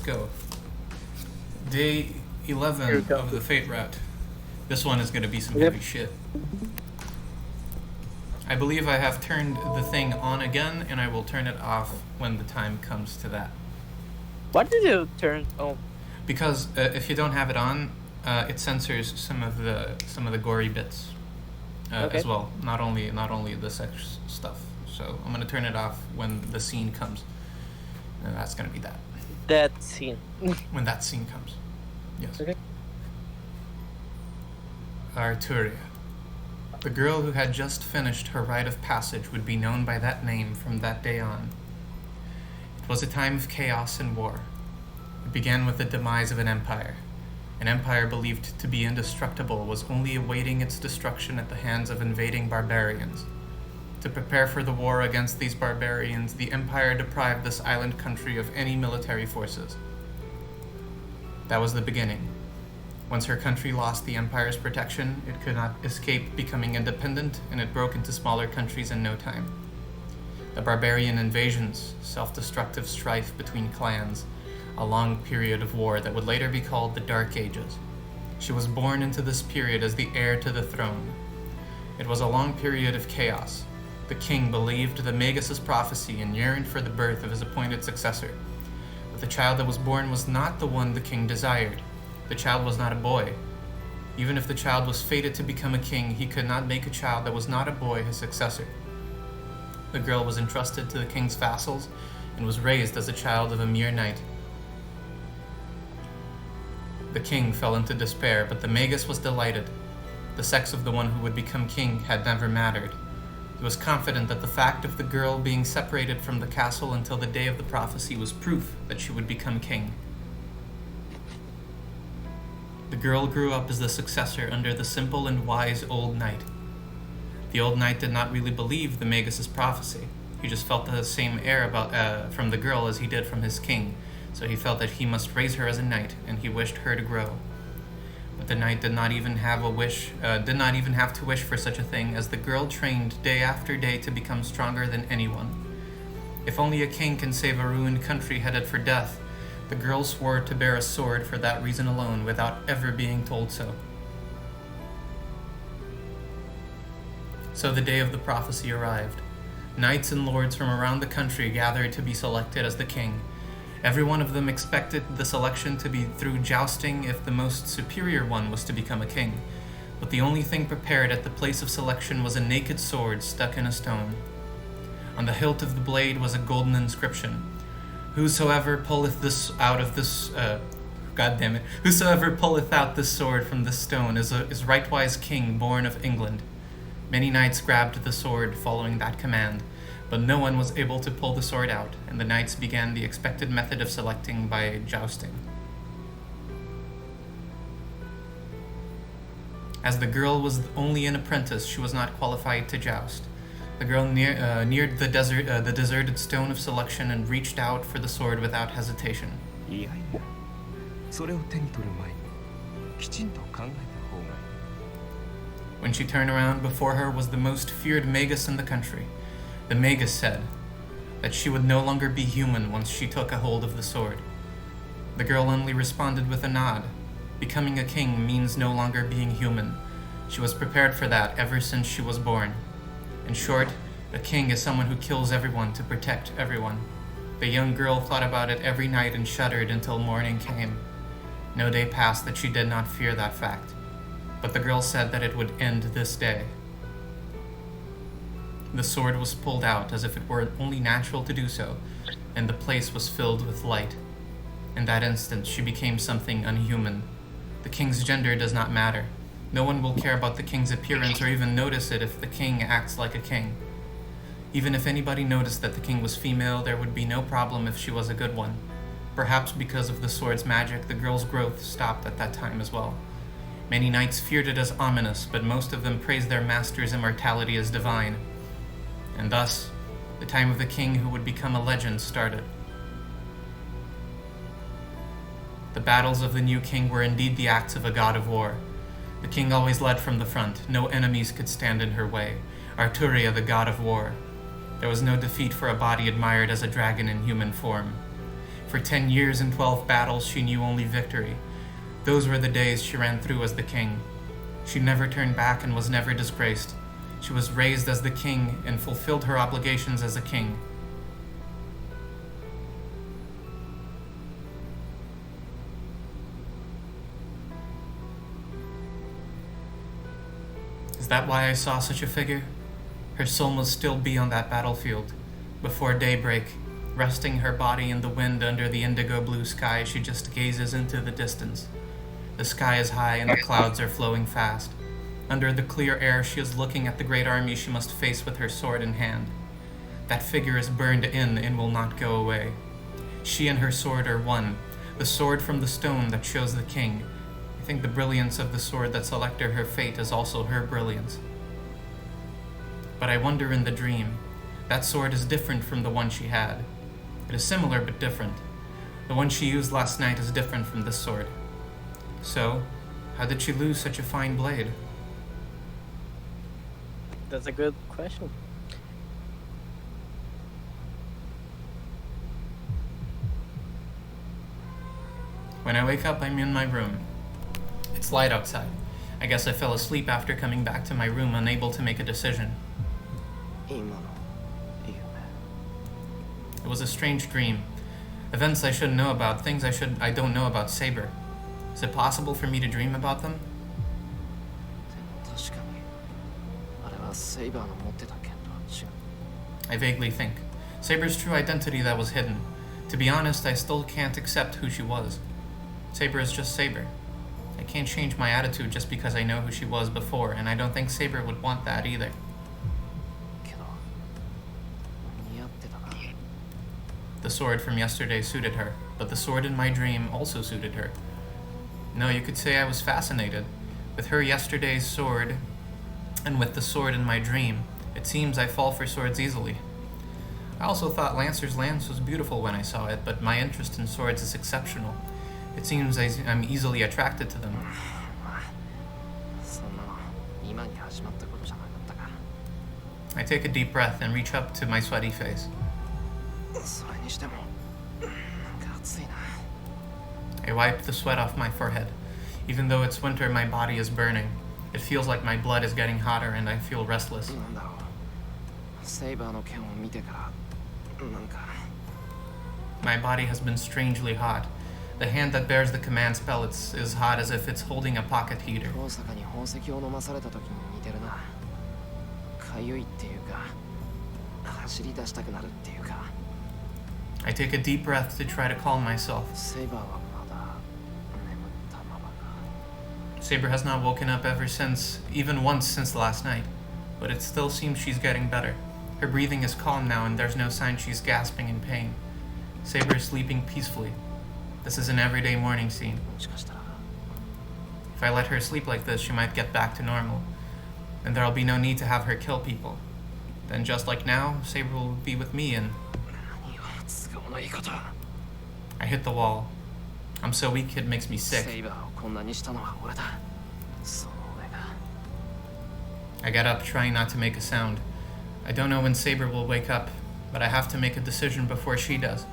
go. Day 11 of the Fate route. This one is going to be some heavy shit. I believe I have turned the thing on again, and I will turn it off when the time comes to that. Why did you turn on? Because if you don't have it on, it censors some of the gory bits as well. Not only the sex stuff. So I'm gonna turn it off when the scene comes, and that's gonna be that. That scene. When that scene comes, yes. Okay. Arturia. The girl who had just finished her rite of passage would be known by that name from that day on. It was a time of chaos and war. It began with the demise of an empire. An empire believed to be indestructible was only awaiting its destruction at the hands of invading barbarians. To prepare for the war against these barbarians, the empire deprived this island country of any military forces. That was the beginning. Once her country lost the empire's protection, it could not escape becoming independent, and it broke into smaller countries in no time. The barbarian invasions, self-destructive strife between clans, a long period of war that would later be called the Dark Ages. She was born into this period as the heir to the throne. It was a long period of chaos. The king believed the Magus' prophecy and yearned for the birth of his appointed successor. But the child that was born was not the one the king desired. The child was not a boy. Even if the child was fated to become a king, he could not make a child that was not a boy his successor. The girl was entrusted to the king's vassals and was raised as a child of a mere knight. The king fell into despair, but the Magus was delighted. The sex of the one who would become king had never mattered. He was confident that the fact of the girl being separated from the castle until the day of the prophecy was proof that she would become king. The girl grew up as the successor under the simple and wise old knight. The old knight did not really believe the Magus' prophecy. He just felt the same air from the girl as he did from his king, so he felt that he must raise her as a knight, and he wished her to grow. But the knight did not even have to wish for such a thing, as the girl trained day after day to become stronger than anyone. If only a king can save a ruined country headed for death, the girl swore to bear a sword for that reason alone, without ever being told so. So the day of the prophecy arrived. Knights and lords from around the country gathered to be selected as the king. Every one of them expected the selection to be through jousting if the most superior one was to become a king. But the only thing prepared at the place of selection was a naked sword stuck in a stone. On the hilt of the blade was a golden inscription. Whosoever pulleth out this sword from this stone is rightwise king born of England. Many knights grabbed the sword following that command, but no one was able to pull the sword out, and the knights began the expected method of selecting by jousting. As the girl was only an apprentice, she was not qualified to joust. The girl neared the deserted stone of selection and reached out for the sword without hesitation. When she turned around, before her was the most feared Magus in the country. The Magus said that she would no longer be human once she took a hold of the sword. The girl only responded with a nod. Becoming a king means no longer being human. She was prepared for that ever since she was born. In short, a king is someone who kills everyone to protect everyone. The young girl thought about it every night and shuddered until morning came. No day passed that she did not fear that fact. But the girl said that it would end this day. The sword was pulled out as if it were only natural to do so, and the place was filled with light. In that instant, she became something unhuman. The king's gender does not matter. No one will care about the king's appearance or even notice it if the king acts like a king. Even if anybody noticed that the king was female, there would be no problem if she was a good one. Perhaps because of the sword's magic, the girl's growth stopped at that time as well. Many knights feared it as ominous, but most of them praised their master's immortality as divine. And thus, the time of the king who would become a legend started. The battles of the new king were indeed the acts of a god of war. The king always led from the front. No enemies could stand in her way. Arturia, the god of war. There was no defeat for a body admired as a dragon in human form. For 10 years and 12 battles, she knew only victory. Those were the days she ran through as the king. She never turned back and was never disgraced. She was raised as the king and fulfilled her obligations as a king. Is that why I saw such a figure? Her soul must still be on that battlefield. Before daybreak, resting her body in the wind under the indigo blue sky, she just gazes into the distance. The sky is high and the clouds are flowing fast. Under the clear air, she is looking at the great army she must face with her sword in hand. That figure is burned in and will not go away. She and her sword are one, the sword from the stone that shows the king. I think the brilliance of the sword that selected her fate is also her brilliance. But I wonder in the dream, that sword is different from the one she had. It is similar but different. The one she used last night is different from this sword. So, how did she lose such a fine blade? That's a good question. When I wake up, I'm in my room. It's light outside. I guess I fell asleep after coming back to my room, unable to make a decision. It was a strange dream. Events I should know about, things I don't know about Saber. Is it possible for me to dream about them? I vaguely think. Saber's true identity that was hidden. To be honest, I still can't accept who she was. Saber is just Saber. I can't change my attitude just because I know who she was before, and I don't think Saber would want that either. The sword from yesterday suited her, but the sword in my dream also suited her. No, you could say I was fascinated. With her yesterday's sword, and with the sword in my dream, it seems I fall for swords easily. I also thought Lancer's lance was beautiful when I saw it, but my interest in swords is exceptional. It seems I'm easily attracted to them. I take a deep breath and reach up to my sweaty face. I wipe the sweat off my forehead. Even though it's winter, my body is burning. It feels like my blood is getting hotter and I feel restless. My body has been strangely hot. The hand that bears the command spell is hot as if it's holding a pocket heater. I take a deep breath to try to calm myself. Saber has not woken up even once since last night, but it still seems she's getting better. Her breathing is calm now and there's no sign she's gasping in pain. Saber is sleeping peacefully. This is an everyday morning scene. If I let her sleep like this, she might get back to normal, and there'll be no need to have her kill people. Then just like now, Saber will be with me and... I hit the wall. I'm so weak it makes me sick. I get up, trying not to make a sound. I don't know when Saber will wake up, but I have to make a decision before she does.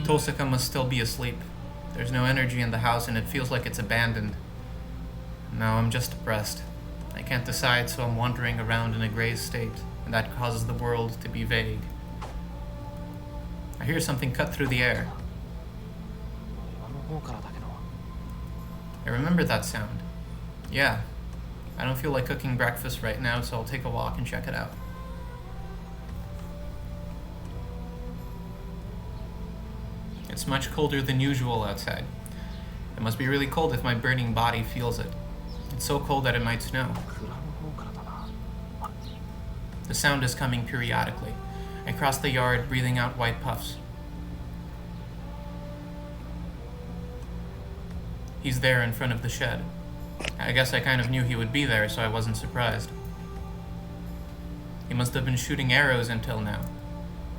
Tosaka must still be asleep. There's no energy in the house and it feels like it's abandoned. Now I'm just depressed. I can't decide, so I'm wandering around in a gray state, and that causes the world to be vague. I hear something cut through the air. I remember that sound. Yeah. I don't feel like cooking breakfast right now, so I'll take a walk and check it out. It's much colder than usual outside. It must be really cold if my burning body feels it. It's so cold that it might snow. The sound is coming periodically. I cross the yard, breathing out white puffs. He's there in front of the shed. I guess I kind of knew he would be there, so I wasn't surprised. He must have been shooting arrows until now.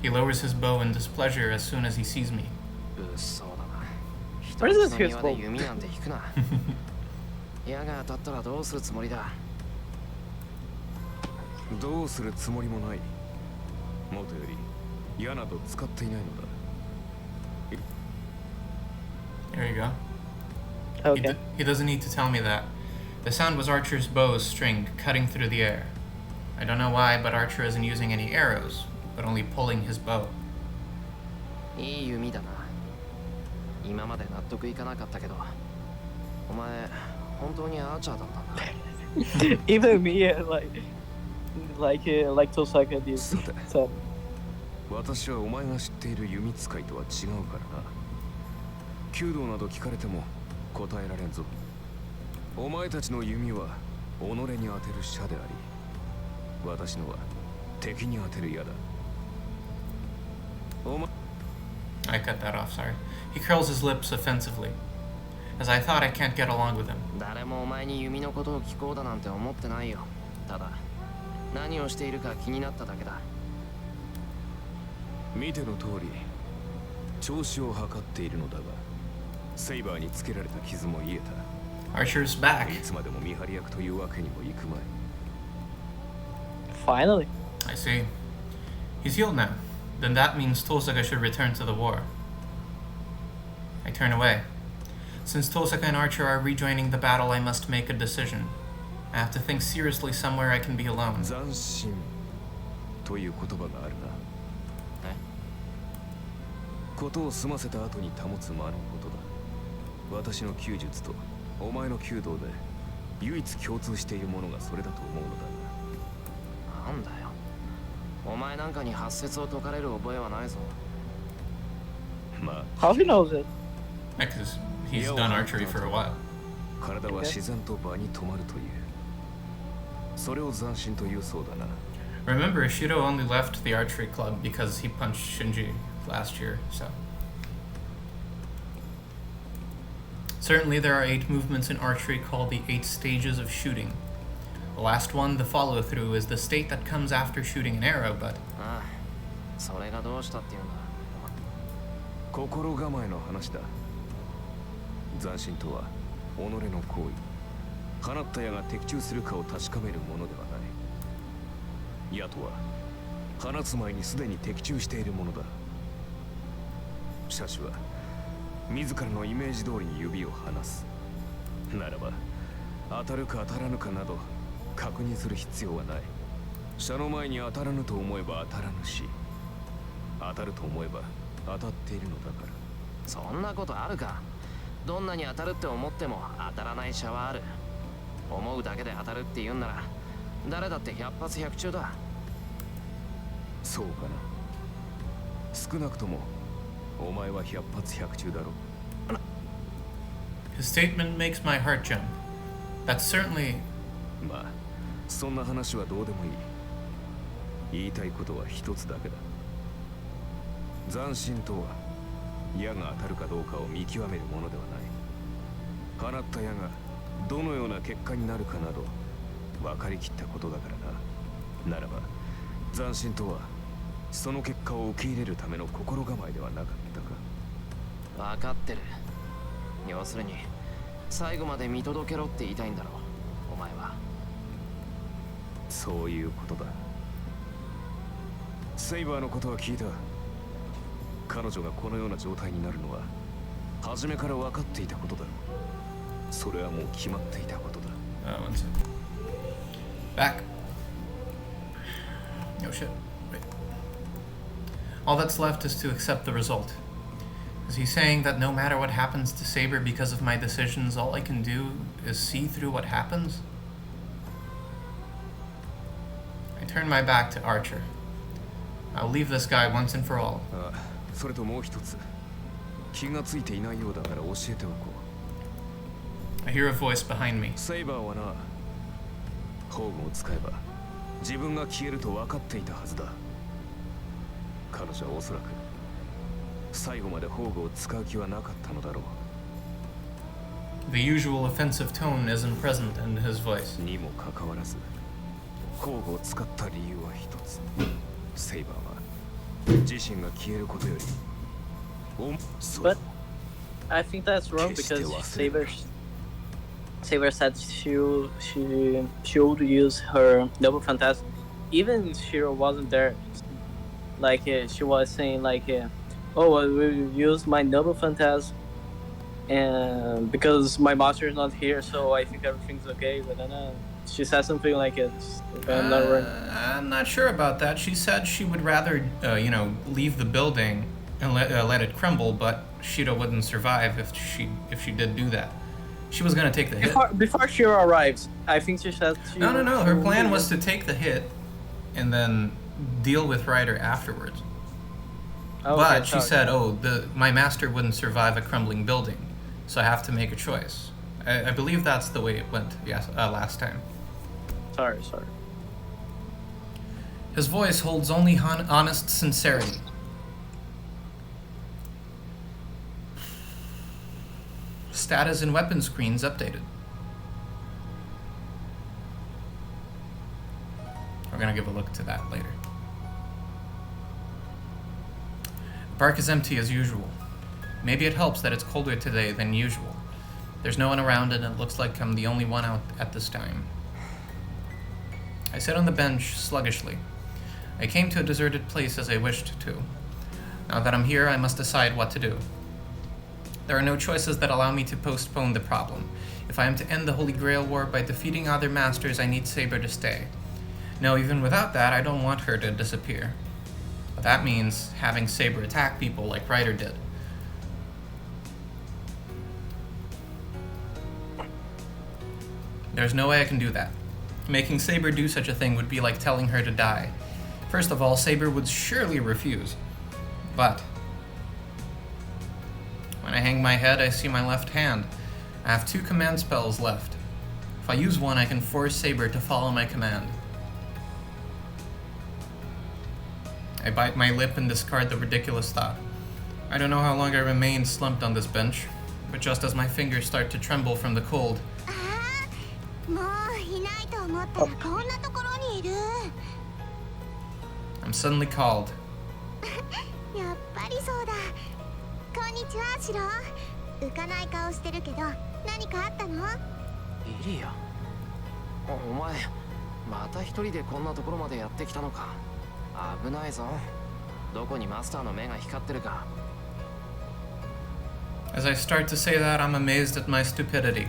He lowers his bow in displeasure as soon as he sees me. Where is his bow? There you go. Okay. He doesn't need to tell me that. The sound was Archer's bow's string cutting through the air. I don't know why, but Archer isn't using any arrows, but only pulling his bow. いい弓だな。今まで納得いかなかったけど、お前本当にアーチャーだったんだ。Even me, like Tosaka did. さて、 So 私はお前が知っている弓使いとは違うからな。弓道など聞かれても答えられんぞ。お前たちの弓は己に当てる射であり、私のは敵に当てる矢だ。お前 I cut that off, sorry. He curls his lips offensively, as I thought I can't get along with him. 誰もお前に弓のことを聞こうだなんて思ってないよ。ただ、何をしているか気になっただけだ。見ての通り、調子を測っているのだが、セイバーにつけられた傷も癒えた。 Archer's back. いつまでも見張り役というわけにもいくまい。 finally. I see. He's healed now. Then that means Tosaka should return to the war. I turn away. Since Tosaka and Archer are rejoining the battle, I must make a decision. I have to think seriously somewhere I can be alone. 斬新という言葉があるな。ことを済ませた後に保つ間のことだ。私の弓術とお前の弓道で唯一共通しているものがそれだと思うのだ。なんだよ。お前なんかに発説を解かれる覚えはないぞ。まあ、 How he knows it? Because he's done archery for a while. 体は自然と場に止まるという。それを斬新というそうだな。 Remember, Ishido only left the archery club because he punched Shinji last year, so. Certainly, there are 8 movements in archery called the 8 stages of shooting. The last one, the follow-through, is the state that comes after shooting an arrow, but ああ、それがどうしたっていうんだ。心構えの話だ。斬新とは己の行為、放った矢が的中するかを確かめるものではない。矢とは放つ前にすでに的中しているものだ。射手は自らのイメージ通りに指を離す。ならば当たるか当たらぬかなど確認する必要はない。射の前に当たらぬと思えば当たらぬし、当たると思えば当たっているのだから。そんなことあるか。どんなに当たるって思っても当たらない射はある。思うだけで当たるって言うんなら誰だって100発100中だ。そうかな。少なくともお前は100発100中だろう。 his statement makes my heart jump. That's certainly... まあそんな話はどうでもいい。言いたいことは一つだけだ。斬新とは矢が当たるかどうかを見極めるものではない。放った矢がどのような結果になるかなど分かりきったことだからな。ならば斬新とはその結果を受け入れるための心構えではなかったか。分かってる。要するに最後まで見届けろって言いたいんだろう、お前は。そういうことだ。セイバーのことは聞いた。彼女がこのような状態になるのは初めから分かっていたことだろう。それはもう決まっていたことだ。one second. Back. No shit. Wait. All that's left is to accept the result. Is he saying that no matter what happens to Saber because of my decisions, all I can do is see through what happens? I turn my back to Archer. I'll leave this guy once and for all. ああ、それともう一つ。気がついていないようだから教えておこう。 I hear a voice behind me. セイバーはな、宝具を使えば自分が消えると分かっていたはずだ。彼女はおそらく最後まで宝具を使う気はなかったのだろう。 The usual offensive tone isn't present in his voice. にもかかわらず宝具を使った理由は一つ。セイバーは自身が消えることよりBut I think that's wrong because Saber said she would use her Noble Phantasm. Even Shiro wasn't there. Like she was saying like, oh, I will use my Noble Phantasm and because my master is not here, so I think everything's okay. But then she said something like it's. I'm not sure about that. She said she would rather, leave the building and let it crumble, but Shiro wouldn't survive if she did do that. She was gonna take the hit. Before Shiro arrives, I think she said. No. Her plan was to take the hit, and then deal with Ryder afterwards. Okay, but she said, my master wouldn't survive a crumbling building, so I have to make a choice. I believe that's the way it went. Yes, last time. Sorry. His voice holds only honest sincerity. Status and weapon screens updated. We're gonna give a look to that later. The park is empty as usual. Maybe it helps that it's colder today than usual. There's no one around and it looks like I'm the only one out at this time. I sit on the bench sluggishly. I came to a deserted place as I wished to. Now that I'm here, I must decide what to do. There are no choices that allow me to postpone the problem. If I am to end the Holy Grail War by defeating other masters, I need Saber to stay. No, even without that, I don't want her to disappear. But that means having Saber attack people like Ryder did. There's no way I can do that. Making Saber do such a thing would be like telling her to die. First of all, Saber would surely refuse. But when I hang my head, I see my left hand. I have 2 command spells left. If I use one, I can force Saber to follow my command. I bite my lip and discard the ridiculous thought. I don't know how long I remain slumped on this bench, but just as my fingers start to tremble from the cold, I'm suddenly called. やっぱりそうだ。こんにちは、シロ。浮かない顔してるけど、何かあったの？イリア。お前、また一人でこんなところまでやってきたのか。危ないぞ。どこにマスターの目が光ってるか。As I start to say that, I'm amazed at my stupidity.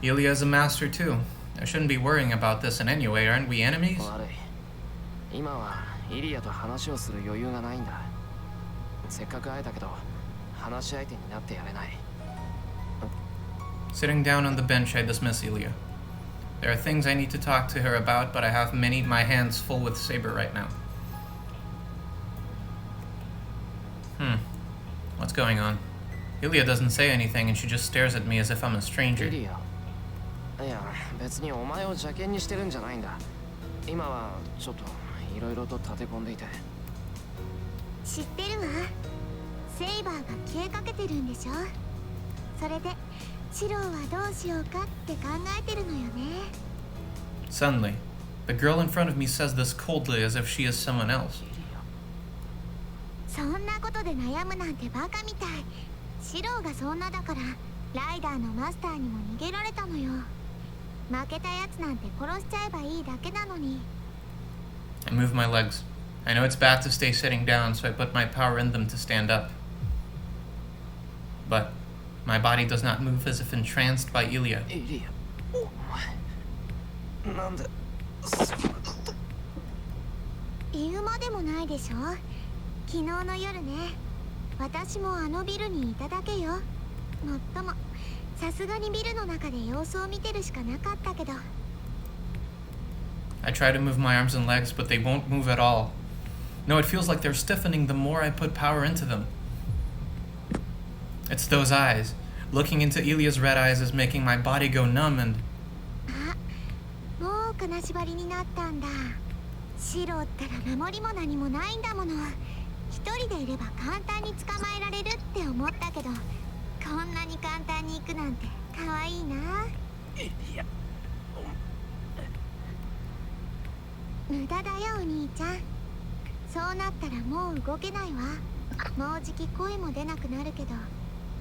Ilya is a master too. I shouldn't be worrying about this in any way, aren't we enemies? 悪い。今はイリアと話をする余裕がないんだ。せっかく会えたけど、話し相手になってやれない。Sitting down on the bench, I dismiss Ilya. There are things I need to talk to her about, but I have my hands full with Saber right now. What's going on? Ilya doesn't say anything and she just stares at me as if I'm a stranger. イリア。いや、別にお前を邪険にしてるんじゃないんだ。今はちょっといろいろと立て込んでいて。知ってるわ。セイバーが消えかけてるんでしょ。それでシロはどうしようかって考えてるのよね。Suddenly, the girl in front of me says this coldly as if she is someone else. そんなことで悩むなんてバカみたい。シロがそんなだからライダーのマスターにも逃げられたのよ。負けたやつなんて殺しちゃえばいいだけなのに。I move my legs. I know it's bad to stay sitting down, so I put my power in them to stand up. But my body does not move as if entranced by Ilya. イリア、お前、なんでそんなこと。言うまでもないでしょ。昨日の夜ね、私もあのビルにいただけよ。もっともさすがにビルの中で様子を見てるしかなかったけど。I try to move my arms and legs, but they won't move at all. No, it feels like they're stiffening the more I put power into them. It's those eyes. Looking into Ilya's red eyes is making my body go numb and... あ、もう金縛りになったんだ。シロったら守りも何もないんだもの。一人でいれば簡単に捕まえられるって思ったけど、こんなに簡単に行くなんて可愛いな。イリア。無駄だよお兄ちゃん。そうなったらもう動けないわ。もうじき声も出なくなるけど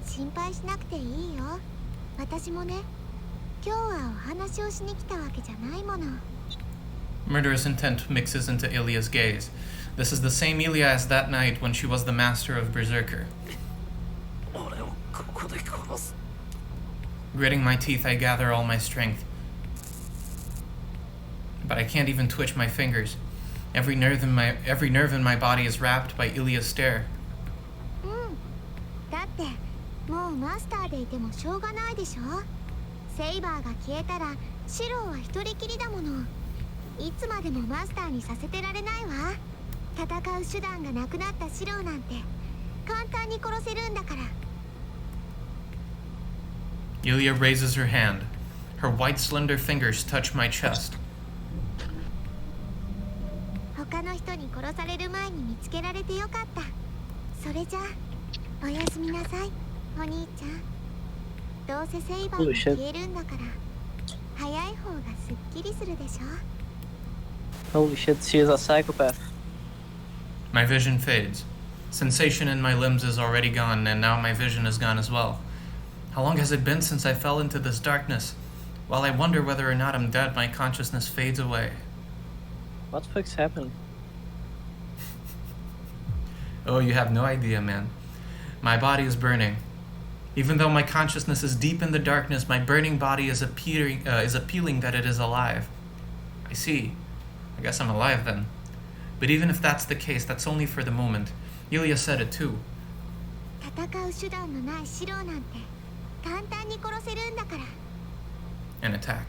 心配しなくていいよ。私もね、今日はお話をしに来たわけじゃないもの。Murderous intent mixes into Ilya's gaze. This is the same Ilya as that night when she was the master of Berserker. 俺をここで殺す。 Gritting my teeth, I gather all my strength. But I can't even twitch my fingers. Every nerve in my body is wrapped by Ilya's stare. だってもうマスターでいてもしょうがないでしょ。セイバーが消えたらシローは一人きりだもの。いつまでもマスターにさせてられないわ。戦う手段がなくなったシローなんて簡単に殺せるんだから。 Ilya raises her hand. Her white slender fingers touch my chest. 他の人に殺される前に見つけられてよかった。それじゃあおやすみなさいお兄ちゃん。どうせセイバーが消えるんだから早い方がすっきりするでしょ。 Holy shit, she is a psychopath. My vision fades. Sensation in my limbs is already gone, and now my vision is gone as well. How long has it been since I fell into this darkness? While I wonder whether or not I'm dead, my consciousness fades away. What the fuck's happened? Oh, you have no idea, man. My body is burning. Even though my consciousness is deep in the darkness, my burning body is appealing that it is alive. I see. I guess I'm alive then. But even if that's the case, that's only for the moment. Ilya said it too. 戦う手段のないシローなんて簡単に殺せるんだから。 An attack.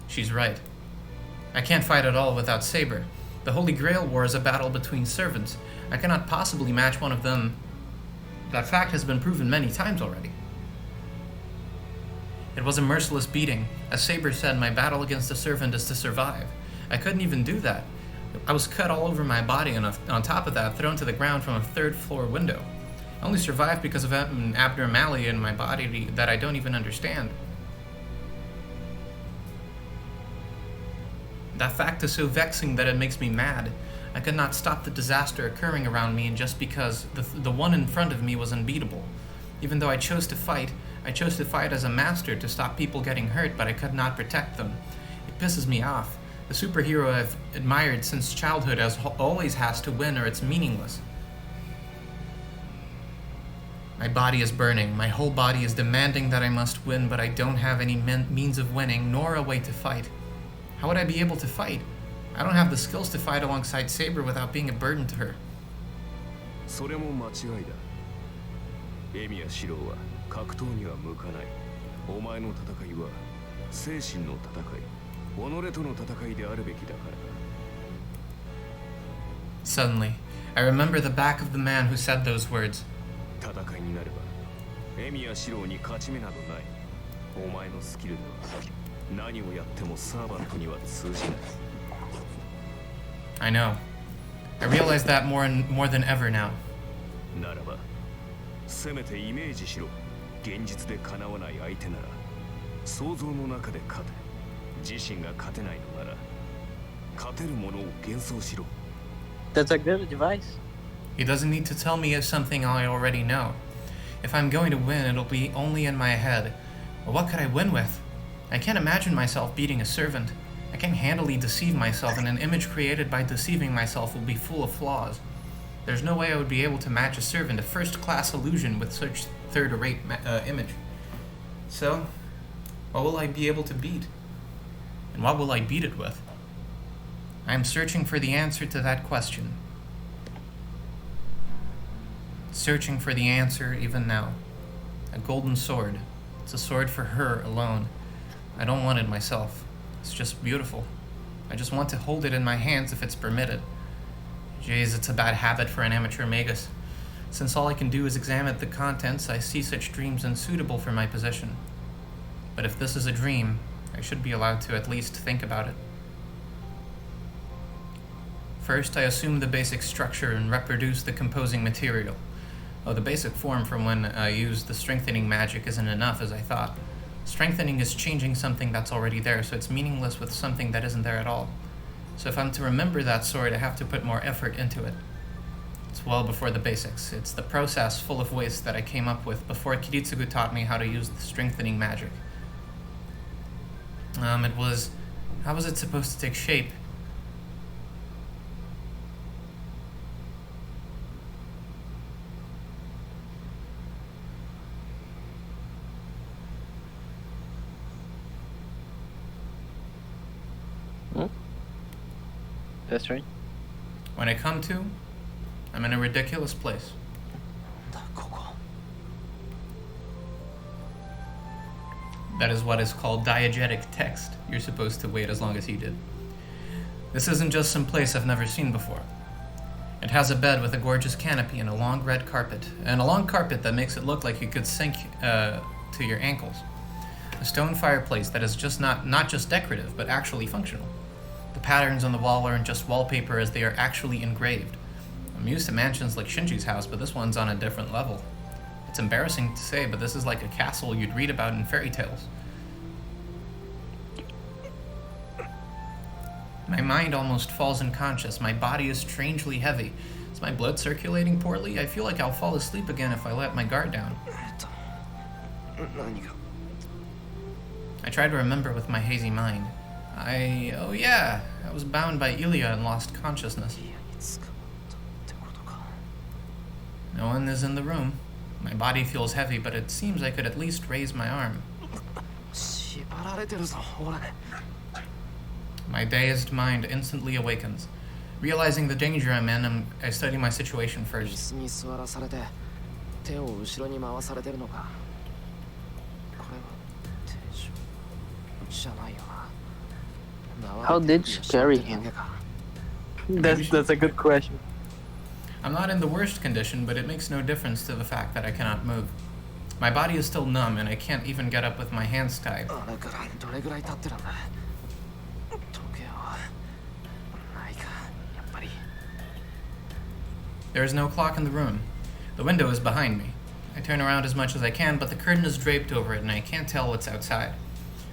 She's right. I can't fight at all without Saber. The Holy Grail War is a battle between servants. I cannot possibly match one of them. That fact has been proven many times already. It was a merciless beating. As Saber said, my battle against the servant is to survive. I couldn't even do that. I was cut all over my body and on top of that, thrown to the ground from a third-floor window. I only survived because of an abnormality in my body that I don't even understand. That fact is so vexing that it makes me mad. I could not stop the disaster occurring around me, and just because the one in front of me was unbeatable. Even though I chose to fight as a master to stop people getting hurt, but I could not protect them. It pisses me off. The superhero I've admired since childhood always has to win or it's meaningless. My body is burning. My whole body is demanding that I must win, but I don't have any means of winning, nor a way to fight. How would I be able to fight? I don't have the skills to fight alongside Saber without being a burden to her. それも間違いだ。エミやシローは格闘には向かない。お前の戦いは精神の戦い、己との戦いであるべきだからだ。 Suddenly, I remember the back of the man who said those words. 戦いになればエミやシローに勝ち目などない。お前のスキルでは何をやってもサーバントには通じない。 I know. I realize that more than ever now. ならばせめてイメージしろ。現実でかなわない相手なら想像の中で勝て。自身が勝てないのなら勝てるものを幻想しろ。 That's a good advice. He doesn't need to tell me something I already know. If I'm going to win, it'll be only in my head. But what could I win with? I can't imagine myself beating a servant. I can handily deceive myself, and an image created by deceiving myself will be full of flaws. There's no way I would be able to match a servant, a first-class illusion with such third-rate image. So, what will I be able to beat? And what will I beat it with? I am searching for the answer to that question. Searching for the answer even now. A golden sword. It's a sword for her alone. I don't want it myself. It's just beautiful. I just want to hold it in my hands if it's permitted. Jeez, it's a bad habit for an amateur magus. Since all I can do is examine the contents, I see such dreams unsuitable for my position. But if this is a dream, I should be allowed to at least think about it. First, I assume the basic structure and reproduce the composing material. Oh, the basic form from when I used the strengthening magic isn't enough as I thought. Strengthening is changing something that's already there, so it's meaningless with something that isn't there at all. So if I'm to remember that sword, I have to put more effort into it. It's well before the basics. It's the process full of waste that I came up with before Kiritsugu taught me how to use the strengthening magic. How was it supposed to take shape? That's right. When I come to, I'm in a ridiculous place. That is what is called diegetic text. You're supposed to wait as long as he did. This isn't just some place I've never seen before. It has a bed with a gorgeous canopy and a long red carpet, and a long carpet that makes it look like you could sink to your ankles. A stone fireplace that is just not just decorative, but actually functional. The patterns on the wall aren't just wallpaper as they are actually engraved. I'm used to mansions like Shinji's house, but this one's on a different level. It's embarrassing to say, but this is like a castle you'd read about in fairy tales. My mind almost falls unconscious. My body is strangely heavy. Is my blood circulating poorly? I feel like I'll fall asleep again if I let my guard down. I try to remember with my hazy mind. Oh yeah, I was bound by Ilya and lost consciousness. No one is in the room. My body feels heavy, but it seems I could at least raise my arm. My dazed mind instantly awakens. Realizing the danger I'm in, I study my situation first. How did she carry him? That's a good question. I'm not in the worst condition, but it makes no difference to the fact that I cannot move. My body is still numb, and I can't even get up with my hands tied. There is no clock in the room. The window is behind me. I turn around as much as I can, but the curtain is draped over it, and I can't tell what's outside.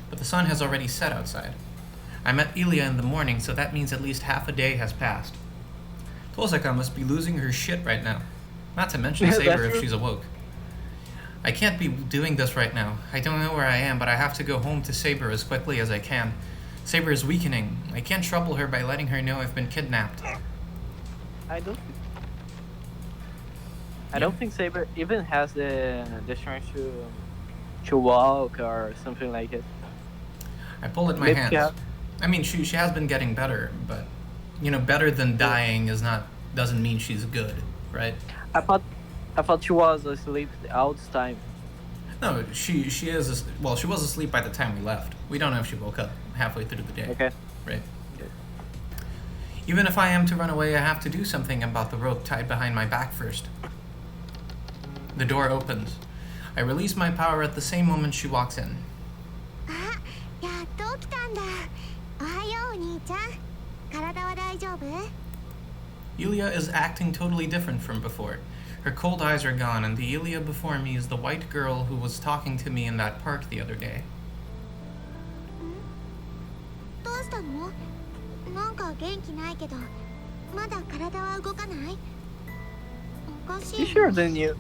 But the sun has already set outside. I met Ilya in the morning, so that means at least half a day has passed. Tosaka must be losing her shit right now. Not to mention Saber if she's awoke. I can't be doing this right now. I don't know where I am, but I have to go home to Saber as quickly as I can. Saber is weakening. I can't trouble her by letting her know I've been kidnapped. I don't think Saber even has the strength to walk or something like it. I pull at my hands. I mean, she has been getting better, but better than dying doesn't mean she's good, right? I thought she was asleep all this time. No, she is. Well, she was asleep by the time we left. We don't know if she woke up halfway through the day. Okay. Right. Okay. Even if I am to run away, I have to do something about the rope tied behind my back first. The door opens. I release my power at the same moment she walks in. Ilya is acting totally different from before. Her cold eyes are gone, and the Ilya before me is the white girl who was talking to me in that park the other day. You sure then you?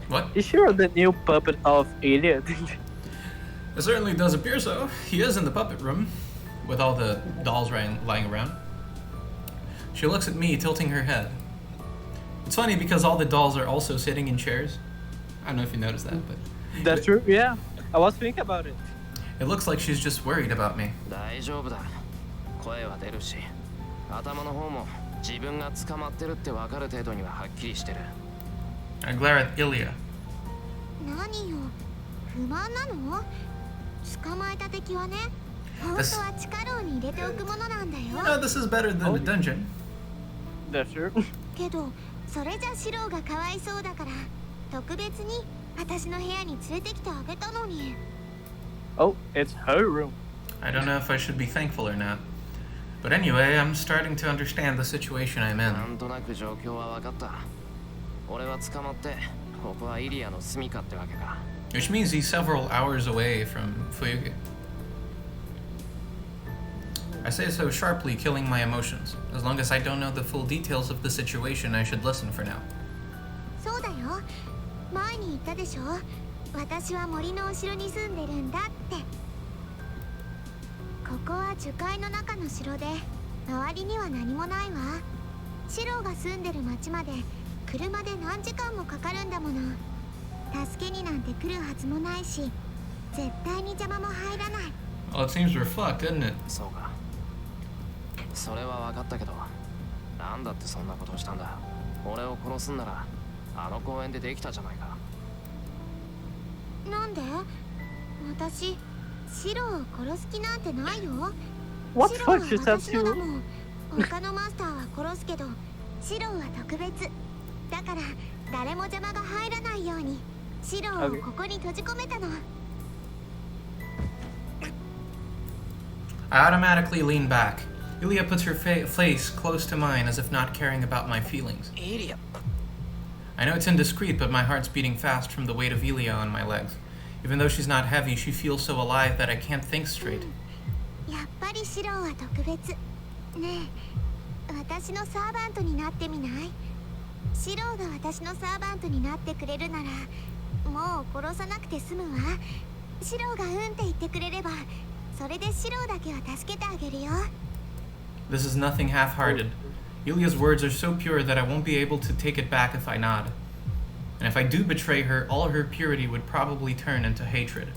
What? You sure the new puppet of Ilya? It certainly does appear so. He is in the puppet room, with all the dolls lying around. She looks at me, tilting her head. It's funny because all the dolls are also sitting in chairs. I don't know if you noticed that, but... That's true, yeah. I was thinking about it. It looks like she's just worried about me. I glare at Ilya. This is better than the dungeon. That's true. Oh, it's her room. I don't know if I should be thankful or not. But anyway, I'm starting to understand the situation I'm in. Which means he's several hours away from Fuyuki. I say so sharply, killing my emotions. As long as I don't know the full details of the situation, I should listen for now. Well, it seems we're fucked, isn't it? そうか。それは分かったけど、なんだってそんなことをしたんだ。俺を殺すんなら、あの公園でできたじゃないか。なんで？私、シロを殺す気なんてないよ。 What シ the ロは fuck is that 私のだ too? もん。他のマスターは殺すけど、シロは特別。だから誰も邪魔が入らないように、シロをここに閉じ込めたの。I automatically lean back. Ilya puts her face close to mine as if not caring about my feelings. Ilya. I know it's indiscreet, but my heart's beating fast from the weight of Ilya on my legs. Even though she's not heavy, she feels so alive that I can't think straight. やっぱりシロは特別。ねえ、私のサーバントになってみない？シロが私のサーバントになってくれるなら、もう殺さなくて済むわ。シロがうんって言ってくれれば、それでシロだけは助けてあげるよ。This is nothing half-hearted. Ilya's words are so pure that I won't be able to take it back if I nod. And if I do betray her, all her purity would probably turn into hatred.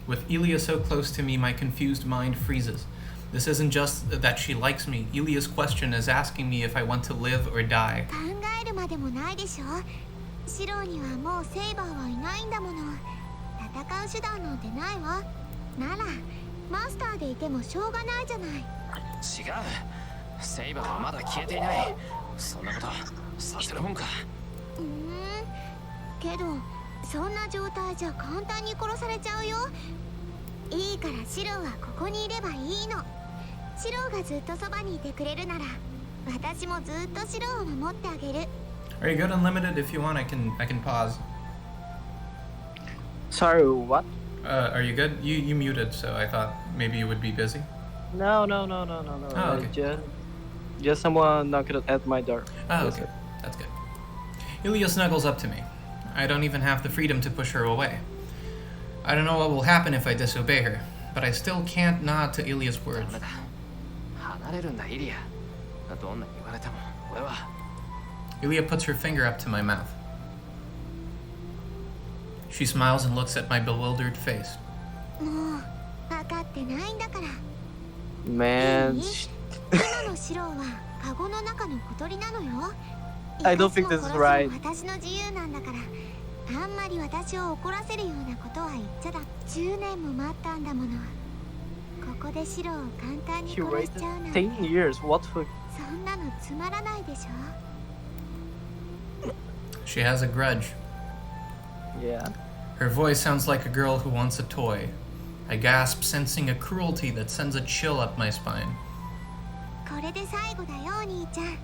With Ilya so close to me, my confused mind freezes. This isn't just that she likes me. Ilya's question is asking me if I want to live or die. 考えるまでもないでしょ。シロにはもうセイバーはいないんだもの。戦う手段なんてないわ。なら、マスターでいてもしょうがないじゃない。違う。セイバーはまだ消えていない。そんなことさせるもんか。けど、そんな状態じゃ簡単に殺されちゃうよ。いいからシロはここにいればいいの。シロがずっとそばにいてくれるなら、私もずっとシロを守ってあげる。Are you good? Unlimited? If you want, I can pause. Sorry, what? Are you good? You muted, so I thought maybe you would be busy. No. Oh, okay. Just someone knocked at my door. Oh, That's okay. it. That's good. Ilya snuggles up to me. I don't even have the freedom to push her away. I don't know what will happen if I disobey her, but I still can't nod to Ilya's words. ダメだ。離れるんだ、イリア。どんなに言われても、俺は。Ilya puts her finger up to my mouth. She smiles and looks at my bewildered face. もう分かってないんだから。 Man. 今のシロはカゴの中の小鳥なのよ。 I don't think this is right. 私の自由なんだから。あんまり私を怒らせるようなことは言っちゃだ。10年も待ったんだもの。ここでシロを簡単に She 殺し waited ちゃうなんて。 10 years. What for? そんなのつまらないでしょ。 She has a grudge. Yeah. Her voice sounds like a girl who wants a toy. I gasp, sensing a cruelty that sends a chill up my spine. これで最後だよ、お兄ちゃん。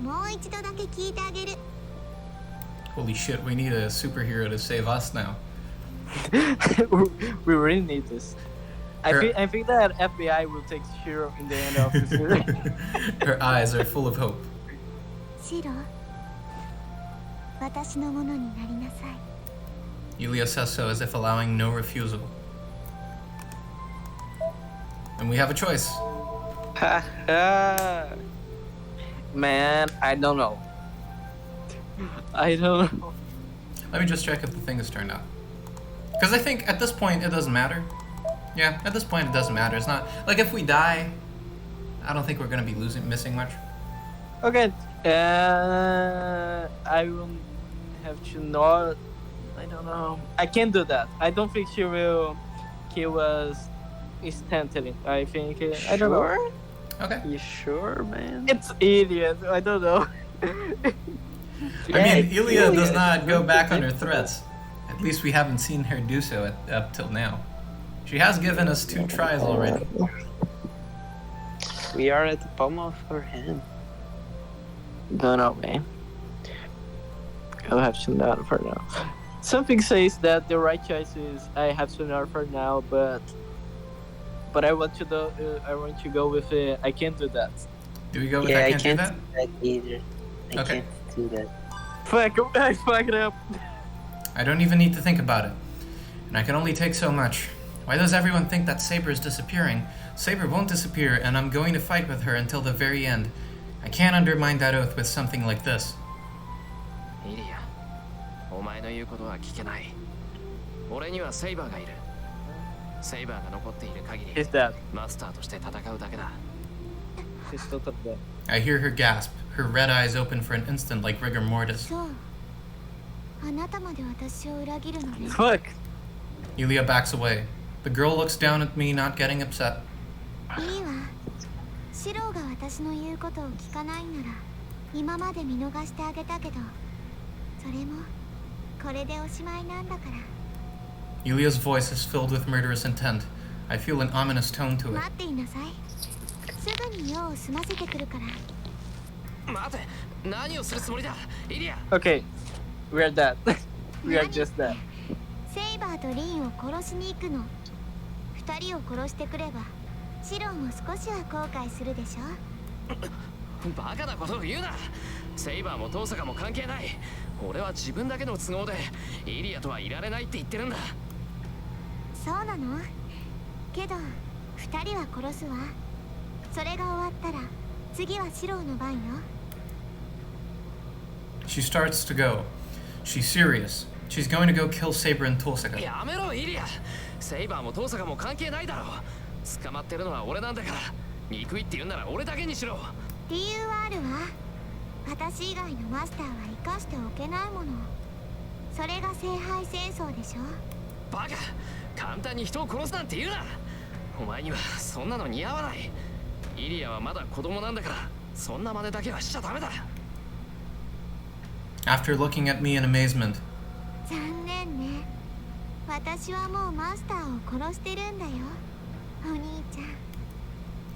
もう一度だけ聞いてあげる。 Holy shit, we need a superhero to save us now. We really need this. I think that FBI will take Shiro in the end of this movie. Her eyes are full of hope. シロ、私のものになりなさい。 Ilya says so as if allowing no refusal. And we have a choice. Man, I don't know. I don't know. Let me just check if the thing is turned on. Because I think at this point it doesn't matter. Yeah, at this point it doesn't matter. It's not like if we die, I don't think we're gonna be missing much. Okay. I will have to not. I don't know. I can't do that. I don't think she will kill us instantly. I think. I don't know. Okay. You sure, man? It's idiot. I don't know. I mean, Ilya does not go back on her threats. At least we haven't seen her do so up till now. She has given us 2 tries already. We are at the palm of her hand. Don't know, man. I'll have to nerf her now. Something says that the right choice is I have to nerf her now, but I want to do. I want to go with I can't do that. Do we go with Yeah, I I can't can't do that? do that either. I Okay. can't do that. Fuck! I fucked up. I don't even need to think about it. And I can only take so much. Why does everyone think that Saber is disappearing? Saber won't disappear, and I'm going to fight with her until the very end. I can't undermine that oath with something like this. イリア、お前の言うことは聞けない。俺にはセイバーがいる。セイバーが残っている限り He's dead. マスターとして戦うだけだ。 He's totally dead. I hear her gasp, her red eyes open for an instant like rigor mortis. そうあなたまで私を裏切るのね Fuck. Elia backs away. The girl looks down at me, not getting upset. いいわシローが私の言うことを聞かないなら今まで見逃してあげたけどそれもこれでおしまいなんだから Elia's voice is filled with murderous intent. I feel an ominous tone to it. 待っていなさいすぐに用を済ませてくるから待て、何をするつもりだ、イリア。 Okay. We are dead. We are just dead. セイバーとリンを殺しに行くの二人を殺してくればシローも少しは後悔するでしょバカなことを言うな。セイバーもトーサカも関係ない。俺は自分だけの都合でイリアとはいられないって言ってるんだ。そうなのけど二人は殺すわそれが終わったら次はシローの番よ She starts to go. She's serious. She's going to go kill Saber and Tulsaka. やめろイリア。セイバーもトーサカも関係ないだろう。捕まってるのは俺なんだから。憎いって言うなら俺だけにしろ。理由はあるわ私以外のマスターは生かしておけないものそれが聖杯戦争でしょバカ、簡単に人を殺すなんて言うな。お前にはそんなの似合わない。イリアはまだ子供なんだからそんな真似だけはしちゃダメだ。 After looking at me in amazement, 残念ね私はもうマスターを殺してるんだよお兄ちゃん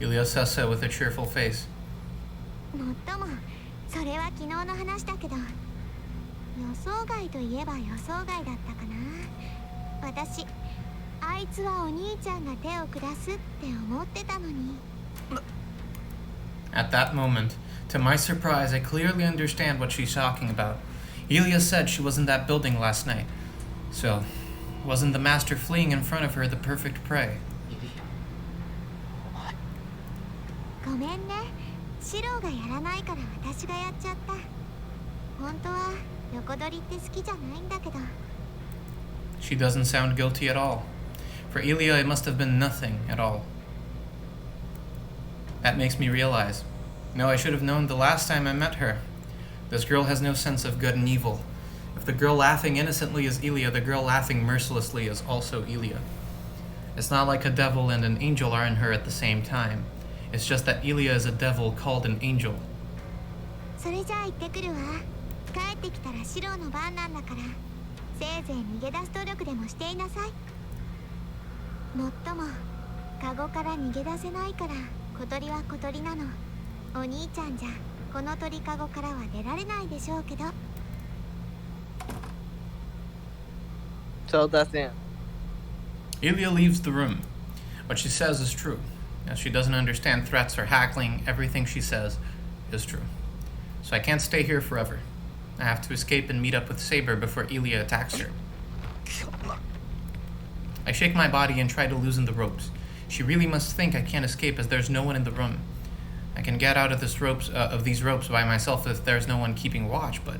Elia says so with a cheerful face. もっともそれは昨日の話だけど予想外といえば予想外だったかな私あいつはお兄ちゃんが手を下すって思ってたのに At that moment, to my surprise, I clearly understand what she's talking about. Elia said she was in that building last night. So, wasn't the master fleeing in front of her the perfect prey? ごめんねシローがやらないから私がやっちゃった本当は横取りって好きじゃないんだけど She doesn't sound guilty at all. For Elia, it must have been nothing at all. That makes me realize. No, I should have known the last time I met her. This girl has no sense of good and evil. If the girl laughing innocently is Elia, the girl laughing mercilessly is also Elia. It's not like a devil and an angel are in her at the same time. It's just that Elia is a devil called an angel. それじゃあ行ってくるわ帰ってきたらシローの番なんだからせいぜい逃げ出す努力でもしていなさいもっともカゴから逃げ出せないから小鳥は小鳥なのお兄ちゃんじゃこの鳥カゴからは出られないでしょうけど So that's it. Elia leaves the room. What she says is true. As she doesn't understand threats or haggling, everything she says is true. So I can't stay here forever. I have to escape and meet up with Saber before Elia attacks her. I shake my body and try to loosen the ropes. She really must think I can't escape as there's no one in the room. I can get out of these ropes by myself if there's no one keeping watch, but...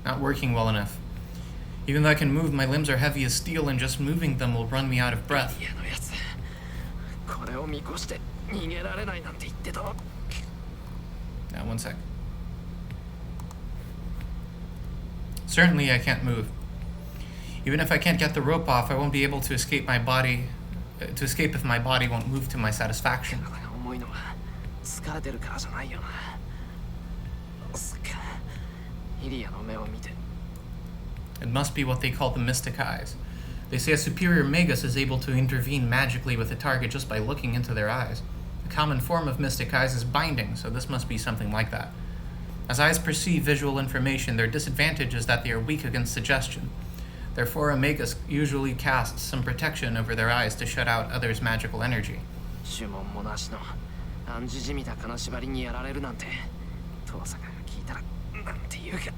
Not working well enough. Even though I can move, my limbs are heavy as steel and just moving them will run me out of breath. イリアのやつこれを見越して逃げられないなんて言ってたわ Now, one sec. Certainly I can't move. Even if I can't get the rope off, I won't be able to escape if my body won't move to my satisfaction. 体が重いのは疲れてるからじゃないよなそっかイリアの目を見て It must be what they call the mystic eyes. They say a superior magus is able to intervene magically with a target just by looking into their eyes. The common form of mystic eyes is binding, so this must be something like that. As eyes perceive visual information, their disadvantage is that they are weak against suggestion. Therefore, a magus usually casts some protection over their eyes to shut out others' magical energy. 呪文もなしの暗示じみた金縛りにやられるなんて父さんが聞いたらなんて言うか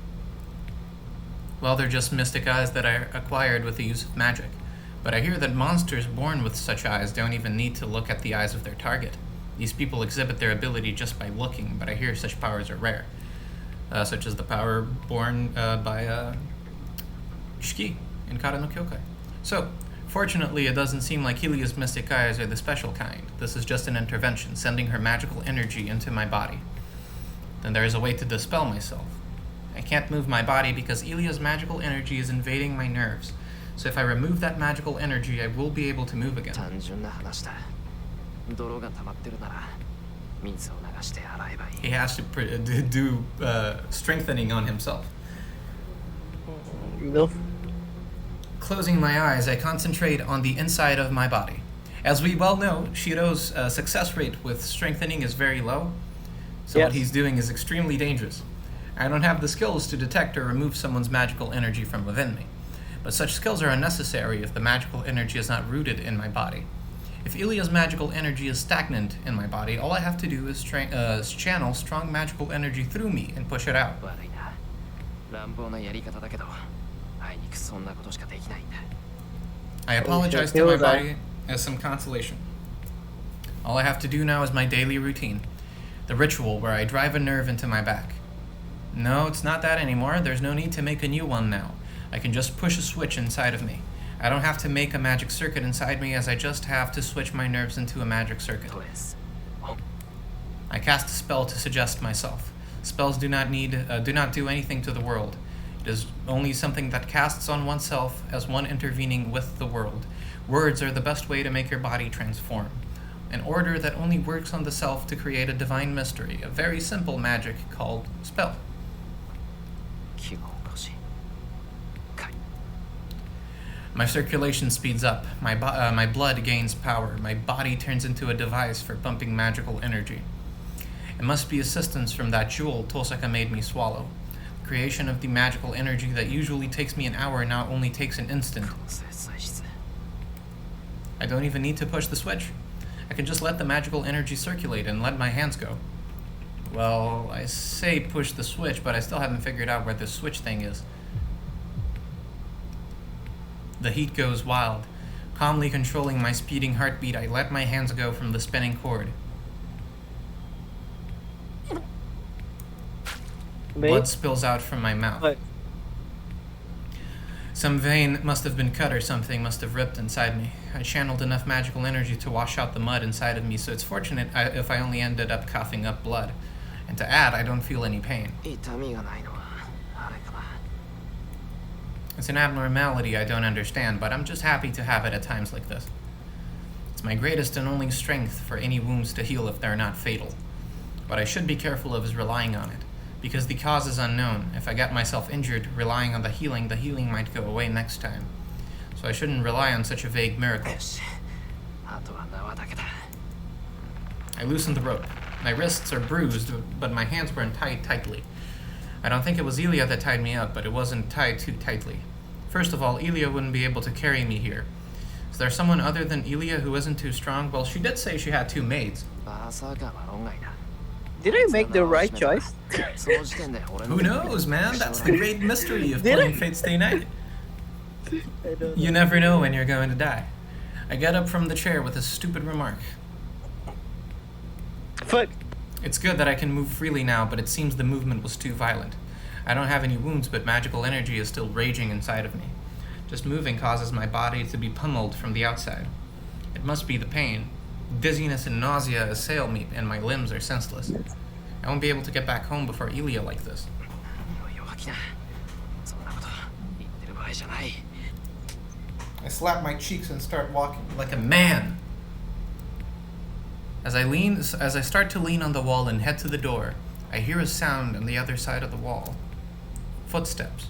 Well, they're just mystic eyes that I acquired with the use of magic. But I hear that monsters born with such eyes don't even need to look at the eyes of their target. These people exhibit their ability just by looking, but I hear such powers are rare. such as the power born by Shiki in Kara no Kyokai. So, fortunately, it doesn't seem like Helia's mystic eyes are the special kind. This is just an intervention, sending her magical energy into my body. Then there is a way to dispel myself. I can't move my body because Ilia's magical energy is invading my nerves. So if I remove that magical energy, I will be able to move again. 単純な話だ。泥が溜まってるなら水を流して洗えばいい。 He has to do strengthening on himself. No. Closing my eyes, I concentrate on the inside of my body. As we well know, Shiro's success rate with strengthening is very low, so what Yes. he's doing is extremely dangerous. I don't have the skills to detect or remove someone's magical energy from within me, but such skills are unnecessary if the magical energy is not rooted in my body. If Ilia's magical energy is stagnant in my body, all I have to do is channel strong magical energy through me and push it out. 悪いな。乱暴なやり方だけど、あいにくそんなことしかできないんだ。 I apologize to my body as some consolation. All I have to do now is my daily routine, the ritual where I drive a nerve into my back. No, it's not that anymore. There's no need to make a new one now. I can just push a switch inside of me. I don't have to make a magic circuit inside me, as I just have to switch my nerves into a magic circuit. そうです。 I cast a spell to suggest myself. Spells do not do anything to the world. It is only something that casts on oneself as one intervening with the world. Words are the best way to make your body transform. An order that only works on the self to create a divine mystery, a very simple magic called spell. 気を起こし。かい。 My circulation speeds up, my blood gains power, my body turns into a device for pumping magical energy. It must be assistance from that jewel Tosaka made me swallow. The creation of the magical energy that usually takes me an hour now only takes an instant. 切裁室。 I don't even need to push the switch. I can just let the magical energy circulate and let my hands go. Well, I say push the switch, but I still haven't figured out where this switch thing is. The heat goes wild. Calmly controlling my speeding heartbeat, I let my hands go from the spinning cord. Blood spills out from my mouth. What? Some vein must have been cut or something must have ripped inside me. I channeled enough magical energy to wash out the mud inside of me, so it's fortunate if I only ended up coughing up blood. And to add, I don't feel any pain. 痛みがないのはあれかな。 It's an abnormality I don't understand, but I'm just happy to have it at times like this. It's my greatest and only strength for any wounds to heal if they're not fatal. What I should be careful of is relying on it, because the cause is unknown. If I get myself injured relying on the healing might go away next time. So I shouldn't rely on such a vague miracle. よし。あとは縄だけだ。 I loosened the rope. My wrists are bruised, but my hands weren't tied tightly. I don't think it was Ilia that tied me up, but it wasn't tied too tightly. First of all, Ilia wouldn't be able to carry me here. Is there someone other than Ilia who isn't too strong? Well, she did say she had 2 maids. バーサーカーは論外だ。 Did I make the right choice? その時点で俺の Who knows, man? That's the great mystery of Did playing I? Fate Stay Night. I don't You never know when you're going to die. I get up from the chair with a stupid remark. Fuck. It's good that I can move freely now, but it seems the movement was too violent. I don't have any wounds, but magical energy is still raging inside of me. Just moving causes my body to be pummeled from the outside. It must be the pain. Dizziness and nausea assail me, and my limbs are senseless. I won't be able to get back home before Ilia like this. 弱気な。そんなこと言ってる場合じゃない。 I slap my cheeks and start walking like a man. As I start to lean on the wall and head to the door, I hear a sound on the other side of the wall. Footsteps.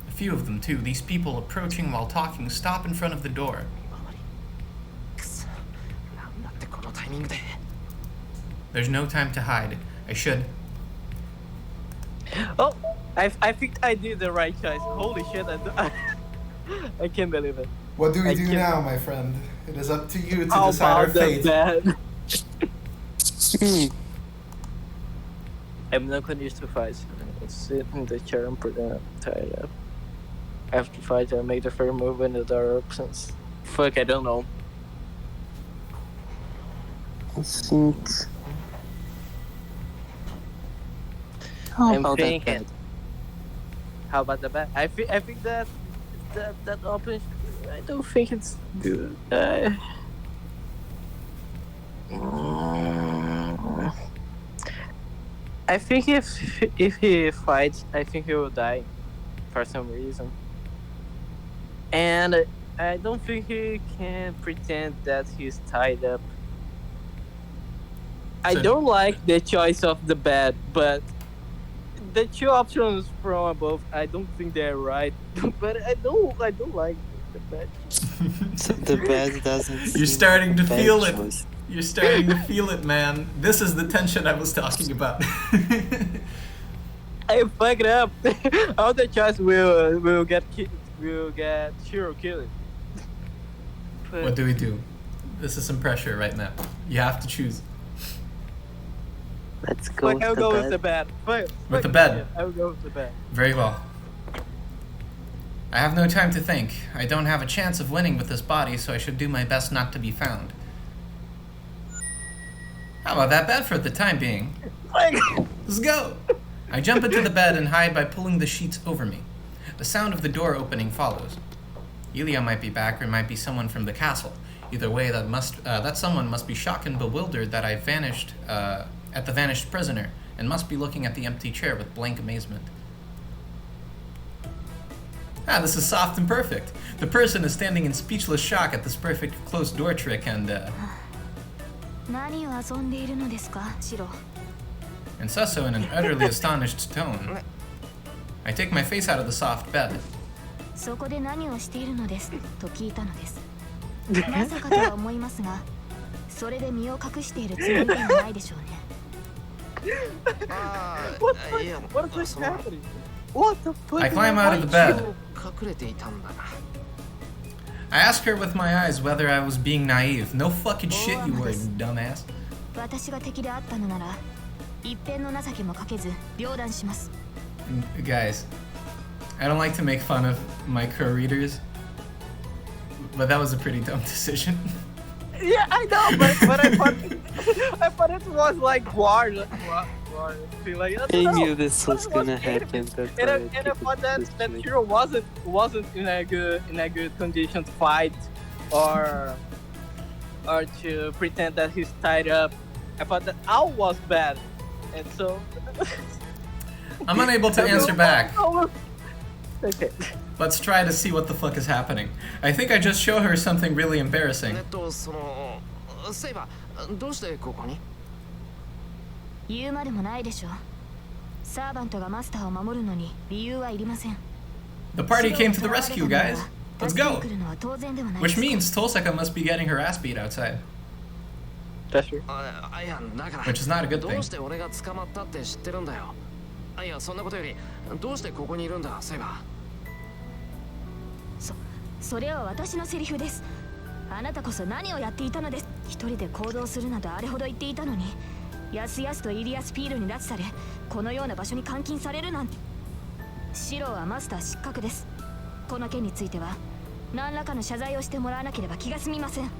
A few of them, too. These people approaching while talking stop in front of the door. くそ。なんだってこのタイミングで。 There's no time to hide. I should. Oh, I think I did the right choice. Holy shit! I can't believe it. What do we I do can't- now, my friend? It is up to you to How decide our about the fate. bed? I'm not going to fight. I sit in the chair and pretend I'm tired up. After fight, I make the first move in the directions. Fuck, I don't know. I think How I'm about that thinking. bed? How about the bed? I think that option. I don't think it's good. I think if he fights, I think he will die for some reason. And I don't think he can pretend that he's tied up. I So- don't like the choice of the bed, but the two options from above, I don't think they're right. But I don't like the bed. So the bed doesn't. You're seem starting to bad feel it. choice. You're starting to feel it, man. This is the tension I was talking about. I fuck it up. All the choice will get Shiro killed. What do we do? This is some pressure right now. You have to choose. Let's go Fuck, with I'll the go bed. with the bed. With the bed. Yeah, I'll go with the bed. Very well. I have no time to think. I don't have a chance of winning with this body, so I should do my best not to be found. How about that bed for the time being? Let's go! I jump into the bed and hide by pulling the sheets over me. The sound of the door opening follows. Ilya might be back, or it might be someone from the castle. Either way, that someone must be shocked and bewildered that I vanished at the vanished prisoner, and must be looking at the empty chair with blank amazement. Ah, this is soft and perfect. The person is standing in speechless shock at this perfect closed door trick and says so in an utterly astonished tone. I take my face out of the soft bed. そこで何をしているのですと聞いたのです。まさかとは思いますが、それで身を隠しているつもりではないでしょうね。What is happening? What the fuck? I climb out of the bed. 隠れていたんだな。 I ask her with my eyes whether I was being naive. No fucking shit you were, dumbass. 私が敵であったのなら、一片の情けもかけず両断します。 Guys, I don't like to make fun of my co-readers, but that was a pretty dumb decision. Yeah, I know, but I thought it was like war. Feel like, I knew this was gonna happen. That's And why I thought that Hero wasn't in a good condition to fight or to pretend that he's tied up. I thought that Al was bad, and so I'm unable to answer back. Okay. Let's try to see what the fuck is happening. I think I just show her something really embarrassing. そのセイバーどうしてここに？言うまでもないでしょう。サーバントがマスターを守るのに理由はいりません。 The party came to the rescue, guys. Let's go. 助けに来るのは当然ではないで Which すか。 means Tolseka must be getting her ass beat outside. That's true. いやだから Which is not a good ど thing. うして俺が捕まったって知ってるんだよ。いやそんなことよりどうしてここにいるんだセイバー。それは私のセリフです。あなたこそ何をやっていたのです。一人で行動するなどあれほど言っていたのに、やすやすとイリアスピールに拉致され、このような場所に監禁されるなんて。シロはマスター失格です。この件については何らかの謝罪をしてもらわなければ気が済みません。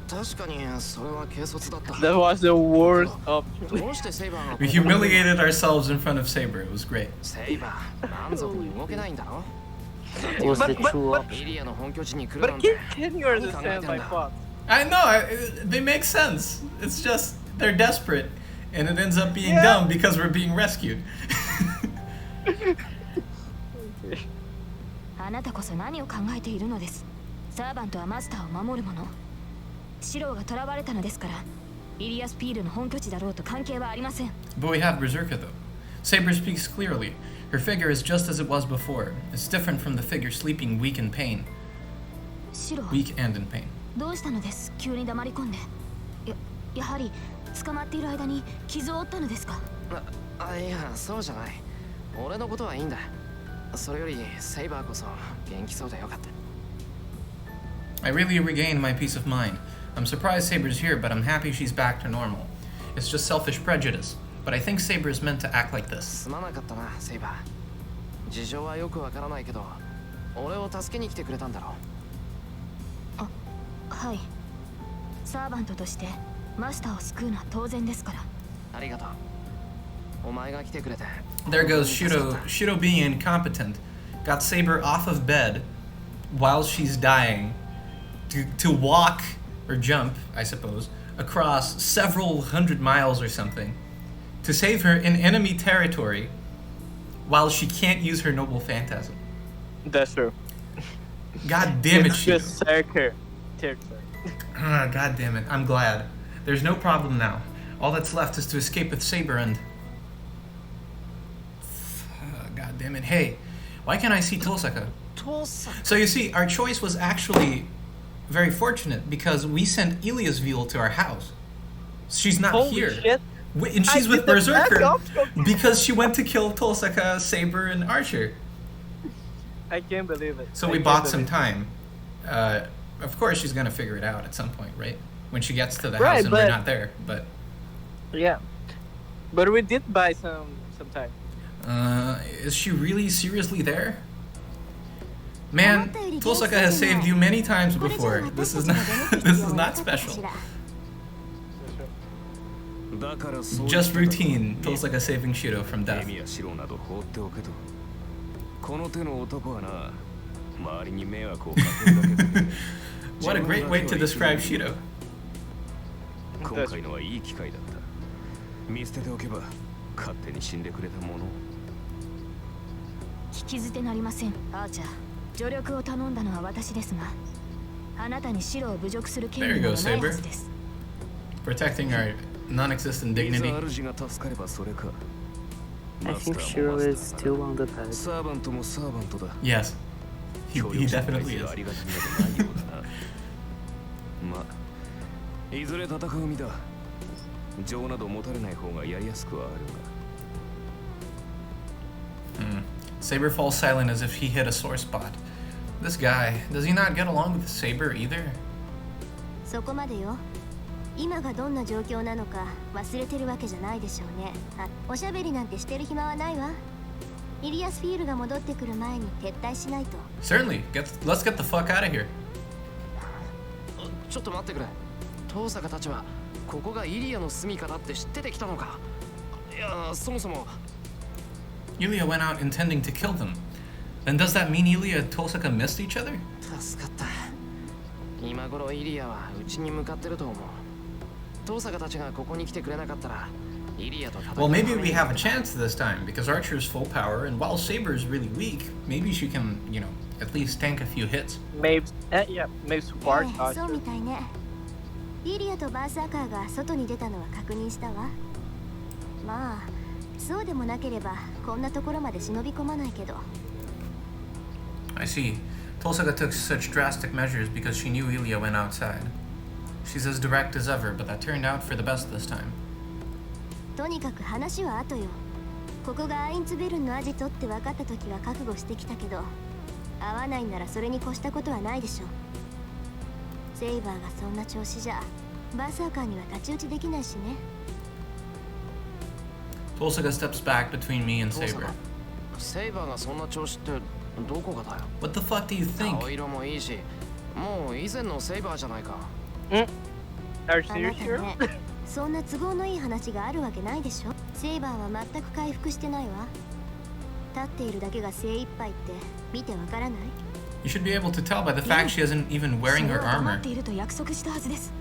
確かにそれは軽率だった。 That was the worst option. どうしてセイバーが We humiliated ourselves in front of Saber. It was great. セイバー満足に動けないんだろ。 It was the true option. イリアの本拠地に来るな But んて。 can you understand my thoughts? I know, they make sense. It's just, they're desperate. And it ends up being Yeah. dumb because we're being rescued. あなたこそ何を考えているのです。サーバントはマスターを守るもの。シロが囚われたのですから、イリアスピールの本拠地だろうと関係はありません。 But we have Berserker though. Saber speaks clearly. Her figure is just as it was before. It's different from the figure sleeping weak in pain. シロ、 Weak and in pain. どうしたのです。急に黙り込んで。やはり捕まっている間に傷を負ったのですか。いやそうじゃない。俺のことはいいんだ。それよりセイバーこそ元気そうでよかった。 I really regained my peace of mind. I'm surprised Saber's here, but I'm happy she's back to normal. It's just selfish prejudice. But I think Saber is meant to act like this. すまなかったなセイバー。事情はよくわからないけど、俺を助けに来てくれたんだろう。はい。サーバントとしてマスターを救うのは当然ですから。ありがとう。お前が来てくれて There goes Shiro being incompetent. Got Saber off of bed while she's dying to walk or jump, I suppose, across several hundred miles or something to save her in enemy territory while she can't use her noble phantasm. That's true. God damn it, It's Shiro. just territory. God damn it. I'm glad. There's no problem now. All that's left is to escape with Saber and... God damn it. Hey, why can't I see Tosaka? 父さん So you see, our choice was actually very fortunate because we sent Ilia's Veal to our house. She's not Holy here. shit. And she's I with did the best Berserker option. because she went to kill Tosaka, Saber, and Archer. I can't believe it. So I we can't bought some believe time. Of course, she's gonna figure it out at some point, right? When she gets to the Right, house and we're but- not there. But it. Yeah. But we did buy some time. is she really seriously there? Man, Tosaka has saved you many times before. This is not this is not special. だからそう Just routine. Tosaka saving Shiro from エ death. ミやシロなど放っておけと。この手の男はな、周りに迷惑をかけるだけで。 What a great way to describe Shiro. 今回のはいい機会だった。見捨てておけば勝手に死んでくれたもの。引き捨てなりません。アーチャー、助力を頼んだのは私ですが、あなたに白を侮辱する権利はないはずです。 Protecting our non-existent いざ dignity. 主が助かればそれか。 I think Shiro is still on the bed. サーバントもサーバントだ。 Yes. He 協力者の definitely あ is. りがちなどないようだな。まあ、いずれ戦う身だ。情など持たれない方がやりやすくはあるが。Saber falls silent as if he hit a sore spot. This guy, does he not get along with Saber either? そこまでよ。今がどんな状況なのか忘れてるわけじゃないでしょうね。おしゃべりなんてしてる暇はないわ。イリアスフィールが戻ってくる前に撤退しないと。 Certainly. Let's get the fuck out of here. ちょっと待ってくれ遠坂たちはここがイリアの住みかだって知っててきたのかいやそもそも Ilia went out intending to kill them. Then does that mean Ilia and Tosaka missed each other? 助かった今頃イリアはうちに向かってると思う遠坂たちがここに来てくれなかったらイリアと戦う Well, maybe we have a chance this time because Archer's full power, and while Saber's really weak, maybe she can, at least tank a few hits. Maybe, yeah, maybe support そう Archer. みたいね。イリアとバーサーカーが外に出たのは確認したわ。まあ、そうでもなければこんなところまで忍び込まないけど。 I see. Tosaka took such drastic measures because she knew Ilia went outside. She's as direct as ever, but that turned out for the best this time. とにかく話は後よ。ここがアインツベルンのアジトって分かった時は覚悟してきたけど、合わないんならそれに越したことはないでしょ。セイバーがそんな調子じゃ、バーサーカーには太刀打ちできないしね。 Tosaka steps back between me and 遠坂 Saber. セイバーがそんな調子ってどこがだよ What the fuck do you 青 think? 色もいいしもう以前のセイバーじゃないか Are you あな serious た here? ね、そんな都合のいい話があるわけないでしょ。セイバーは全く回復してないわ。立っているだけが精一杯って見てわからない？ You should be able to tell by the fact she isn't even wearing それ her は黙 armor. っていると約束したはずです。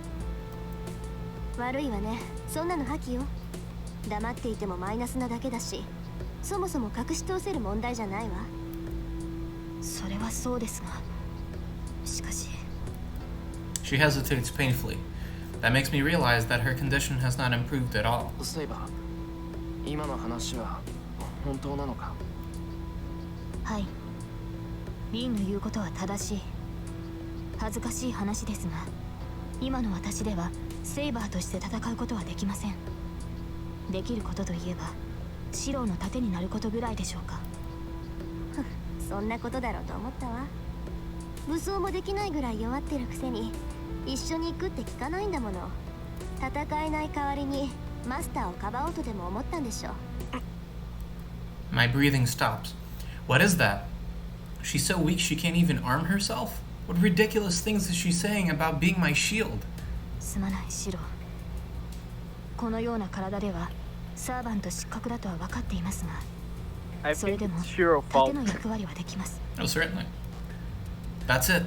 悪いわね。そんなの破棄よ。黙っていてもマイナスなだけだし、そもそも隠し通せる問題じゃないわ。それはそうですが、しかし She hesitates painfully. That makes me realize that her condition has not improved at all. セイバー今の話は本当なのかはい。リンの言うことは正しい。恥ずかしい話ですが、今の私ではセイバーとして戦うことはできません。できることといえば、シローの盾になることぐらいでしょうか。そんなことだろうと思ったわ。武装もできないぐらい弱ってるくせに一緒に行くって聞かないんだもの。戦えない代わりにマスターをかばおうとでも思ったんでしょ。 My breathing stops. What is that? She's so weak she can't even arm herself? What ridiculous things is she saying about being my shield? すまないシロー。このような体ではサーバント失格だとは分かっていますが、 I それ think でも it's your 盾 fault. の役割はできます。 Oh, certainly. That's it.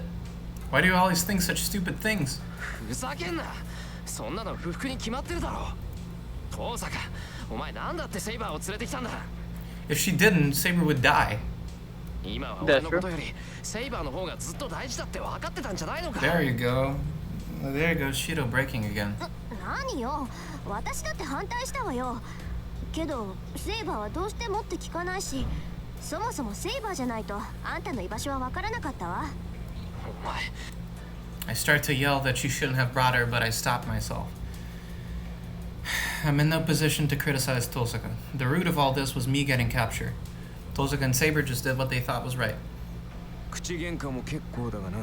Why do you always think such stupid things? ふざけんな。そんなの不服に決まってるだろ。遠坂、お前なんだってセイバーを連れてきたんだ。 If she didn't, Saber would die. 今は俺のことよりセイバーの方がずっと大事だって分かってたんじゃないのか。 There you go. There goes Shido breaking again. 何よ、私だって反対したわよ。けどセイバーはどうしてもって聞かないし、そもそもセイバーじゃないとあんたの居場所は分からなかったわ。お前 I start to yell that she shouldn't have brought her, but I stop myself. I'm in no position to criticize Tosaka. The root of all this was me getting captured. Tosaka and Saber just did what they thought was right. 口喧嘩も結構だがな。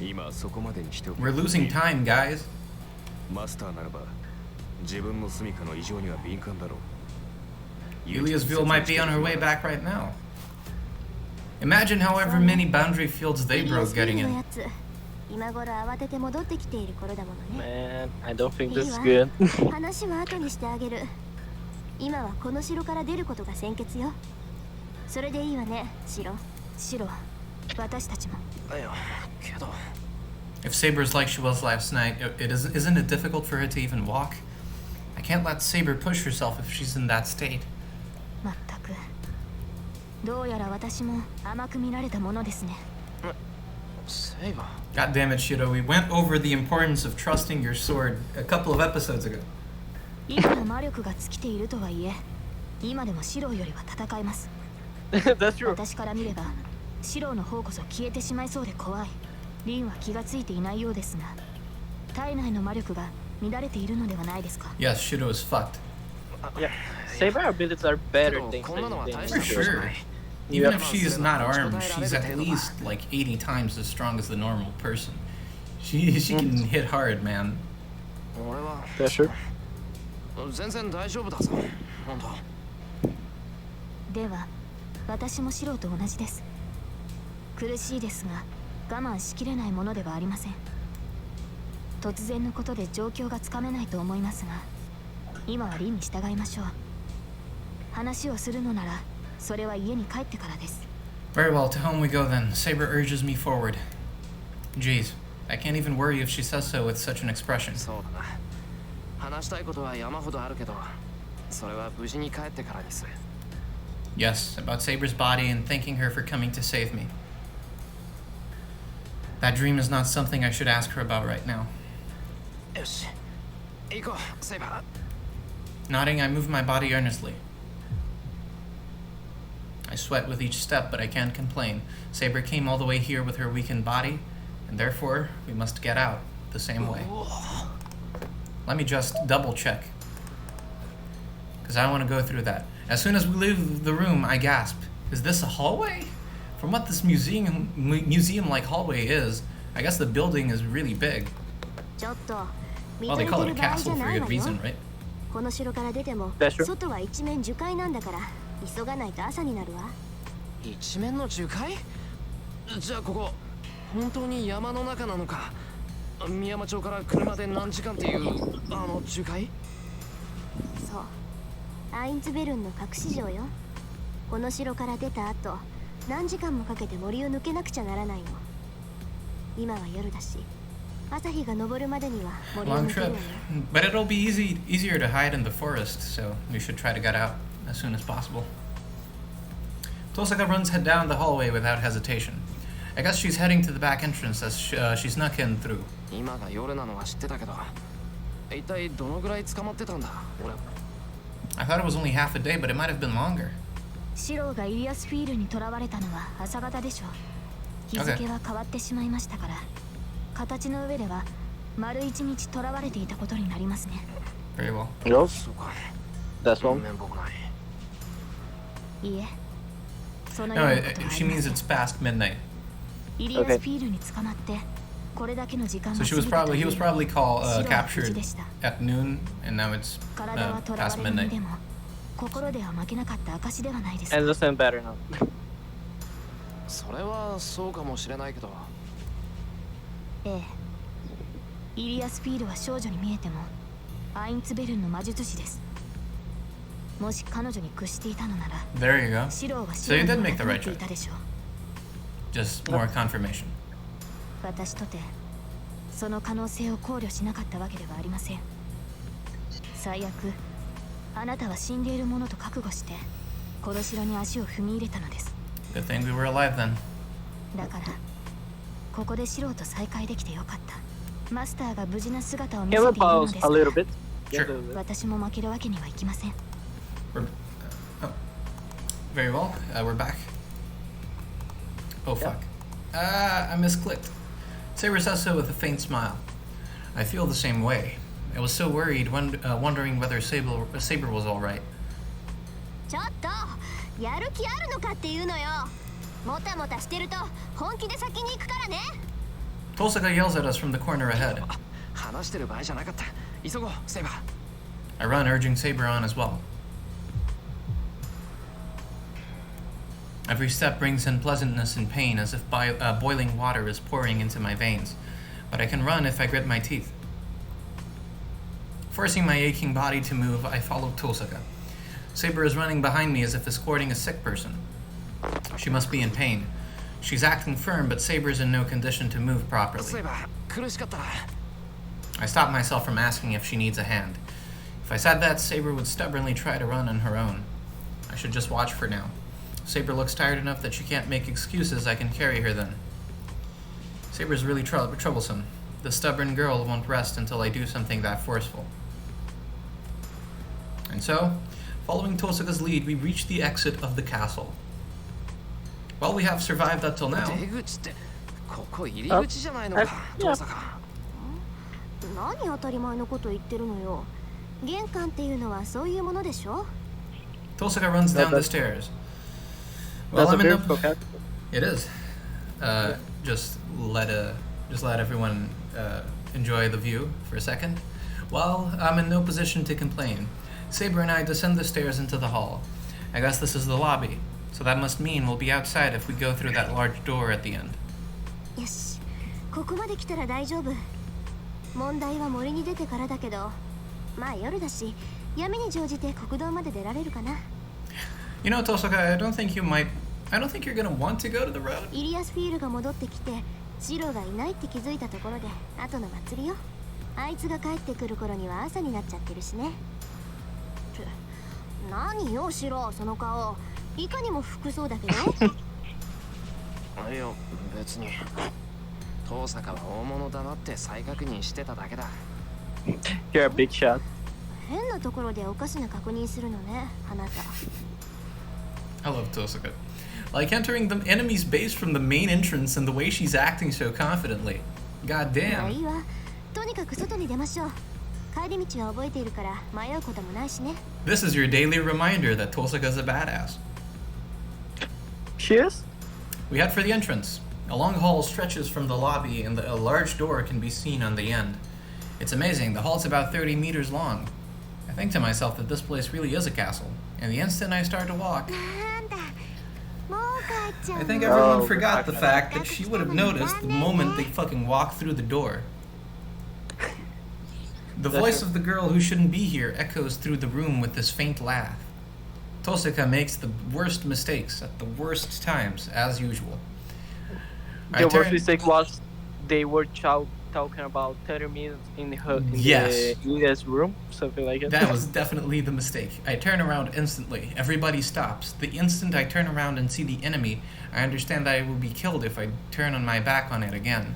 今そこまでにしておく。 We're losing time, guys. マスターならば自分の住処の異常には敏感だろう。 Uliasville might be on her way back right now. Imagine however many boundary fields they broke getting in. 今頃慌てて戻ってきている頃だものね。 Man, I don't think this is good. 話は後にしてあげる。今はこの城から出ることが先決よ。それでいいわね、城。白、私たちも。だよけど If Saber's like she was last night, isn't it difficult for her to even walk? I can't let Saber push herself if she's in that state. まったく。どうやら私も甘く見られたものですね。セイバー God damn it, Shido. We went over the importance of trusting your sword a couple of episodes ago. いくら魔力が尽きているとはいえ、今でも白よりは戦えます。 That's true. 私から見れば、白の方こそ消えてしまいそうで怖い。リンは気がついていないようですが、体内の魔力が乱れているのではないですか。 Yes, Shido is fucked. Yeah, Saber abilities are better than こんなのは大し For たことじゃ sure. ない。 Even if she's not armed, she's at least like 80 times as strong as the normal person. She can hit hard, man. 俺は That's true. 全然大丈夫だぞ。本当。では、私も白と同じです。苦しいですが、我慢しきれないものではありません。突然のことで状況がつかめないと思いますが、今はリンに従いましょう。話をするのなら、それは家に帰ってからです。 Very well, to home we go then. Saber urges me forward. Jeez, I can't even worry if she says so with such an expression. そうだな。話したいことは山ほどあるけど、それは無事に帰ってからにする。Yes, about Saber's body and thanking her for coming to save me. That dream is not something I should ask her about right now. よし、行こう、セイバー。 Nodding, I move my body earnestly. I sweat with each step, but I can't complain. Saber came all the way here with her weakened body, and therefore we must get out the same way. Let me just double check, because I want to go through that. As soon as we leave the room, I gasp. Is this a hallway? From what this museum-like hallway is, I guess the building is really big. ちょっと Well, they call it a castle for good reason, right? この城から出ても That's true. 外は一面樹海なんだから急がないと朝になるわ。一面の樹海？じゃあここ本当に山の中なのか？宮山町から車で何時間っていうあの樹海？そう、アインツベルンの隠し城よ。この城から出た後何時間もかけて森を抜けなくちゃならないの。今は夜だし朝日が昇るまでには森を Long 抜けるわ trip. よ。 But it'll be easier to hide in the forest, so we should try to get out as soon as possible. Tosaka runs head down the hallway without hesitation. I guess she's heading to the back entrance as she snuck in through. 今が夜なのは知ってたけど、一体どのぐらい捕まってたんだ？俺。I thought it was only half a day, but it might have been longer. シローがイリアスフィールに囚われたのは朝方でしょう。日付は変わってしまいましたから、形の上では丸一日囚われていたことになりますね。Very well. No, そうか。 that's wrong. 面目ない。いいえ、その No, ようなことはあ she りま means せん。 it's past midnight. イリアスフィールに捕まってこれだけの時間が So 過 she ぎ was たと probably いう he was probably 白は無 captured 事でした。 at noon, and now it's 体は囚わ past れる身 midnight. でも心では負けなかった証ではないですか。 Understand better now. それはそうかもしれないけど。ええ、イリアスフィールは少女に見えてもアインツベルンの魔術師です。もし彼女に屈していたのなら There you go. シローは So you did make the right ていたでしょう Just more confirmation. 私とてその可能性を考慮しなかったわけではありません最悪あなたは死んでいるものと覚悟してこの城に足を踏み入れたのです Good thing we were alive then. だからここでシローと再会できてよかったマスターが無事な姿を見せ Can て we いるの pause です a little bit? Sure. 私も負けるわけにはいきません We're, oh. Very well. We're back. Oh fuck. I misclicked. Saber says so with a faint smile. I feel the same way. I was so worried, wondering whether Saber was alright. ちょっとやる気あるのかっていうのよもたもたしてると本気で先に行くからね Tosaka yells at us from the corner ahead. 話してる場合じゃなかった急ごうセイバー I run, urging Saber on as well. Every step brings in pleasantness and pain, as if boiling water is pouring into my veins. But I can run if I grit my teeth. Forcing my aching body to move, I follow Tosaka. Saber is running behind me as if escorting a sick person. She must be in pain. She's acting firm, but Saber's in no condition to move セイ properly. バー苦しかったら I stop myself from asking if she needs a hand. If I said that, Saber would stubbornly try to run on her own. I should just watch for now. Saber looks tired enough that she can't make excuses. I can carry her then. Saber's really troublesome. The stubborn girl won't rest until I do something that forceful. And so, following Tosaka's lead, we reach the exit of the castle. Well, we have survived up till now. 出口ってここ入り口じゃないのか遠坂何当たり前のこと言ってるのよ玄関っていうのはそういうものでしょ Tosaka runs down the stairs. Well, That's a I'm in beautiful the... castle. It is. Just let everyone enjoy the view for a second. Well, I'm in no position to complain. Saber and I descend the stairs into the hall. I guess this is the lobby, so that must mean we'll be outside if we go through that large door at the end. よしここまで来たら大丈夫問題は森に出てからだけどまあ夜だし闇に乗じて国道まで出られるかな You know, Tosaka, I don't think you're gonna want to go to the road. イリアスフィールが戻ってきてシロがいないって気づいたところで後の祭りよあいつが帰ってくる頃には朝になっちゃってるしね何よシロその顔いかにも服装だけどいや別に遠坂は大物だなって再確認してただけだ You're a big shot. 変なところでおかしな確認するのねあなた I love Tosaka. Like entering the enemy's base from the main entrance and the way she's acting so confidently. God まあい damn. いわとにかく外に出ましょう帰り道は覚えているから迷うこともないしね This is your daily reminder that Tosaka's a badass. She is? We head for the entrance. A long hall stretches from the lobby and a large door can be seen on the end. It's amazing, the hall's about 30 meters long. I think to myself that this place really is a castle, and the instant I start to walk, なんだもう帰っちゃう I の think everyone Oh, forgot the okay. fact that she would have noticed the moment they fucking walked through the door. The voice of the girl who shouldn't be here echoes through the room with this faint laugh. Tosaka makes the worst mistakes at the worst times, as usual. I The worst turn- mistake was they were talking about 30 minutes in Yes. the Ilia's room, something like that. That was definitely the mistake. I turn around instantly. Everybody stops. The instant I turn around and see the enemy, I understand that I will be killed if I turn on my back on it again.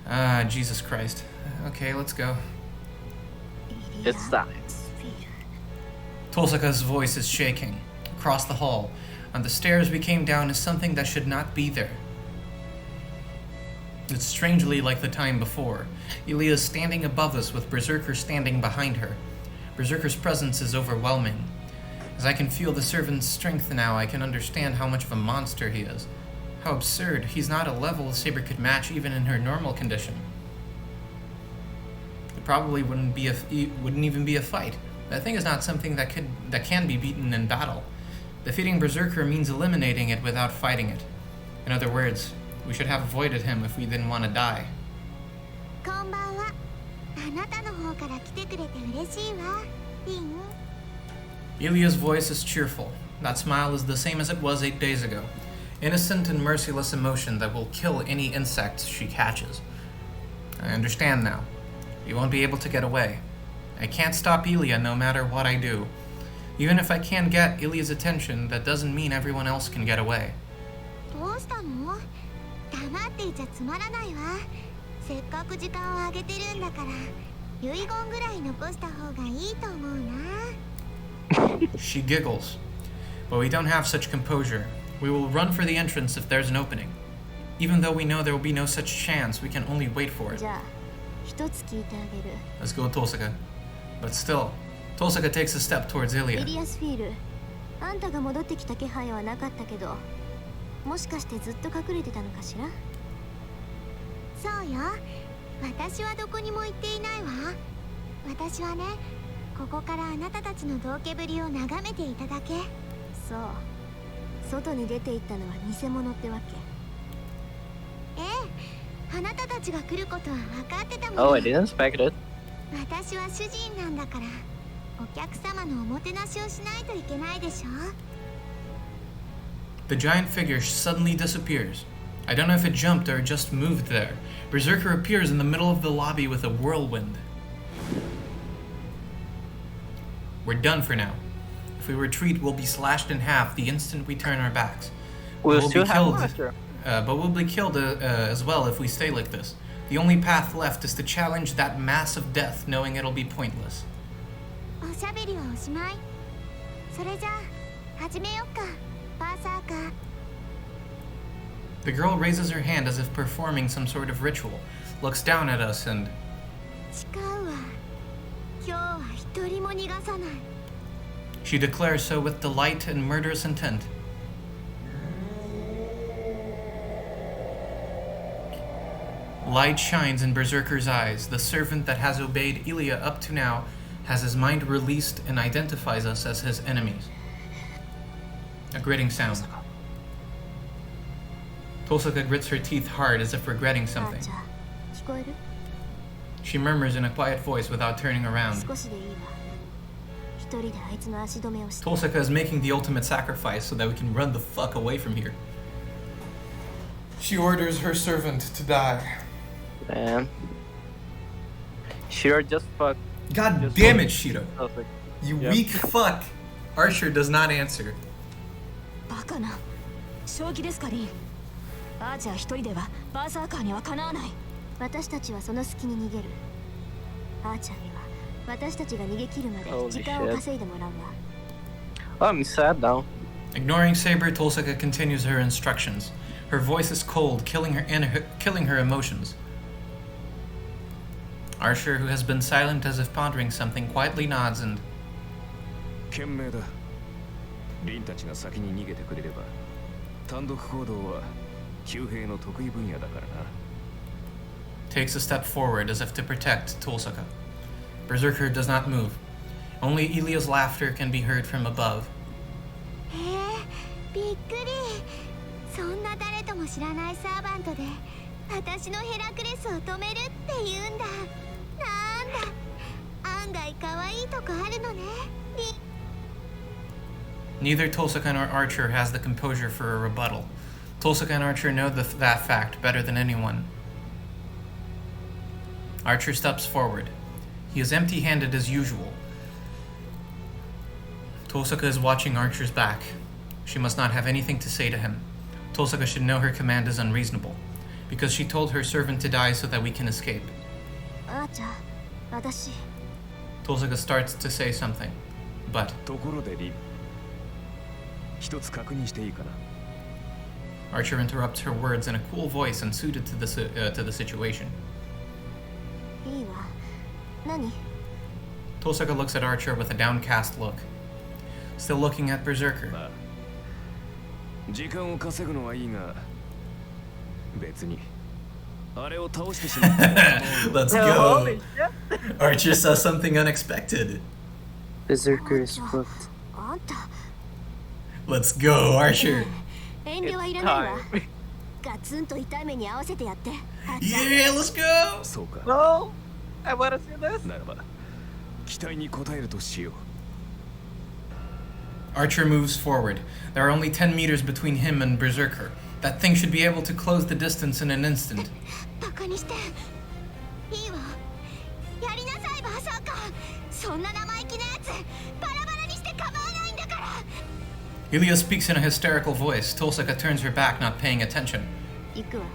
Ah, Jesus Christ. Okay, let's go. It's time. Tosaka's voice is shaking. Across the hall, on the stairs we came down, is something that should not be there. It's strangely like the time before. Ilia is standing above us with Berserker standing behind her. Berserker's presence is overwhelming. As I can feel the servant's strength now, I can understand how much of a monster he is. How absurd. He's not a level Saber could match even in her normal condition. It probably wouldn't even be a fight. That thing is not something that can be beaten in battle. Defeating Berserker means eliminating it without fighting it. In other words, we should have avoided him if we didn't want to die. こんばんはあなたの方から来てくれて嬉しいわリン Ilya's voice is cheerful. That smile is the same as it was 8 days ago. Innocent and merciless emotion that will kill any insects she catches. I understand now. We won't be able to get away. I can't stop Ilya no matter what I do. Even if I can get Ilya's attention, that doesn't mean everyone else can get away. どうしたの？黙っていちゃつまらないわ。せっかく時間をあげてるんだから遺言ぐらい残した方がいいと思うな。 She giggles. But we don't have such composure. We will run for the entrance if there's an opening. Even though we know there will be no such chance, we can only wait for it. じゃあ一つ聞いてあげる。 Let's go, Tosaka. But still, Tosaka takes a step towards エ Ilya. リアスフィール、あんたが戻ってきた気配はなかったけど、もしかしてずっと隠れてたのかしら？そうよ。私はどこにも行っていないわ。私はね、ここからあなたたちの道化ぶりを眺めていただけ。そう。外に出て行ったのは偽物ってわけ。ええ、あなたたちが来ることは分かってたもん。 Oh, I didn't expect it. 私は主人なんだから、お客様のおもてなしをしないといけないでしょ。 The giant figure suddenly disappears. I don't know if it jumped or just moved there. Berserker appears in the middle of the lobby with a whirlwind. We're done for now. If we retreat, we'll be slashed in half the instant we turn our backs. We'll We'll still be have killed. Master. But we'll be killed as well if we stay like this. The only path left is to challenge that mass of death, knowing it'll be pointless. おしゃべりはおしまい。それじゃあ始めよっか。バーサーカー。 The girl raises her hand as if performing some sort of ritual, looks down at us, and 誓うわ。今日は一人も逃がさない。 she declares so with delight and murderous intent. Light shines in Berserker's eyes. The servant that has obeyed Ilya up to now has his mind released and identifies us as his enemies. A gritting sound. Tosaka grits her teeth hard as if regretting あ something. ーちゃん、聞こえる？ She murmurs in a quiet voice without turning around. 少しでいいわ。一人であいつの足止めをして。 Tosaka is making the ultimate sacrifice so that we can run the fuck away from here. She orders her servant to die. Man. Shiro just fucked. God Just damn fuck. it, Shiro. I was like, You Yep. weak fuck. Archer does not answer. バカな。正気ですかリン。アーチャー一人ではバーサーカーにはかなわない。私たちはその隙に逃げる。あーちゃんには私たちが逃げ切るまで Holy 時間を稼いでもらうわ。 I'm sad now. Ignoring Saber, Tosaka continues her instructions. Her voice is cold, killing her emotions. Archer, who has been silent as if pondering something, quietly nods and 賢明だ。リンたちが先に逃げてくれれば、単独行動は旧兵の得意分野だからな。 takes a step forward as if to protect Tosaka. Berserker does not move. Only Ilya's laughter can be heard from above. へえ、びっくり。そんな誰とも知らないサーバントで私のヘラクレスを止めるって言うんだ。なんだ、案外可愛いとこあるのね。Neither Tosaka nor Archer has the composure for a rebuttal. Tosaka and Archer know that fact better than anyone. Archer steps forward. He is empty-handed as usual. Tosaka is watching Archer's back. She must not have anything to say to him. Tosaka should know her command is unreasonable, because she told her servant to die so that we can escape. あーちゃん、私。 Tosaka starts to say something, but ところでリン、一つ確認していいかな。 Archer interrupts her words in a cool voice and suited to the situation. いいわ。何？ Tosaka looks at Archer with a downcast look. Still looking at Berserker. まあ、時間を稼ぐのはいいが、別にあれを倒してしまったら Let's Holy go! shit! Archer says something unexpected. Berserker is booked. あんた。 Let's go, Archer! 遠慮はい It's らないわ。 time. ガツンと痛い目に合わせてやって。あーちゃん Yeah, let's go! そうか。 No! I wanna see this. ならば、期待に応えるとしよう。 Archer moves forward. There are only 10 meters between him and Berserker. That thing should be able to close the distance in an instant. バカにしていいわ。やりなさいバーサーカー。そんな生意気なやつバラバラにして構わないんだから。 Ilya speaks in a hysterical voice. Tulsaka turns her back, not paying attention. 行くわ。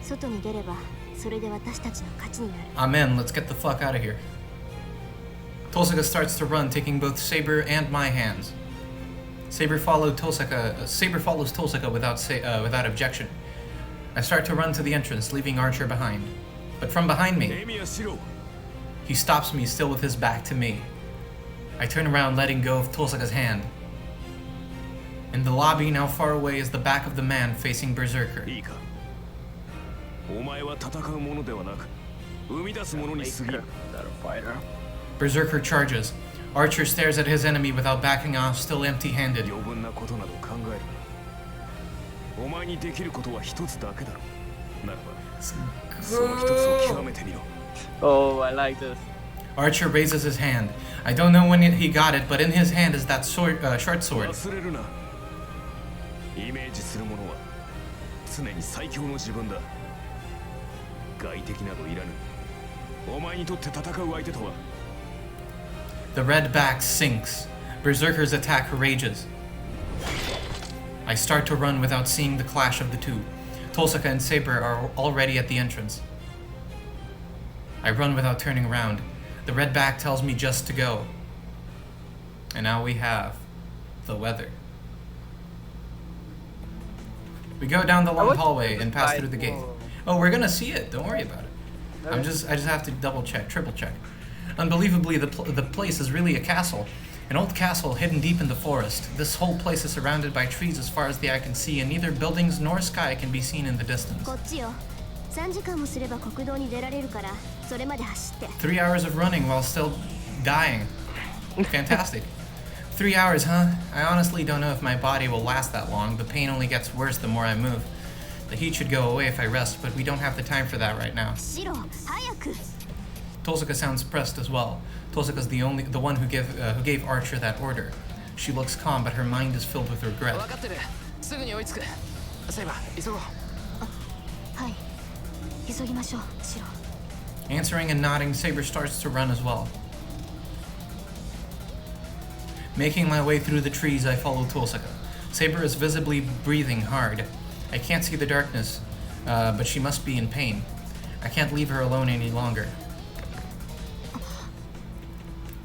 外に出ればそれで私たちの勝ちになる。 Amen, let's get the fuck out of here. Tulsaka starts to run, taking both Saber and my hands. Saber follows Tulsaka without objection. I start to run to the entrance, leaving Archer behind. But from behind me, he stops me, still with his back to me. I turn around, letting go of Tulsaka's hand. In the lobby, now far away, is the back of the man facing Berserker. いいか。お前は戦うものではなく、生み出すものに過ぎる。 Berserker charges. Archer stares at his enemy without backing off, still empty-handed. 余分なことなど考えるな。お前にできることは一つだけだろう。ならば、その一つを極めてみろ。 Oh, I like this. Archer raises his hand. I don't know when he got it, but in his hand is that short sword. 忘れるな。イメージするものは常に最強の自分だ。外敵などいらぬ。お前にとって戦う相手とは。 The red back sinks. Berserker's attack rages. I start to run without seeing the clash of the two. Tulsaka and Saber are already at the entrance. I run without turning around. The red back tells me just to go. And now we have the weather. We go down the long hallway and pass through the gate. Oh, we're gonna see it. Don't worry about it. I just have to double check, triple check. Unbelievably, the place is really a castle. An old castle hidden deep in the forest. This whole place is surrounded by trees as far as the eye can see, and neither buildings nor sky can be seen in the distance. こっちよ。3時間もすれば国道に出られるから、それまで走って。 3 hours of running while still dying. Fantastic. 3 hours, huh? I honestly don't know if my body will last that long. The pain only gets worse the more I move. The heat should go away if I rest, but we don't have the time for that right now. シロ、早く。 Tulsaka sounds pressed as well. Tulsaka's the one who gave Archer that order. She looks calm, but her mind is filled with regret. 分かってる。すぐに追いつく。セイバー、急ごう。はい。急ぎましょう、シロ。 Answering and nodding, Saber starts to run as well. Making my way through the trees, I follow Tulsaka. Saber is visibly breathing hard. I can't see the darkness, but she must be in pain. I can't leave her alone any longer.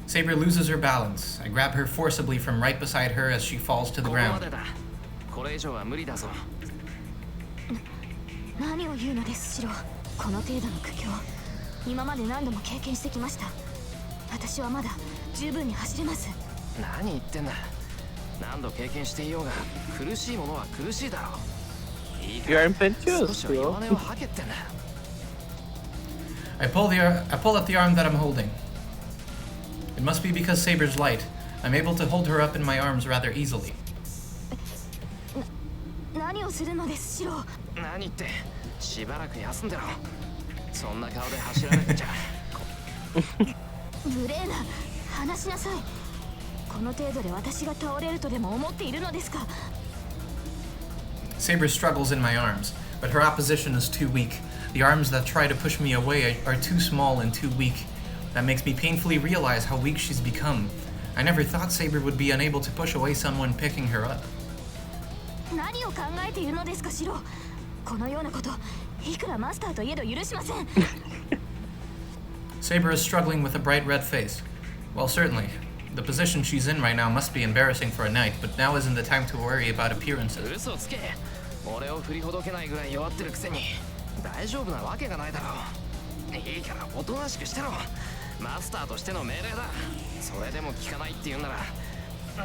Saber loses her balance. I grab her forcibly from right beside her as she falls to the ここま ground. でだ。これ以上は無理だぞ。何を言うのですシロ。この程度の苦境、今まで何度も経験してきました。私はまだ十分に走れます。何言ってんだ。何度経験していようが苦しいものは苦しいだろう。いいか You're impetuous, 少しは弱音を吐けってんだ。 I pull at the arm that I'm holding. It must be because Saber's light. I'm able to hold her up in my arms rather easily. 何をするのですシロ。何ってしばらく休んでろ。そんな顔で走られてちゃ。無礼な、話しなさい。この程度で私が倒れるとでも思っているのですか。 Saber struggles in my arms, but her opposition is too weak. The arms that try to push me away are too small and too weak. That makes me painfully realize how weak she's become. I never thought Saber would be unable to push away someone picking her up. 何を考えているのですかシロ。このようなこと、いくらマスターといえど許しません。Saber is struggling with a bright red face. Well, certainly. The position she's in right now must be embarrassing for a knight, but now isn't the time to worry about appearances. 嘘つけ。俺を振りほどけないぐらい弱ってるくせに大丈夫なわけがないだろう。いいからおとなしくしてろ。マスターとしての命令だ。それでも聞かないって言うなら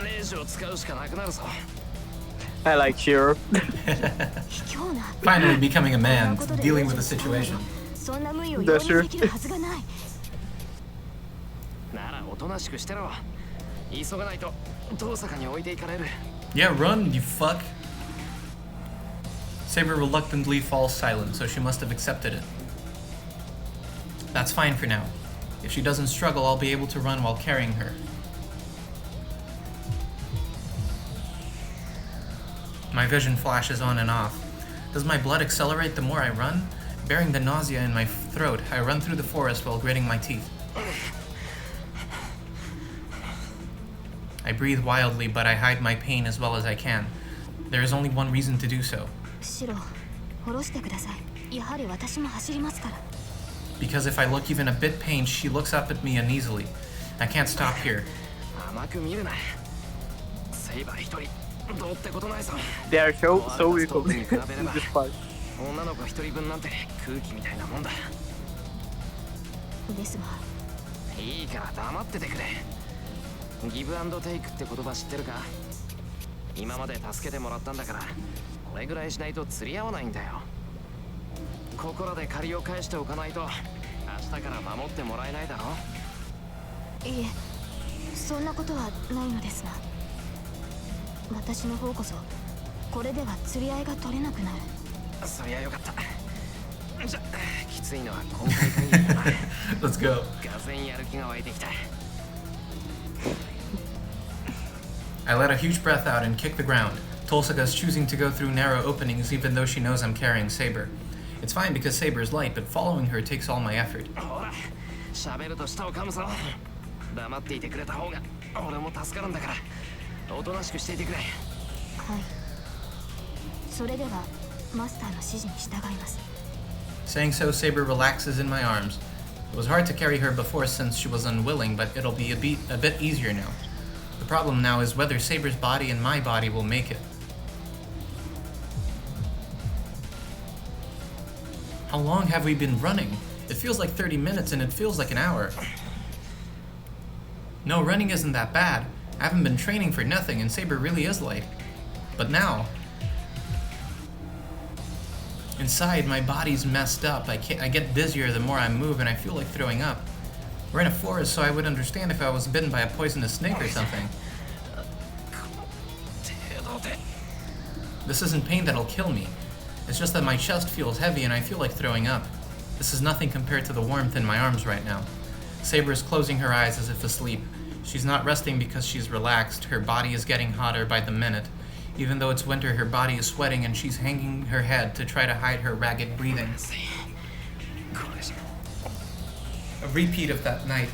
レジを使うしかなくなるぞ。 I like Shiro. 卑怯な。 Finally becoming a man, dealing with the situation. そんな無意を容認できるはずがない。ならおとなしくしてろ。急がないと遠坂に置いていかれる。 Yeah, run, you fuck. Saber reluctantly falls silent, so she must have accepted it. That's fine for now. If she doesn't struggle, I'll be able to run while carrying her. My vision flashes on and off. Does my blood accelerate the more I run? Bearing the nausea in my throat, I run through the forest while gritting my teeth. I breathe wildly, but I hide my pain as well as I can. There is only one reason to do so. シロ、下ろしてください。やはり私も走りますから。 Because if I look even a bit pained, she looks up at me uneasily. I can't stop here. 甘く見るな。セイバー一人どうってことないぞ。 They are so weak に比べれば in this part. 女の子一人分なんて空気みたいなもんだ。ですが、いいから黙っててくれ。ギブアンドテイクって言葉知ってるか？今まで助けてもらったんだから、これぐらいしないと釣り合わないんだよ。ここらで借りを返しておかないと、明日から守ってもらえないだろ。いえ、そんなことはないのですが、私の方こそこれでは釣り合いが取れなくなる。そりゃよかった。じゃ、きついのは今回限りだな。Let's go. がぜんやる気が湧いてきた。I let a huge breath out and kick the ground. Tolsaka's choosing to go through narrow openings even though she knows I'm carrying Saber. It's fine because Saber is light, but following her takes all my effort. ほら、喋ると舌を噛むぞ。黙っていてくれた方が俺も助かるんだから、おとなしくしていてくれ。はい。それではマスターの指示に従います。 Saying so, Saber relaxes in my arms. It was hard to carry her before since she was unwilling, but it'll be a bit easier now. The problem now is whether Saber's body and my body will make it. How long have we been running? It feels like 30 minutes and it feels like an hour. No, running isn't that bad. I haven't been training for nothing and Saber really is light. But now... Inside, my body's messed up. I get dizzier the more I move and I feel like throwing up. We're in a forest, so I would understand if I was bitten by a poisonous snake or something. This isn't pain that'll kill me. It's just that my chest feels heavy and I feel like throwing up. This is nothing compared to the warmth in my arms right now. Saber is closing her eyes as if asleep. She's not resting because she's relaxed. Her body is getting hotter by the minute. Even though it's winter, her body is sweating and she's hanging her head to try to hide her ragged breathing. A repeat of that night.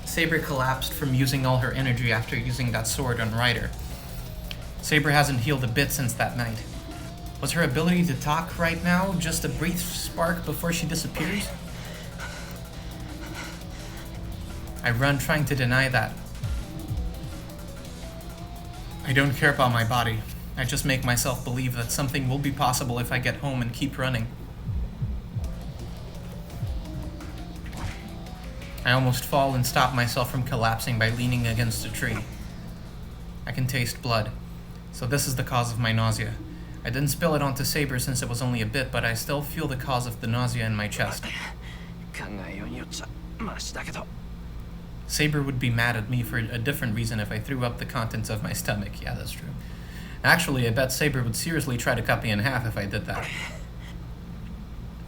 Saber collapsed from using all her energy after using that sword on Ryder. Saber hasn't healed a bit since that night. Was her ability to talk right now just a brief spark before she disappears? I run trying to deny that. I don't care about my body. I just make myself believe that something will be possible if I get home and keep running. I almost fall and stop myself from collapsing by leaning against a tree. I can taste blood, so this is the cause of my nausea. I didn't spill it onto Saber since it was only a bit, but I still feel the cause of the nausea in my chest. Saber would be mad at me for a different reason if I threw up the contents of my stomach. Yeah, that's true. Actually, I bet Saber would seriously try to cut me in half if I did that.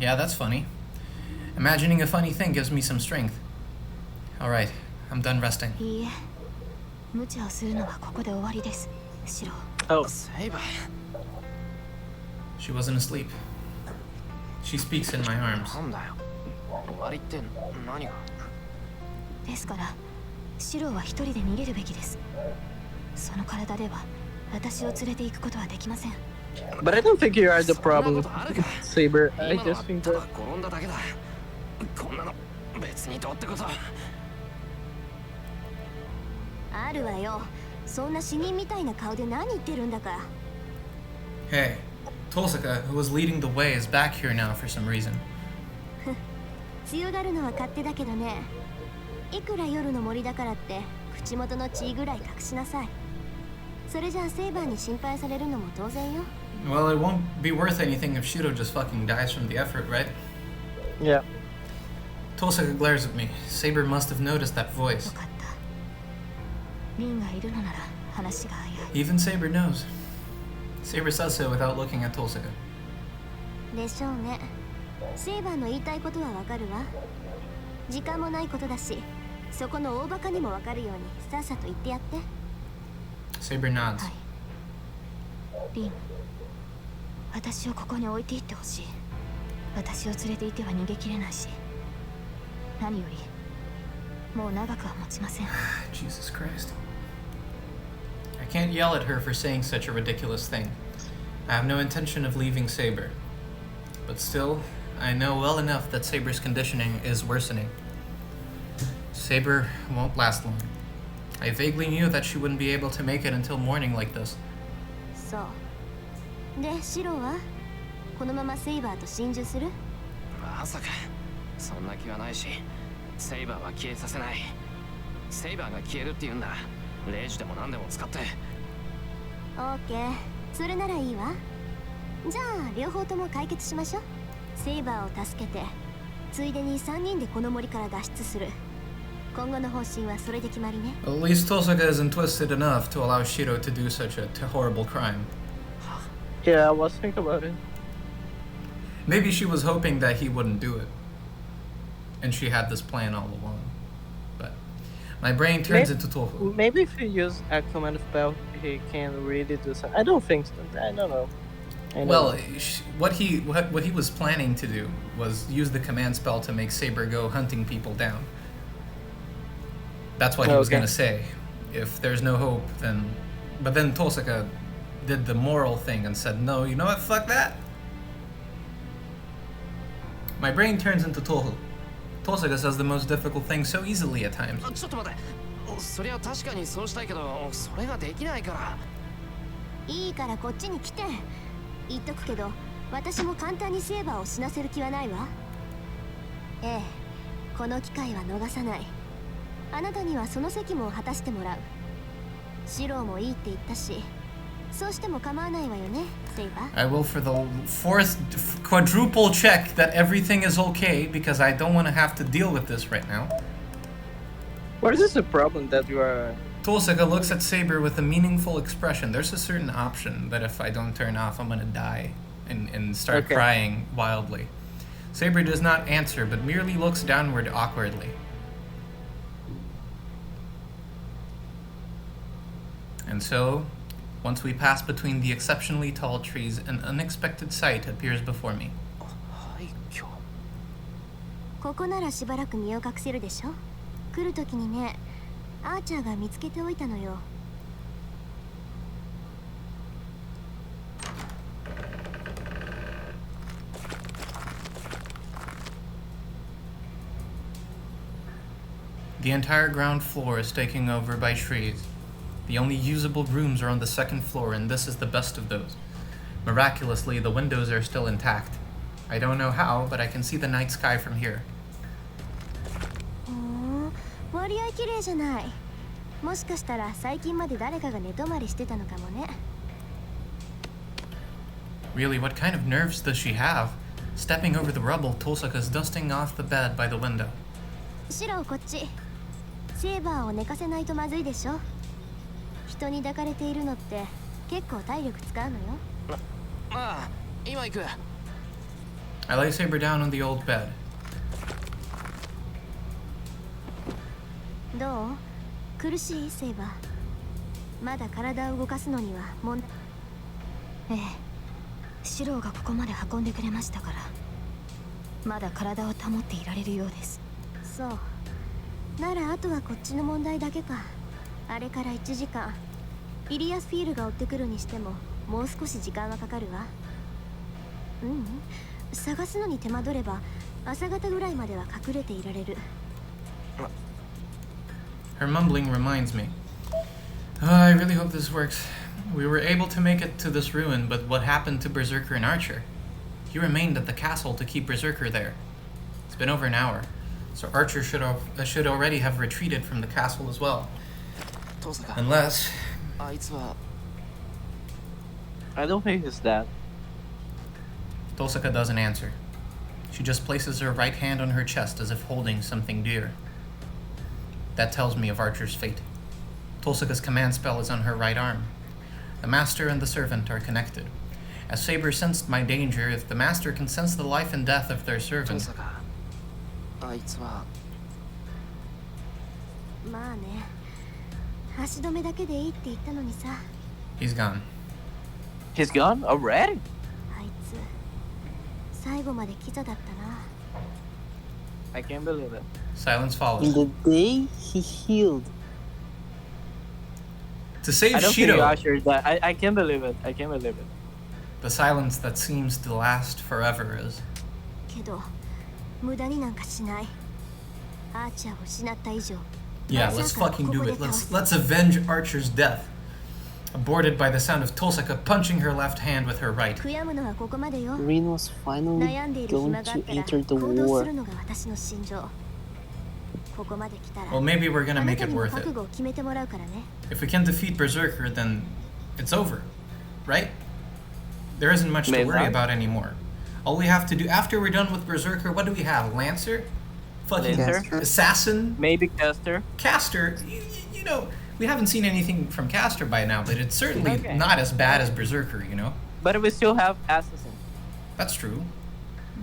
Yeah, that's funny. Imagining a funny thing gives me some strength. Alright, I'm done resting. いいえ、無茶をするのはここで終わりです。シロ。 Oh, She wasn't asleep. She speaks in my arms. なんだよ。終わりって何が？ですから、シロは一人で逃げるべきです。その体では私を連れて行くことはできません。 but I don't think you are the problem, Saber. I just think that 転んだだけだ。こんなの別にどうってこと？あるわよ。そんな死人みたいな顔で何言ってるんだか。 Hey, Tolsaka, who was leading the way, is back here now for some reason. 強がるのは勝手だけどね。いくら夜の森だからって口元の血ぐらい隠しなさい。それじゃあセイバーに心配されるのも当然よ。 Well, it won't be worth anything if Shiro just fucking dies from the effort, right? yeah. Tolsaka glares at me. Saber must have noticed that voice. よかった。リンがいるのなら話が早い。 Even Saber knows. Saber says so without looking at Tolsaka. でしょうね。セイバーの言いたいことはわかるわ。時間もないことだし、そこの大バカにもわかるようにさっさと言ってやって。 Saber nods. はい。リン、私をここに置いていってほしい。私を連れていては逃げきれないし、何よりもう長くは持ちません。Jesus Christ. I can't yell at her for saying such a ridiculous thing. I have no intention of leaving Saber. But still, I know well enough that Saber's conditioning is worsening. Saber won't last long. I vaguely knew that she wouldn't be able to make it until morning like this. そう。で、シロはこのままセイバーと心中する？まさかそんな気はないし、セイバーは消えさせない。セイバーが消えるって言うんだ。レイジでも何でも使って。オーケー、それならいいわ。じゃあ両方とも解決しましょう。セイバーを助けて、ついでに3人でこの森から脱出する。今後の方針はそれで決まりね。At least Tosaka isn't twisted enough to allow Shiro to do such a horrible crime. Yeah, I was thinking about it. Maybe she was hoping that he wouldn't do it. And she had this plan all along. But my brain turns into tofu. Maybe if you use a command spell, he can really do something. I don't think so. I don't know. Well, what he was planning to do was use the command spell to make Saber go hunting people down. That's what he was gonna say. If there's no hope, then... But then Tosaka did the moral thing and said, no, you know what, fuck that. My brain turns into tofu. Tosaka says the most difficult thing so easily at times. ちょっと待って。そりゃ確かにそうしたいけど、それができないから。いいからこっちに来て。言っとくけど、私も簡単にセイバーを死なせる気はないわ。ええ、この機会は逃さない。あなたにはその責務を果たしてもらう。シローもいいって言ったし、そうしても構わないわよね、セイバー。I will for the fourth quadruple check that everything is okay because I don't want to have to deal with this right now. What is this a problem that you are... Tosaka looks at Saber with a meaningful expression. There's a certain option that if I don't turn off, I'm gonna die and start crying wildly. Saber does not answer, but merely looks downward awkwardly. And so, once we pass between the exceptionally tall trees, an unexpected sight appears before me. ここならしばらく身を隠せるでしょ。来るときにね、アーチャーが見つけておいたのよ。The entire ground floor is taken over by trees. The only usable rooms are on the second floor, and this is the best of those. Miraculously, the windows are still intact. I don't know how, but I can see the night sky from here. 割合綺麗じゃない。もしかしたら最近まで誰かが寝泊まりしてたのかもね。Really, what kind of nerves does she have? Stepping over the rubble, Tosaka's dusting off the bed by the window. シロこっち。セイバーを寝かせないとまずいでしょ。人に抱かれているのって結構体力使うのよ。まあ、今行く。I lay Saber down on the old bed. どう？苦しいセイバー。まだ体を動かすのには問題。ええ、シローがここまで運んでくれましたから、まだ体を保っていられるようです。そう。ならあとはこっちの問題だけか。あれから1時間。イリアスフィールが追ってくるにしてももう少し時間はかかるわ。探すのに手間取れば朝方ぐらいまでは隠れていられる。Her mumbling reminds me. Oh, I really hope this works. We were able to make it to this ruin, but what happened to Berserker and Archer? He remained at the castle to keep Berserker there. It's been over an hour, so Archer should already have retreated from the castle as well. Unless... I don't think it's that. Tosaka doesn't answer. She just places her right hand on her chest as if holding something dear. That tells me of Archer's fate. Tosaka's command spell is on her right arm. The master and the servant are connected. As Saber sensed my danger, if the master can sense the life and death of their servant... まあね、足止めだけでいいって言ったのにさ。 He's gone. He's gone already? あいつ最後までキザだったな。 I can't believe it. Silence follows. In the day he healed. To save I don't think you Shiro, ushered that. I can't believe it. I can't believe it. the silence that seems to last forever is. けど無駄になんかしない。アーチャーを失った以上。 Yeah, let's fucking do it. Let's avenge Archer's death. Aborted by the sound of Tosaka punching her left hand with her right. 悔やむのはここまでよ。 Rin was finally 悩んでいる going 暇があっ to たら enter the 行動す war. るのが私の心情。ここまで来たら Well, maybe we're あ gonna な make た it にも worth 覚 it. 悟を決めてもらうからね。 If we can defeat Berserker, then it's over, right? There isn't much to Maybe worry not. about anymore. All we have to do after we're done with Berserker, what do we have? Lancer? Fucking Lancer. Assassin? Maybe Caster. Caster? You know, we haven't seen anything from Caster by now, but it's certainly Okay. not as bad as Berserker, you know? But we still have Assassin. That's true.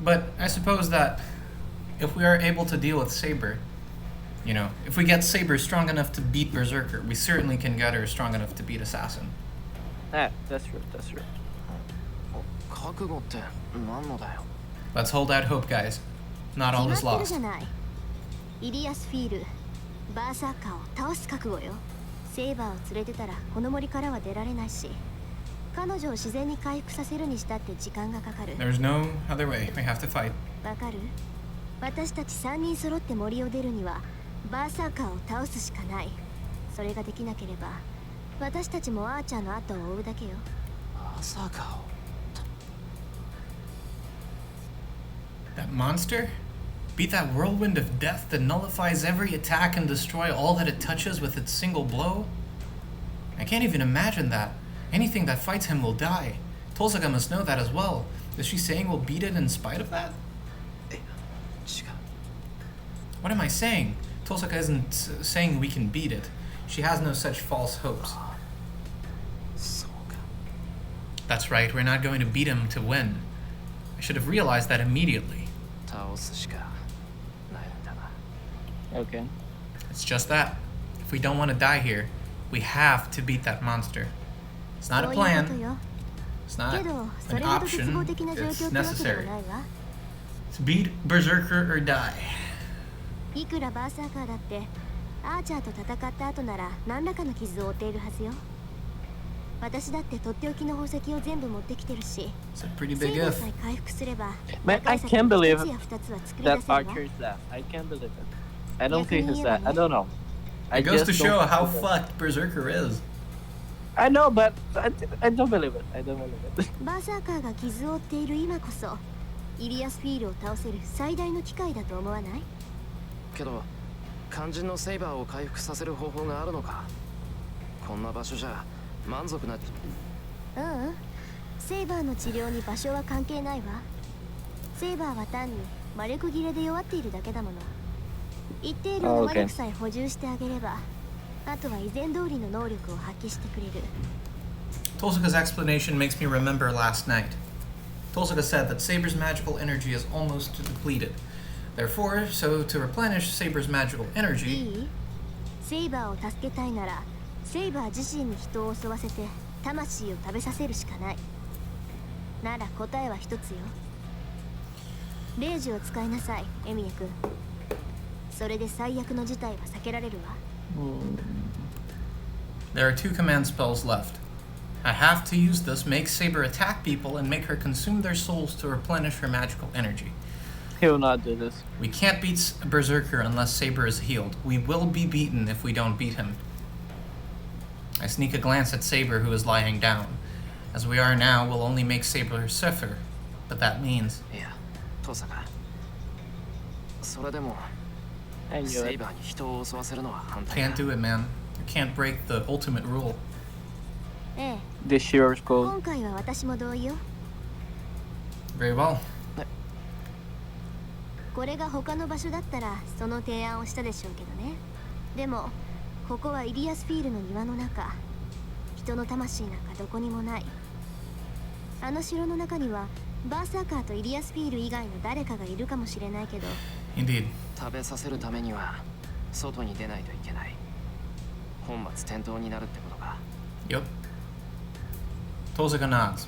But I suppose that if we are able to deal with Saber, you know, if we get Saber strong enough to beat Berserker, we certainly can get her strong enough to beat Assassin. Ah, that's true. That's true. 覚悟って何のだよ。 Let's hold out hope, guys. Not all 決 is まってるじ lost. ゃない。イリアスフィール、バーサーカーを倒す覚悟よ。セイバーを連れてたらこの森からは出られないし、彼女を自然に回復させるにしたって時間がかかる。 There's no other way. We have to fight. わかる？私たち3人揃って森を出るにはバーサーカーを倒すしかない。それができなければ私たちもアーチャーの後を追うだけよ。まさか。 That monster? Beat that whirlwind of death that nullifies every attack and destroy all that it touches with its single blow? I can't even imagine that. Anything that fights him will die. Tosaka must know that as well. Is she saying we'll beat it in spite of that? 違う。 What am I saying? Tosaka isn't saying we can beat it. She has no such false hopes. そうか。 That's right, we're not going to beat him to win. I should have realized that immediately. 倒すしかないんだな。 Okay. It's just that. If we don't want to die here, we have to beat that monster. It's not a そういうこと plan. よ。 It's not けどそ an れほど絶 option. 望的な状 It's 況ってわけでも necessary. ないわ。 It's beat Berserker or die. いくらバーサーカーだってアーチャーと戦った後なら何らかの傷を負っているはずよ。私だってとっておきの宝石を全部持ってきてるし、 It's a pretty セ big イバー if. さえ回復すれば Man, 打 I 開策 can't の believe 一つや二つは作り that 出せるわ。 Archer is that. I can't believe it. I don't think he's that. I don't know. I It goes to just show don't how believe it. fucked Berserker is. I know, but I don't believe it. I don't believe it. バーサーカーが傷を負っている今こそイリアスフィールを倒せる最大の機会だと思わない？けど肝心のセイバーを回復させる方法があるのか。こんな場所じゃ満足な。ううん。セイバーの治療に場所は関係ないわ。セイバーは単に魔力切れで弱っているだけだもの。一定量の魔力さえ補充してあげれば、あとは以前通りの能力を発揮してくれる。 Tosaka's explanation makes me remember last night. Tosaka said that Saber's magical energy is almost depleted. Therefore, so to replenish Saber's magical い energy, い？セイバーを助けたいなら、セイバー自身に人を襲わせて魂を食べさせるしかない。なら答えは一つよ。レイジを使いなさい、エミヤ君。それで最悪の事態は避けられるわ。there are 2 command spells left. I have to use this, make Saber attack people, and make her consume their souls to replenish her magical energy. He will not do this. We can't beat Berserker unless Saber is healed. We will be beaten if we don't beat him. I sneak a glance at Saber, who is lying down. As we are now, we'll only make Saber suffer. But that means... いや、トサカ。それでも I knew セイ it. バーに人を襲わせるのは反対 Can't だ。 do it, man. You can't break the ultimate rule. ええ、 The Shearer's Code. 今回は私も同意よ。 Very well. これが他の場所だったらその提案をしたでしょうけどね。でもここはイリアスフィールの庭の中。人の魂なんかどこにもない。あの城の中にはバーサーカーとイリアスフィール以外の誰かがいるかもしれないけど、 Indeed. 食べさせるためには外に出ないといけない。本末転倒になるってことか。 Yup. Tosaka nods.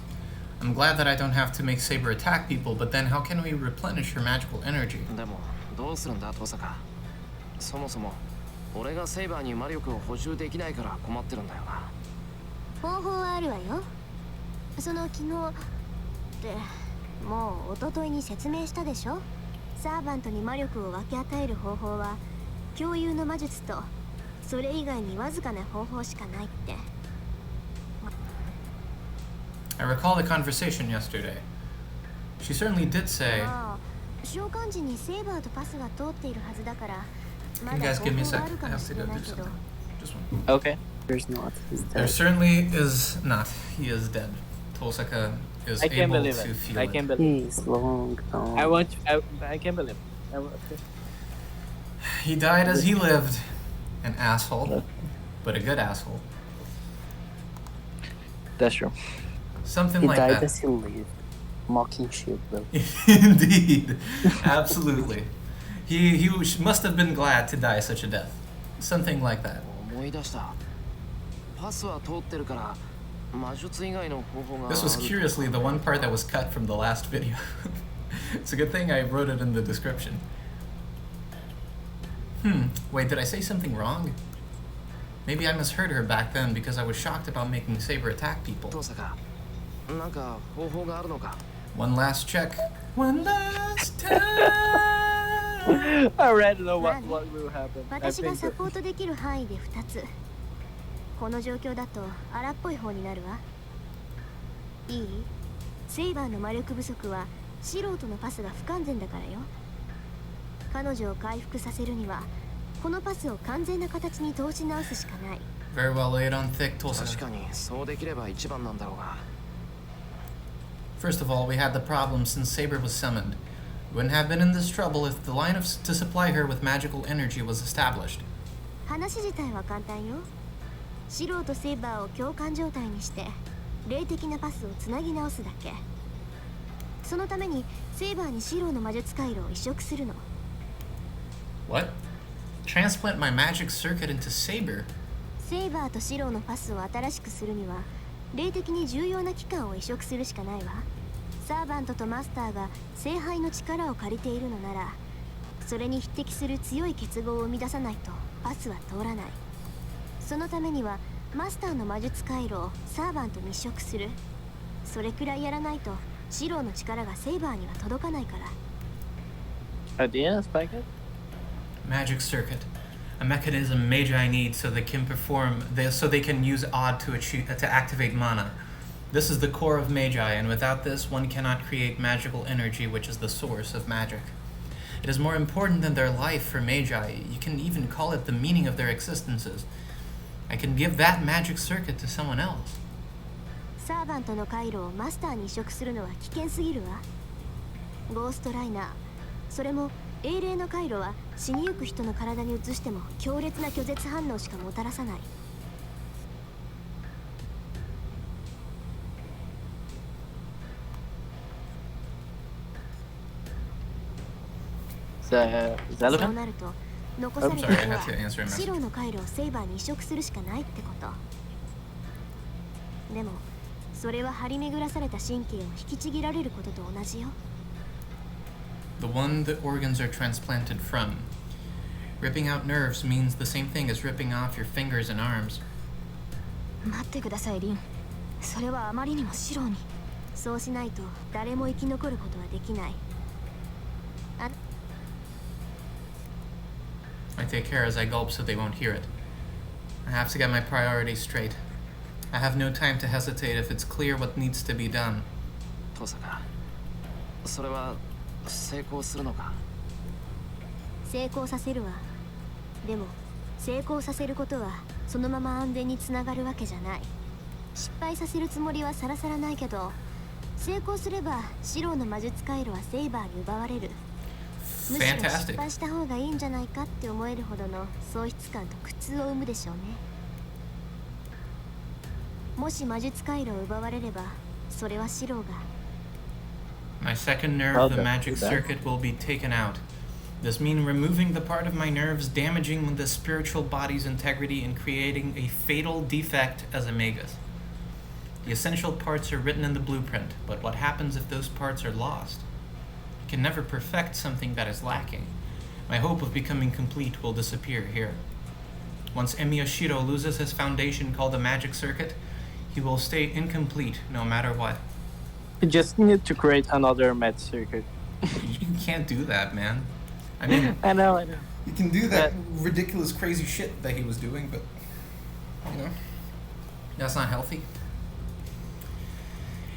I'm glad that I don't have to make Saber attack people, but then how can we replenish her magical energy? でもどうするんだトサカ。そもそも俺がセイバーに魔力を補充できないから困ってるんだよな。方法はあるわよ。その昨日ってもう一昨日に説明したでしょ。サーバントに魔力を分け与える方法は共有の魔術とそれ以外にわずかな方法しかないって。 I recall the conversation yesterday. She certainly did say... 召喚時にセーバーとパスが通っているはずだから。 Can you guys give me a sec? I have to go do something. Just one. Okay. There's not. He's There dead. certainly is not. He is dead. Tosaka is I can't able believe to it. feel I it. can't believe He's long gone. I can't believe it. He died as he lived. An asshole. But a good asshole. That's true. Something He like died that. as he lived. Mocking shit though. Indeed. Absolutely. He must have been glad to die such a death. Something like that. 思い出した。パスは通ってるから魔術以外の方法がある。 This was curiously the one part that was cut from the last video. It's a good thing I wrote it in the description. Wait, did I say something wrong? Maybe I misheard her back then because I was shocked about making Saber attack people. トサカ。なんか方法があるのか。 One last check. One last time. I already know what will happen. I 私が think サ that- ポートできる範囲で2つ。この状況だと荒っぽい方になるわ。いい？セイバーの魔力不足は素人のパスが不完全だからよ。彼女を回復させるにはこのパスを完全な形に通し直すしかない。 Very well laid on thick, 確 Tosaka. かにそうできれば一番なんだろうが。 First of all, we had the problem since Saber was summoned. We wouldn't have been in this trouble if the line to supply her with magical energy was established. 話自体は簡単よ。素人セイバーを共感状態にして霊的なパスをつなぎ直すだけ。そのためにセイバーにシローの魔術回路を移植するの。 What? Transplant my magic circuit into Saber? セイバーとシローのパスを新しくするには霊的に重要な器官を移植するしかないわ。サーバントとマスターが聖杯の力を借りているのならそれに匹敵する強い結合を生み出さないとパスは通らない。そのためにはマスターの魔術回路をサーバントに移植する。それくらいやらないとシローの力がセイバーには届かないから。 Idea, Spike? Magic circuit. A mechanism Magi need so they can so they can use Odd to activate mana. This is the core of Magi, and without this, one cannot create magical energy, which is the source of magic. It is more important than their life for Magi. You can even call it the meaning of their existences. I can give that magic circuit to someone else. サーバントの回路をマスターに移植するのは危険すぎるわ。ゴーストライナー、それも英霊の回路は死にゆく人の体に移しても強烈な拒絶反応しかもたらさない。 そう Zevlen? なると残され I'm た sorry, I 人 had は to answer a シ message. ローの回路をセイバーに移植するしかないってこと。でもそれは張り巡らされた神経を引きちぎられることと同じよ。 The one the organs are transplanted from. Ripping out nerves means the same thing as ripping off your fingers and arms. 待ってくださいリン。それはあまりにもシローに。そうしないと誰も生き残ることはできない。 I take care as I gulp so they won't hear it. I have to get my priorities straight. I have no time to hesitate if it's clear what needs to be done. トサカ。それは成功するのか。成功させるわ。でも成功させることはそのまま安全につながるわけじゃない。失敗させるつもりはさらさらないけど、成功すればシローの魔術回路はセイバーに奪われる。むしろ失 Fantastic. 敗した方がいいんじゃないかって思えるほどの喪失感と苦痛を生むでしょうね。もし魔術回路を奪われればそれはシローが My second nerve, the Okay, magic do that. circuit, will be taken out. This means removing the part of my nerves damaging the spiritual body's integrity and creating a fatal defect as a magus. The essential parts are written in the blueprint, but what happens if those parts are lost? I can never perfect something that is lacking. My hope of becoming complete will disappear here. Once Emiyashiro loses his foundation called the magic circuit, he will stay incomplete no matter what. You just need to create another magic circuit. You can't do that, man. I mean, I know. you can do that ridiculous, crazy shit that he was doing, but, you know, that's not healthy.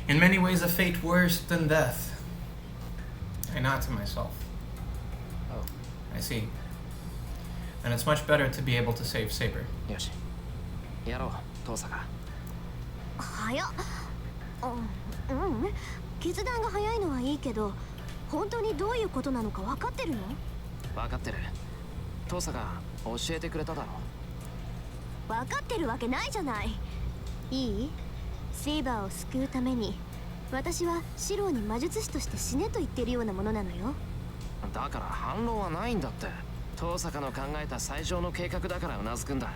In many ways, a fate worse than death. I nod to myself. Oh, I see. And it's much better to be able to save Saber. よしやろう遠坂早っ。うん決断が早いのはいいけど本当にどういうことなのか分かってるの？分かってる遠坂教えてくれただろ分かってるわけないじゃない。いい？セイバーを救うために私はシローに魔術師として死ねと言ってるようなものなのよ。だから反論はないんだって遠坂の考えた最上の計画だからうなずくんだ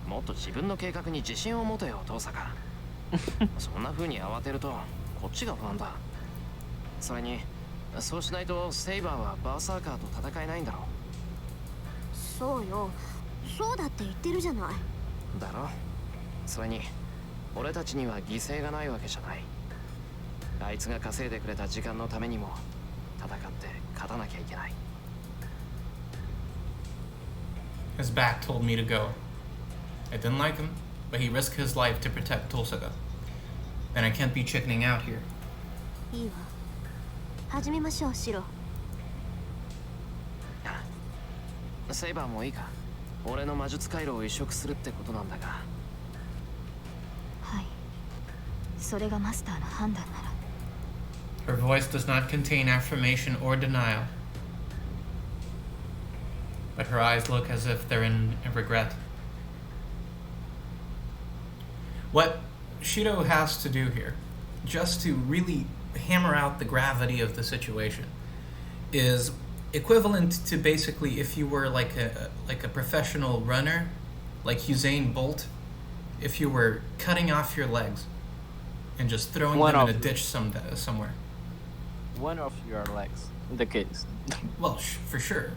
もっと自分の計画に自信を持てよ遠坂そんな風に慌てるとこっちが不安だそれにそうしないとセイバーはバーサーカーと戦えないんだろそうよそうだって言ってるじゃないだろそれに俺たちには犠牲がないわけじゃないあいつが稼いでくれた時間のためにも戦って勝たなきゃいけない His back told me to go. I didn't like him, but he risked his life to protect Tosaka. And I can't be chickening out here. いいわ始めましょうシロセイバーもいいか俺の魔術回路を移植するってことなんだがはいそれがマスターの判断なら Her voice does not contain affirmation or denial, but her eyes look as if they're in regret. What Shido has to do here, just to really hammer out the gravity of the situation, is equivalent to basically if you were like a professional runner, like Usain Bolt, if you were cutting off your legs and just throwing them in a ditch somewhere. One of your legs, in the case. Well, for sure,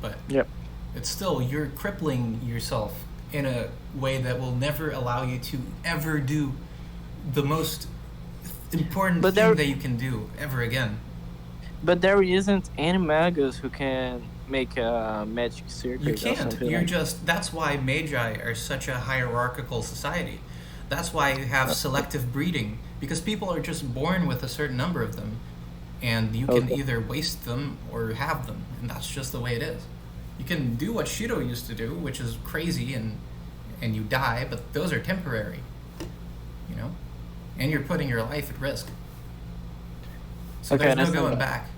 but Yep. it's still, you're crippling yourself in a way that will never allow you to ever do the most important thing that you can do ever again. But there isn't any magus who can make a magic circuit. You or can't. something You're like just, that's why magi are such a hierarchical society. That's why you have selective breeding, because people are just born with a certain number of them, and you can either waste them or have them, and that's just the way it is. You can do what Shido used to do, which is crazy, and you die, but those are temporary, you know? And you're putting your life at risk. So there's no going back.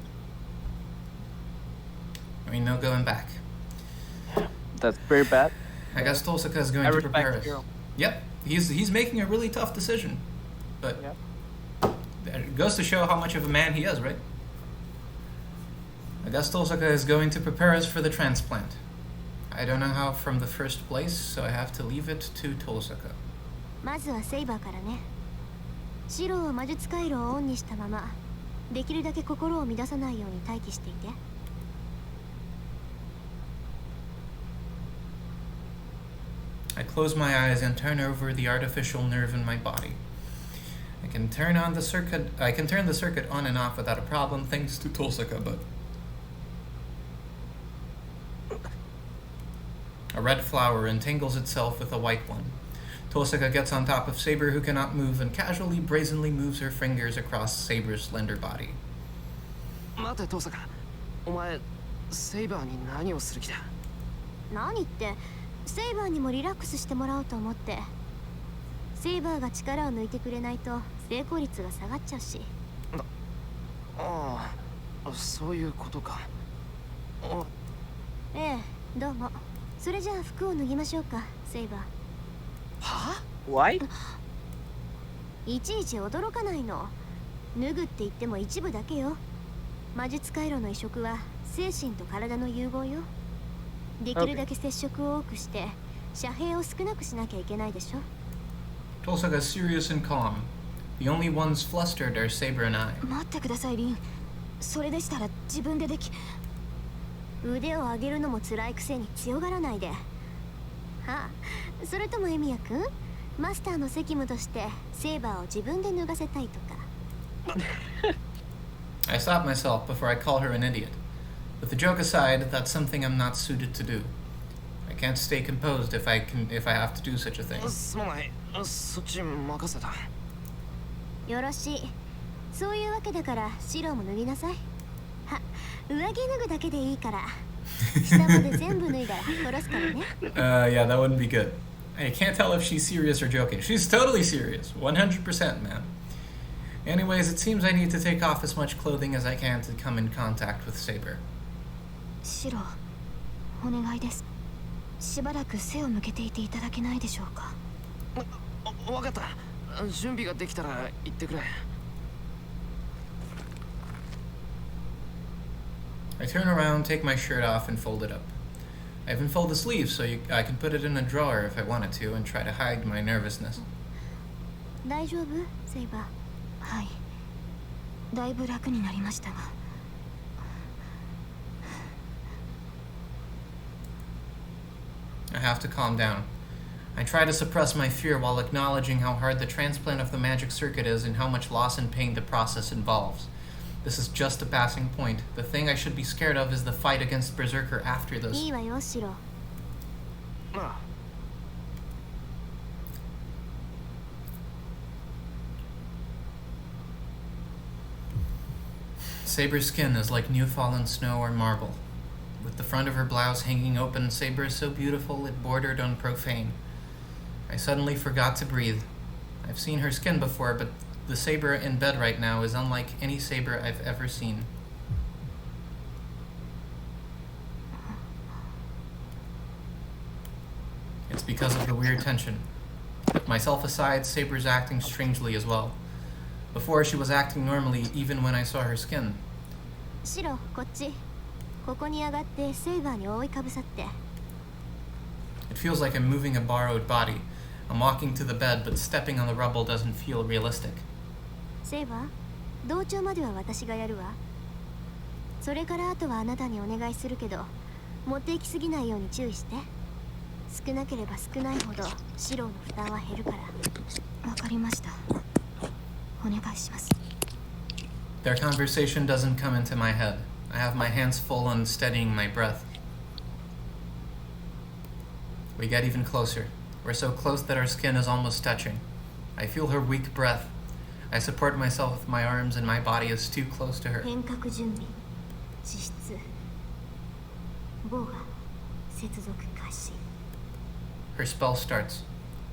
I mean, no going back. That's very bad. I guess Tosaka is going to prepare us. Yep, he's making a really tough decision, but it goes to show how much of a man he is, right? I guess Tosaka is going to prepare us for the transplant. I don't know how from the first place, so I have to leave it to Tosaka. まずはセイバーからねシローは魔術回路をオンにしたままできるだけ心を乱さないように待機していて I close my eyes and turn over the artificial nerve in my body. I can turn the circuit on and off without a problem thanks to Tosaka, but a red flower entangles itself with a white one. Tosaka gets on top of Saber, who cannot move, and casually, brazenly moves her fingers across Saber's slender body. 待て遠坂お前セイバーに何をする気だ何ってセイバーにもリラックスしてもらおうと思ってセイバーが力を抜いてくれないと成功率が下がっちゃうしああそういうことかええどうもそれじゃあ服を脱ぎましょうかセイバーは Why? いちいち驚かないの脱ぐって言っても一部だけよ魔術回路の移植は精神と体の融合よ。できるだけ接触を多くして遮蔽を少なくしなきゃいけないでしょ。Tulsaga is serious and calm. The only ones flustered are Saber and I. 待ってくださいリン。それでしたら自分ででき。腕を上げるのも辛いくせに強がらないで。はあ、それともエミヤ君、マスターの責務としてセーバーを自分で脱がせたいとか。I stop myself before I call her an idiot. But the joke aside, that's something I'm not suited to do. I can't stay composed if I have to do such a thing. すまない。そっち任せた。よろしい。そういうわけだから白も脱ぎなさい。は、上着脱ぐだけでいいから。下まで全部脱いだら殺すからね。Yeah, that wouldn't be good. I can't tell if she's serious or joking. She's totally serious. 100%, man. Anyways, it seems I need to take off as much clothing as I can to come in contact with Saber. 白、お願いです。しばらく背を向けていていただけないでしょうか。わかった。準備ができたら言ってくれ。I turn around, take my shirt off, and fold it up. I even fold the sleeves so I can put it in a drawer if I wanted to and try to hide my nervousness. 大丈夫、セイバー。はい。だいぶ楽になりましたが。I have to calm down. I try to suppress my fear while acknowledging how hard the transplant of the magic circuit is and how much loss and pain the process involves. This is just a passing point. The thing I should be scared of is the fight against Berserker after this. いいわよ、白。ああ。Saber's skin is like new fallen snow or marble. With the front of her blouse hanging open, Saber is so beautiful it bordered on profane. I suddenly forgot to breathe. I've seen her skin before, but the Saber in bed right now is unlike any Saber I've ever seen. It's because of the weird tension. With myself aside, Saber's acting strangely as well. Before, she was acting normally even when I saw her skin. 白、こっち。ここに上がってセイバーに覆いかぶさって。It feels like I'm moving a borrowed body. I'm walking to the bed, but stepping on the rubble doesn't feel realistic. セイバー、同調までは私がやるわ。それからあとはあなたにお願いするけど、持っていきすぎないように注意して。少なければ少ないほどシローの負担は減るから。わかりました。お願いします。Their conversation doesn't come into my head. I have my hands full on steadying my breath. We get even closer. We're so close that our skin is almost touching. I feel her weak breath. I support myself with my arms and my body is too close to her. 変革準備、地質、ボーガ、接続開始。Her spell starts.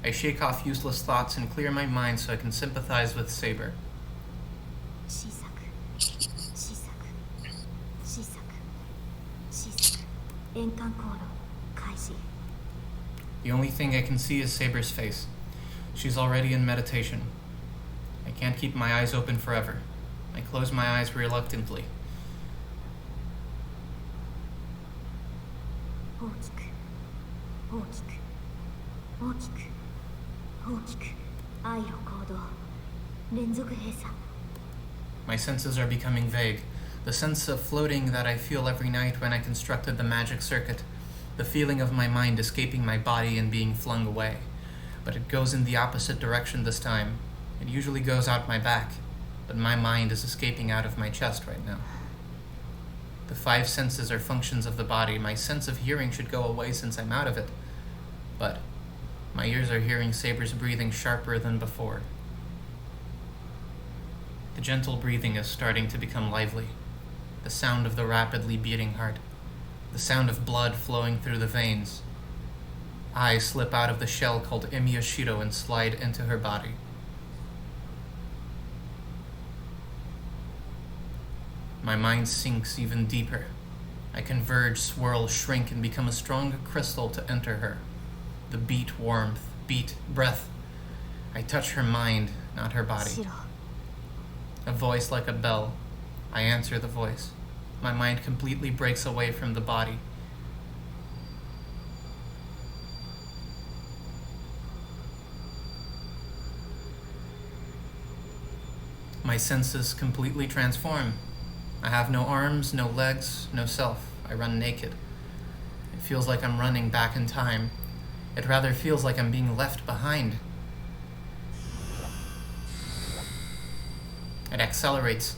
I shake off useless thoughts and clear my mind so I can sympathize with Saber. 小さく、小さく、小さく、小さく。円環航路開始。The only thing I can see is Saber's face. She's already in meditation. I can't keep my eyes open forever. I close my eyes reluctantly. 大きく、大きく、大きく、大きく。愛の行動、連続閉鎖。My senses are becoming vague. The sense of floating that I feel every night when I constructed the magic circuit. The feeling of my mind escaping my body and being flung away. But it goes in the opposite direction this time. It usually goes out my back, but my mind is escaping out of my chest right now. The 5 senses are functions of the body. My sense of hearing should go away since I'm out of it. But my ears are hearing Saber's breathing sharper than before. The gentle breathing is starting to become lively. The sound of the rapidly beating heart. The sound of blood flowing through the veins. I slip out of the shell called Imiyashiro and slide into her body. My mind sinks even deeper. I converge, swirl, shrink, and become a strong crystal to enter her. The beat warmth, beat breath. I touch her mind, not her body. シロ、 A voice like a bell. I answer the voice. my mind completely breaks away from the body. My senses completely transform. I have no arms, no legs, no self. I run naked. It feels like I'm running back in time. It rather feels like I'm being left behind. It accelerates.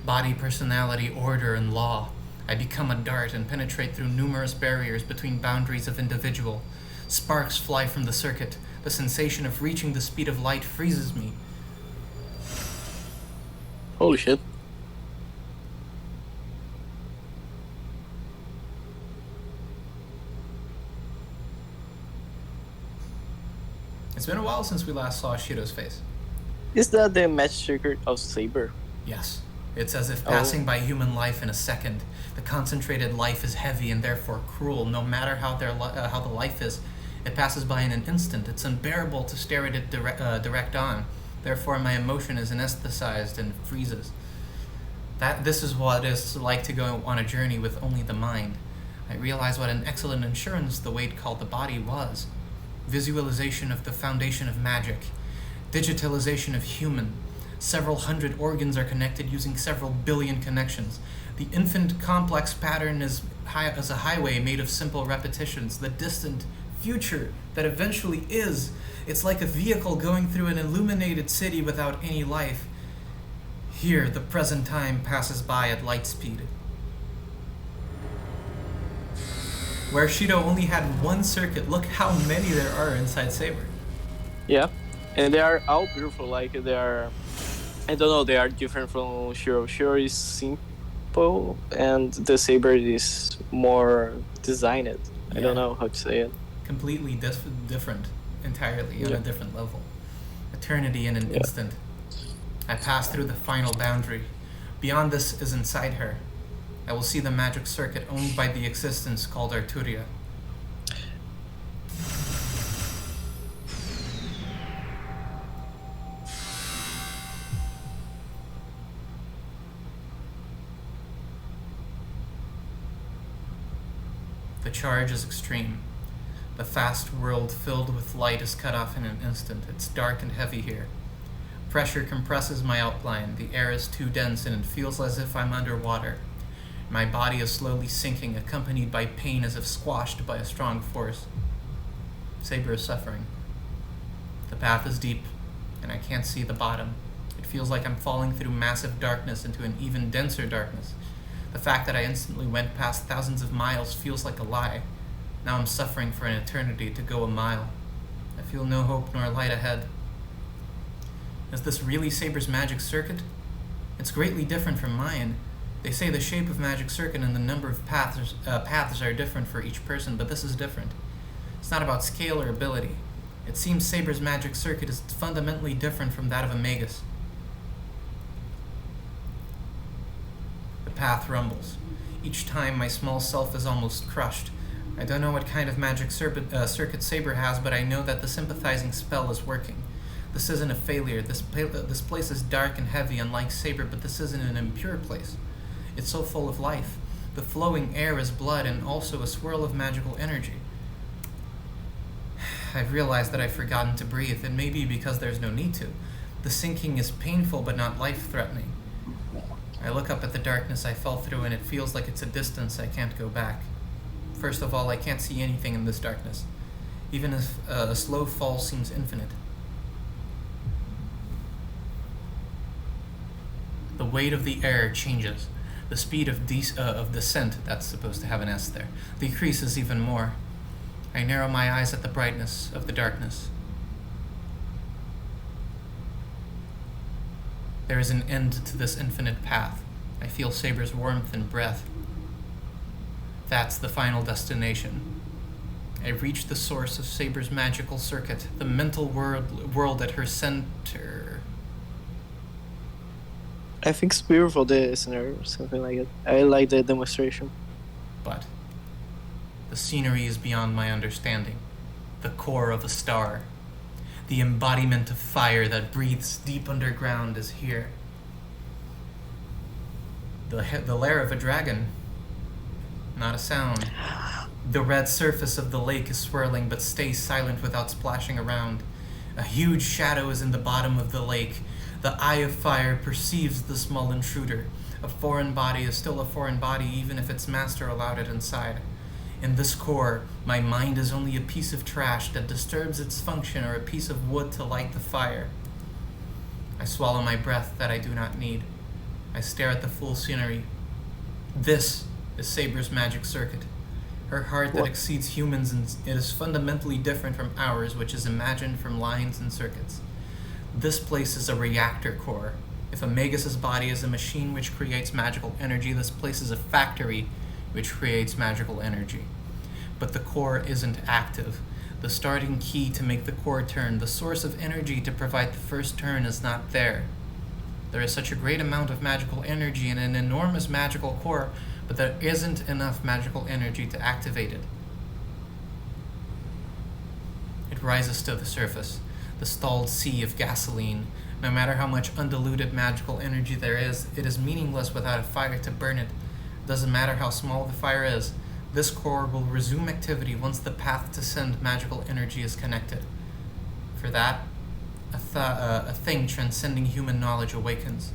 Body, personality, order, and law. I become a dart and penetrate through numerous barriers between boundaries of individual. Sparks fly from the circuit. The sensation of reaching the speed of light freezes me. Holy shit. It's been a while since we last saw Shido's face. Is that the magic circuit of Saber? Yes. It's as if passing by human life in a second. The concentrated life is heavy and therefore cruel. No matter how the life is, it passes by in an instant. It's unbearable to stare at it direct on. Therefore, my emotion is anesthetized and freezes. This is what it's like to go on a journey with only the mind. I realize what an excellent insurance the weight called the body was. Visualization of the foundation of magic. Digitalization of human. Several hundred organs are connected using several billion connections. The infinite complex pattern is as a highway made of simple repetitions. The distant future that eventually is. It's like a vehicle going through an illuminated city without any life. Here, the present time passes by at light speed. Where Shido only had one circuit, look how many there are inside Saber. Yeah, and they are all beautiful. Like they are, I don't know, they are different from Shiro. Shiro is simple, and the Saber is more designed. I don't know how to say it. Completely different, entirely on a different level. Eternity in an instant. I pass through the final boundary. Beyond this is inside her. I will see the magic circuit owned by the existence called Arturia. The charge is extreme. The fast world filled with light is cut off in an instant. It's dark and heavy here. Pressure compresses my outline. The air is too dense and it feels as if I'm underwater. My body is slowly sinking, accompanied by pain as if squashed by a strong force. Saber is suffering. The path is deep, and I can't see the bottom. It feels like I'm falling through massive darkness into an even denser darkness. The fact that I instantly went past thousands of miles feels like a lie. Now I'm suffering for an eternity to go a mile. I feel no hope nor light ahead. Is this really Saber's magic circuit? It's greatly different from mine. They say the shape of magic circuit and the number of paths are different for each person, but this is different. It's not about scale or ability. It seems Saber's magic circuit is fundamentally different from that of a magus. The path rumbles. Each time my small self is almost crushed. I don't know what kind of magic circuit Saber has, but I know that the sympathizing spell is working. This isn't a failure. This place is dark and heavy, unlike Saber, but this isn't an impure place. It's so full of life. The flowing air is blood and also a swirl of magical energy. I've realized that I've forgotten to breathe, and maybe because there's no need to. The sinking is painful but not life-threatening. I look up at the darkness I fell through and it feels like it's a distance I can't go back. First of all, I can't see anything in this darkness, even if a slow fall seems infinite. The weight of the air changes. The speed of descent, that's supposed to have an S there, decreases even more. I narrow my eyes at the brightness of the darkness. There is an end to this infinite path. I feel Saber's warmth and breath. That's the final destination. I reach the source of Saber's magical circuit, the mental world at her center. I think it's beautiful, the scenario, something like it. I like the demonstration. But the scenery is beyond my understanding. The core of a star. The embodiment of fire that breathes deep underground is here. The lair of a dragon. Not a sound. The red surface of the lake is swirling but stays silent without splashing around. A huge shadow is in the bottom of the lake. The eye of fire perceives the small intruder. A foreign body is still a foreign body even if its master allowed it inside. In this core, my mind is only a piece of trash that disturbs its function or a piece of wood to light the fire. I swallow my breath that I do not need. I stare at the full scenery. This is Saber's magic circuit. Her heart that exceeds humans, and it is fundamentally different from ours, which is imagined from lines and circuits. This place is a reactor core. If a Magus's body is a machine which creates magical energy, this place is a factory which creates magical energy. But the core isn't active. The starting key to make the core turn, the source of energy to provide the first turn, is not there. There is such a great amount of magical energy in an enormous magical core, but there isn't enough magical energy to activate it. It rises to the surface, the stalled sea of gasoline. No matter how much undiluted magical energy there is, it is meaningless without a fire to burn it. It doesn't matter how small the fire is. This core will resume activity once the path to send magical energy is connected. For that, a thing transcending human knowledge awakens.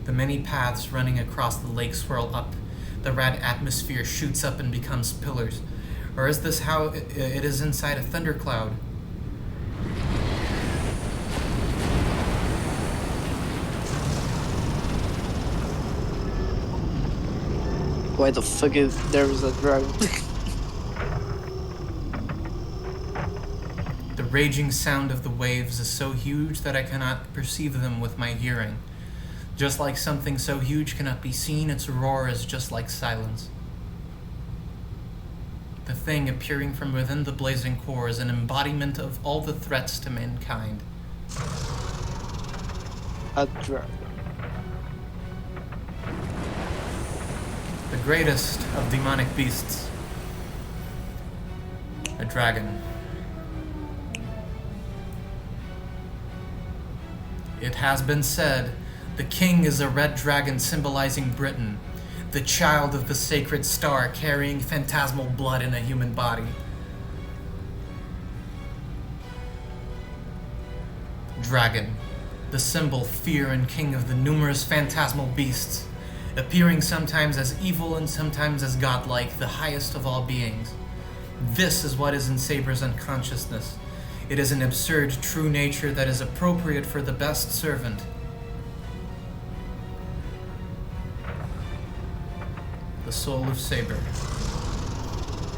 The many paths running across the lake swirl up. The red atmosphere shoots up and becomes pillars. Or is this how it is inside a thundercloud? Why the fuck is there a dragon? The raging sound of the waves is so huge that I cannot perceive them with my hearing. Just like something so huge cannot be seen, its roar is just like silence. The thing appearing from within the blazing core is an embodiment of all the threats to mankind. A dragon. The greatest of demonic beasts. A dragon. It has been said, the king is a red dragon symbolizing Britain, the child of the sacred star carrying phantasmal blood in a human body. Dragon, the symbol, fear, and king of the numerous phantasmal beasts, appearing sometimes as evil and sometimes as godlike, the highest of all beings. This is what is in Saber's unconsciousness. It is an absurd true nature that is appropriate for the best servant. The soul of Saber.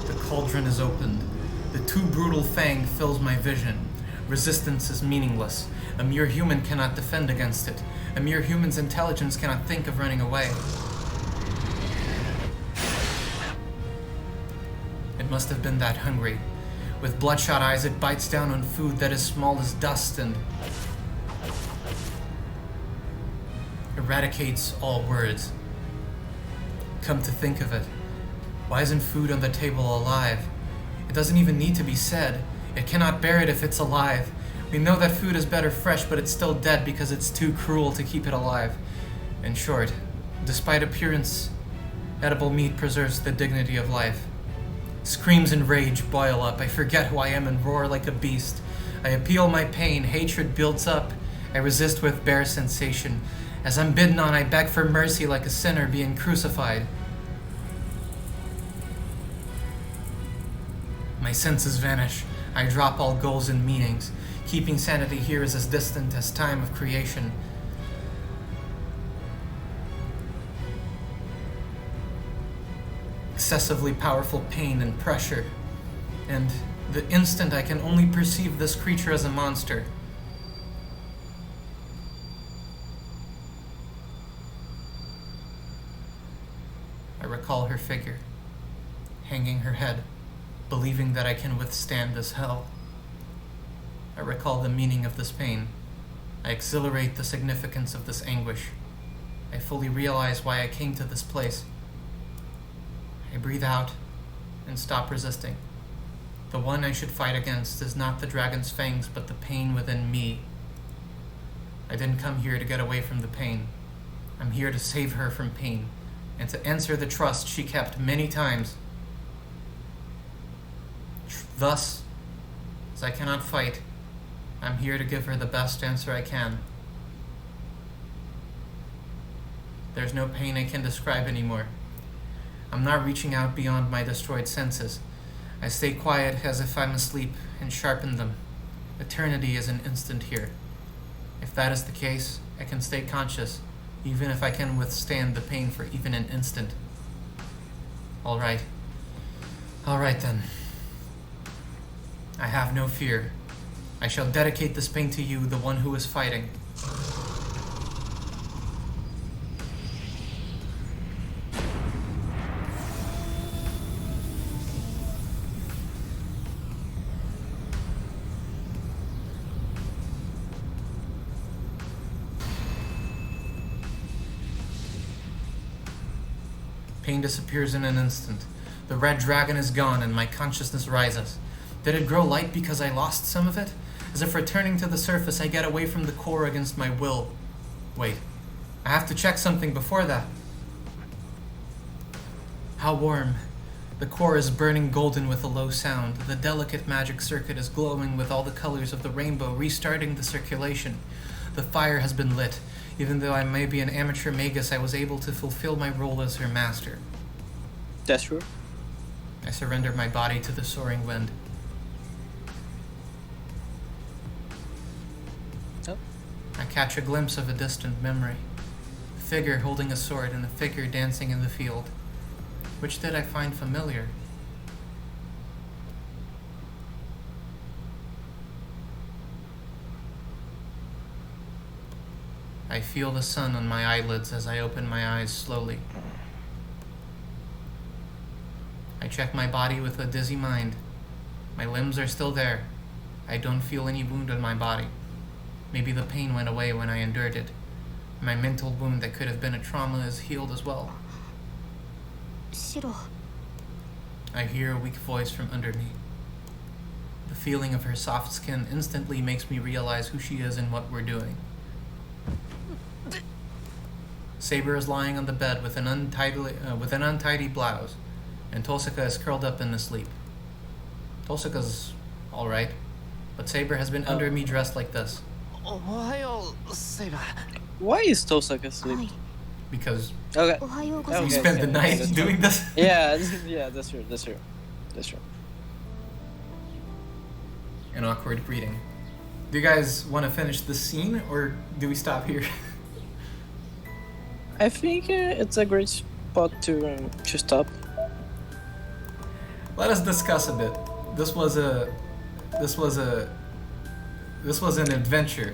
The cauldron is opened. The too brutal fang fills my vision. Resistance is meaningless. A mere human cannot defend against it. A mere human's intelligence cannot think of running away. It must have been that hungry. With bloodshot eyes, it bites down on food that is small as dust and eradicates all words. Come to think of it, why isn't food on the table alive? It doesn't even need to be said. It cannot bear it if it's alive. We know that food is better fresh, but it's still dead because it's too cruel to keep it alive. In short, despite appearance, edible meat preserves the dignity of life. Screams and rage boil up. I forget who I am and roar like a beast. I appeal my pain. Hatred builds up. I resist with bare sensation. As I'm bidden on, I beg for mercy like a sinner being crucified. My senses vanish. I drop all goals and meanings. Keeping sanity here is as distant as time of creation. Excessively powerful pain and pressure, and the instant I can only perceive this creature as a monster. I recall her figure, hanging her head, believing that I can withstand this hell. I recall the meaning of this pain. I exhilarate the significance of this anguish. I fully realize why I came to this place. I breathe out and stop resisting. The one I should fight against is not the dragon's fangs, but the pain within me. I didn't come here to get away from the pain. I'm here to save her from pain, and to answer the trust she kept many times. Thus, as I cannot fight, I'm here to give her the best answer I can. There's no pain I can describe anymore. I'm not reaching out beyond my destroyed senses. I stay quiet as if I'm asleep and sharpen them. Eternity is an instant here. If that is the case, I can stay conscious, even if I can withstand the pain for even an instant. All right. All right then. I have no fear. I shall dedicate this pain to you, the one who is fighting. Pain disappears in an instant. The red dragon is gone and my consciousness rises. Did it grow light because I lost some of it? As if returning to the surface, I get away from the core against my will. Wait, I have to check something before that. How warm. The core is burning golden with a low sound. The delicate magic circuit is glowing with all the colors of the rainbow, restarting the circulation. The fire has been lit. Even though I may be an amateur magus, I was able to fulfill my role as her master. That's true. I surrender my body to the soaring wind. Oh. I catch a glimpse of a distant memory. A figure holding a sword and a figure dancing in the field. Which did I find familiar? I feel the sun on my eyelids as I open my eyes slowly. I check my body with a dizzy mind. My limbs are still there. I don't feel any wound on my body. Maybe the pain went away when I endured it. My mental wound that could have been a trauma is healed as well. Shiro. I hear a weak voice from under me. The feeling of her soft skin instantly makes me realize who she is and what we're doing. Saber is lying on the bed with an untidy blouse, and Tosaka is curled up in the sleep. Tosaka's alright, but Saber has been under me dressed like this. Why is Tosaka asleep? Because Okay. you spent the night doing this? Yeah, that's true. An awkward greeting. Do you guys want to finish this scene, or do we stop here? I think it's a great spot to stop. Let us discuss a bit. This was an adventure.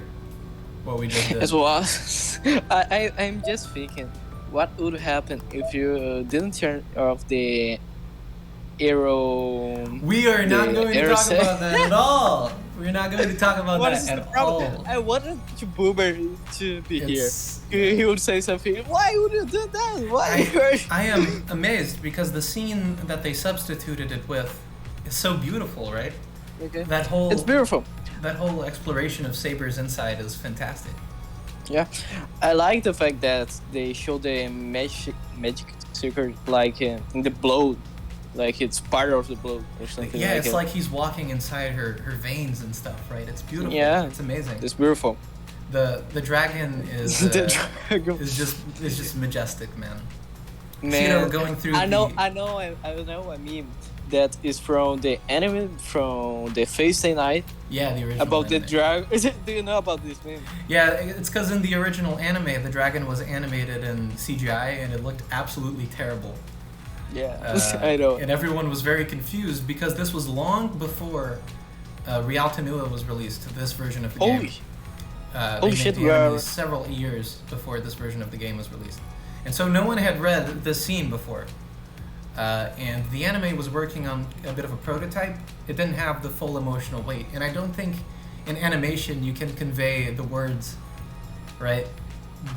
What we just did. It was. I'm just thinking, what would happen if you didn't turn off the arrow? We are not going to talk about that at all. We're not going to talk about What that is at the problem? all. I wanted Boomer to be It's- here. He would say something. Why would you do that? Why? I am amazed because the scene that they substituted it with is so beautiful, right? Okay. That whole It's beautiful. that whole exploration of Saber's inside is fantastic. Yeah, I like the fact that they show the magic secret like in the blood, like it's part of the blood or something. Yeah, like it's it. like he's walking inside her veins and stuff, right? It's beautiful. Yeah. It's amazing. It's beautiful. The dragon is The dragon. is just majestic, man. Man, Shiro going through I know the- a meme that is from the anime from the Face Night Yeah, the original about the anime. dragon. Do you know about this meme? Yeah, it's because in the original anime, the dragon was animated in CGI and it looked absolutely terrible. Yeah, I know. And everyone was very confused because this was long before Rialto Nua was released, this version of the game. They made shit, the we anime are- several years before this version of the game was released. And so no one had read this scene before. And the anime was working on a bit of a prototype. It didn't have the full emotional weight. And I don't think in animation you can convey the words, right?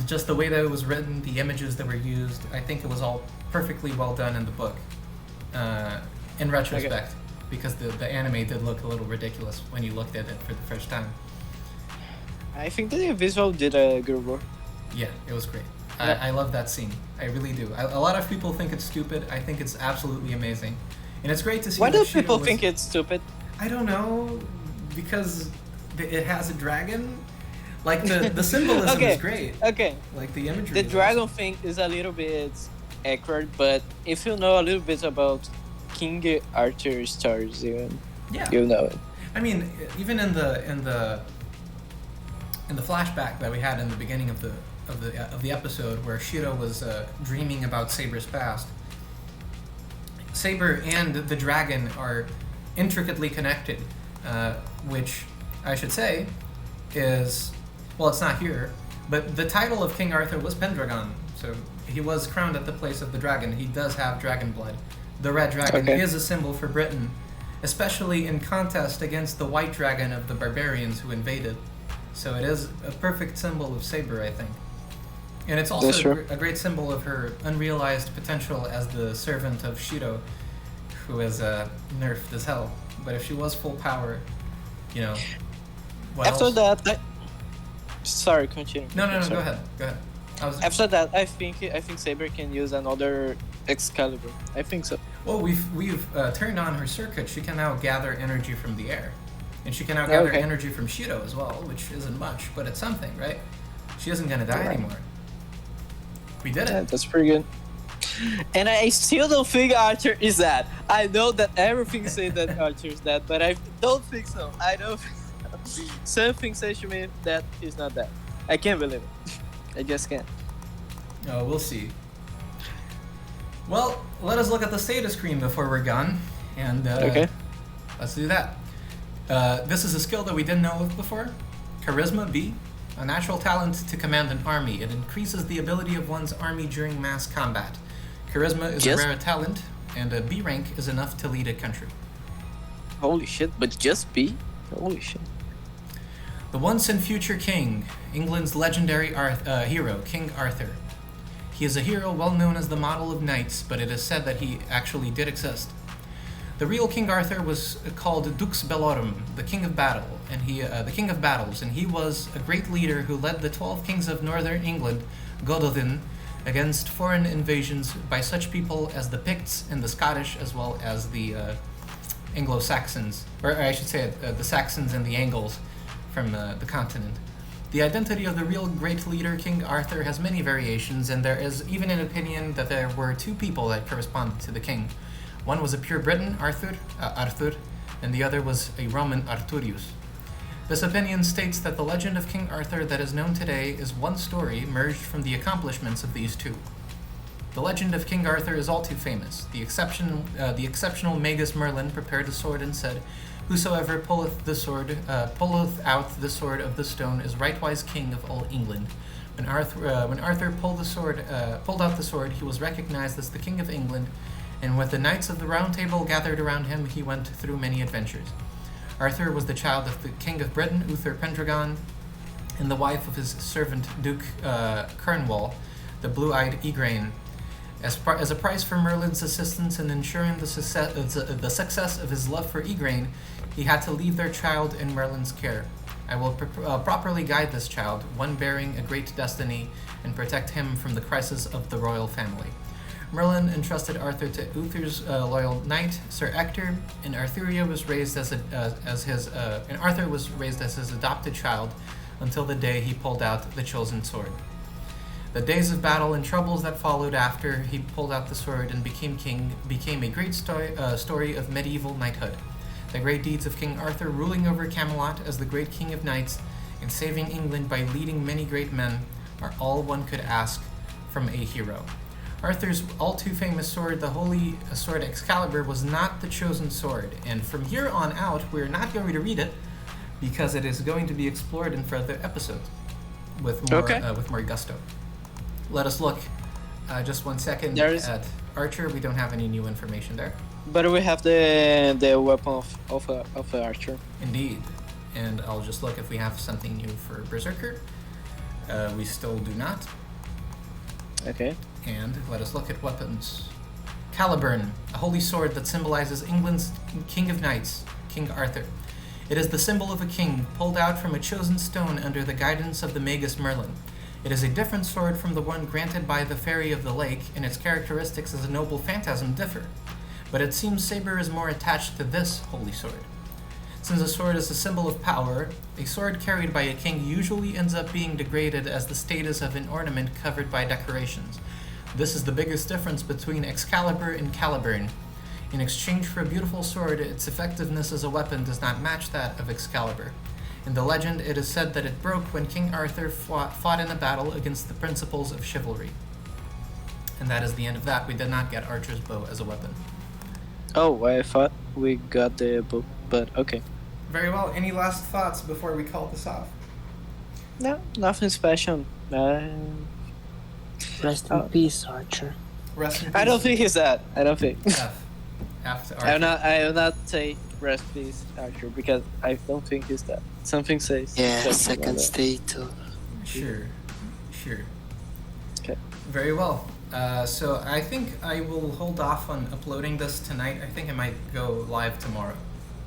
Just the way that it was written, the images that were used, I think it was all perfectly well done in the book. In retrospect, because the anime did look a little ridiculous when you looked at it for the first time. I think the visual did a good work. Yeah, it was great. Yeah. I love that scene. I really do. A lot of people think it's stupid. I think it's absolutely amazing. And it's great to see Why that do Shido people was- think it's stupid? I don't know, because it has a dragon. Like, the symbolism Okay. is great. Okay, Like, the imagery the is dragon awesome. thing is a little bit awkward, but if you know a little bit about King Arthur stories, Yeah. you know it. I mean, even in the flashback that we had in the beginning of the episode, where Shiro was dreaming about Saber's past, Saber and the dragon are intricately connected, which I should say is, well, it's not here, but the title of King Arthur was Pendragon, so he was crowned at the place of the dragon. He does have dragon blood. The red dragon Okay. is a symbol for Britain, especially in contest against the white dragon of the barbarians who invaded. So it is a perfect symbol of Saber, I think. And it's also That's true. a great symbol of her unrealized potential as the servant of Shiro, who is nerfed as hell. But if she was full power, what After else? that, sorry, continue. No, Sorry. go ahead. I was... After that, I think Saber can use another Excalibur. I think so. Well, we've turned on her circuit. She can now gather energy from the air. And she can now gather Okay. energy from Shiro as well, which isn't much, but it's something, right? She isn't going to die Right. anymore. We did Yeah, it. that's pretty good. And I still don't think Archer is that. I know that everything says that Archer is that, but I don't think so. I don't think so. Something says to me that he's not that. I can't believe it. I just can't. Oh, we'll see. Well, let us look at the status screen before we're gone. And Okay. let's do that. This is a skill that we didn't know of before. Charisma B, a natural talent to command an army. It increases the ability of one's army during mass combat. Charisma is Yes. a rare talent, and a B rank is enough to lead a country. Holy shit, but just B? Holy shit. The once and future king, England's legendary hero, King Arthur. He is a hero well known as the model of knights, but it is said that he actually did exist. The real King Arthur was called Dux Bellorum, the King of Battle, and the King of Battles, and he was a great leader who led the 12 kings of northern England, Gododin, against foreign invasions by such people as the Picts and the Scottish, as well as the Anglo-Saxons, or I should say the Saxons and the Angles from the continent. The identity of the real great leader, King Arthur, has many variations, and there is even an opinion that there were two people that corresponded to the king. One was a pure Briton, Arthur, and the other was a Roman Arturius. This opinion states that the legend of King Arthur that is known today is one story merged from the accomplishments of these two. The legend of King Arthur is all too famous. The exceptional Magus Merlin prepared a sword and said, "Whosoever pulleth out the sword of the stone is rightwise king of all England." When Arthur pulled out the sword, he was recognized as the king of England, and with the knights of the Round Table gathered around him, he went through many adventures. Arthur was the child of the king of Britain, Uther Pendragon, and the wife of his servant Duke Cornwall, the blue-eyed Igraine. As a price for Merlin's assistance in ensuring the success of his love for Igraine, he had to leave their child in Merlin's care. I will properly guide this child, one bearing a great destiny, and protect him from the crisis of the royal family. Merlin entrusted Arthur to Uther's loyal knight, Sir Ector, and Arturia was raised as Arthur was raised as his adopted child until the day he pulled out the chosen sword. The days of battle and troubles that followed after he pulled out the sword and became king became a great story of medieval knighthood. The great deeds of King Arthur ruling over Camelot as the great king of knights and saving England by leading many great men are all one could ask from a hero. Arthur's all-too-famous sword, the holy sword Excalibur, was not the chosen sword, and from here on out, we're not going to read it because it is going to be explored in further episodes with more gusto. Let us look just 1 second at Archer. We don't have any new information there. But we have the weapon of Archer. Indeed. And I'll just look if we have something new for Berserker. We still do not. Okay. And let us look at weapons. Caliburn, a holy sword that symbolizes England's king of knights, King Arthur. It is the symbol of a king, pulled out from a chosen stone under the guidance of the Magus Merlin. It is a different sword from the one granted by the Fairy of the Lake, and its characteristics as a noble phantasm differ. But it seems Saber is more attached to this holy sword. Since a sword is a symbol of power, a sword carried by a king usually ends up being degraded as the status of an ornament covered by decorations. This is the biggest difference between Excalibur and Caliburn. In exchange for a beautiful sword, its effectiveness as a weapon does not match that of Excalibur. In the legend, it is said that it broke when King Arthur fought in a battle against the principles of chivalry. And that is the end of that. We did not get Archer's bow as a weapon. Oh, I thought we got the book, but okay. Very well. Any last thoughts before we call this off? No, nothing special. Rest in peace, Archer. Rest in peace. I don't think he's that. I don't think. F to I Archer. will not say rest peace, Archer, because I don't think he's that. Something says. Yeah, something second like that. state of... Sure. Okay. Very well. So I think I will hold off on uploading this tonight. I think I might go live tomorrow,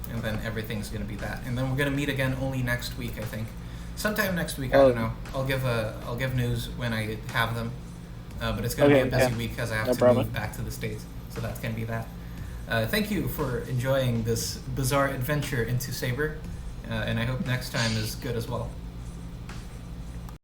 and then everything's gonna be that. And then we're gonna meet again only next week, I think. Sometime next week. I don't know. I'll give news when I have them. But it's gonna be a busy week because I have to move back to the States. So that's gonna be that. Thank you for enjoying this bizarre adventure into Saber, and I hope next time is good as well.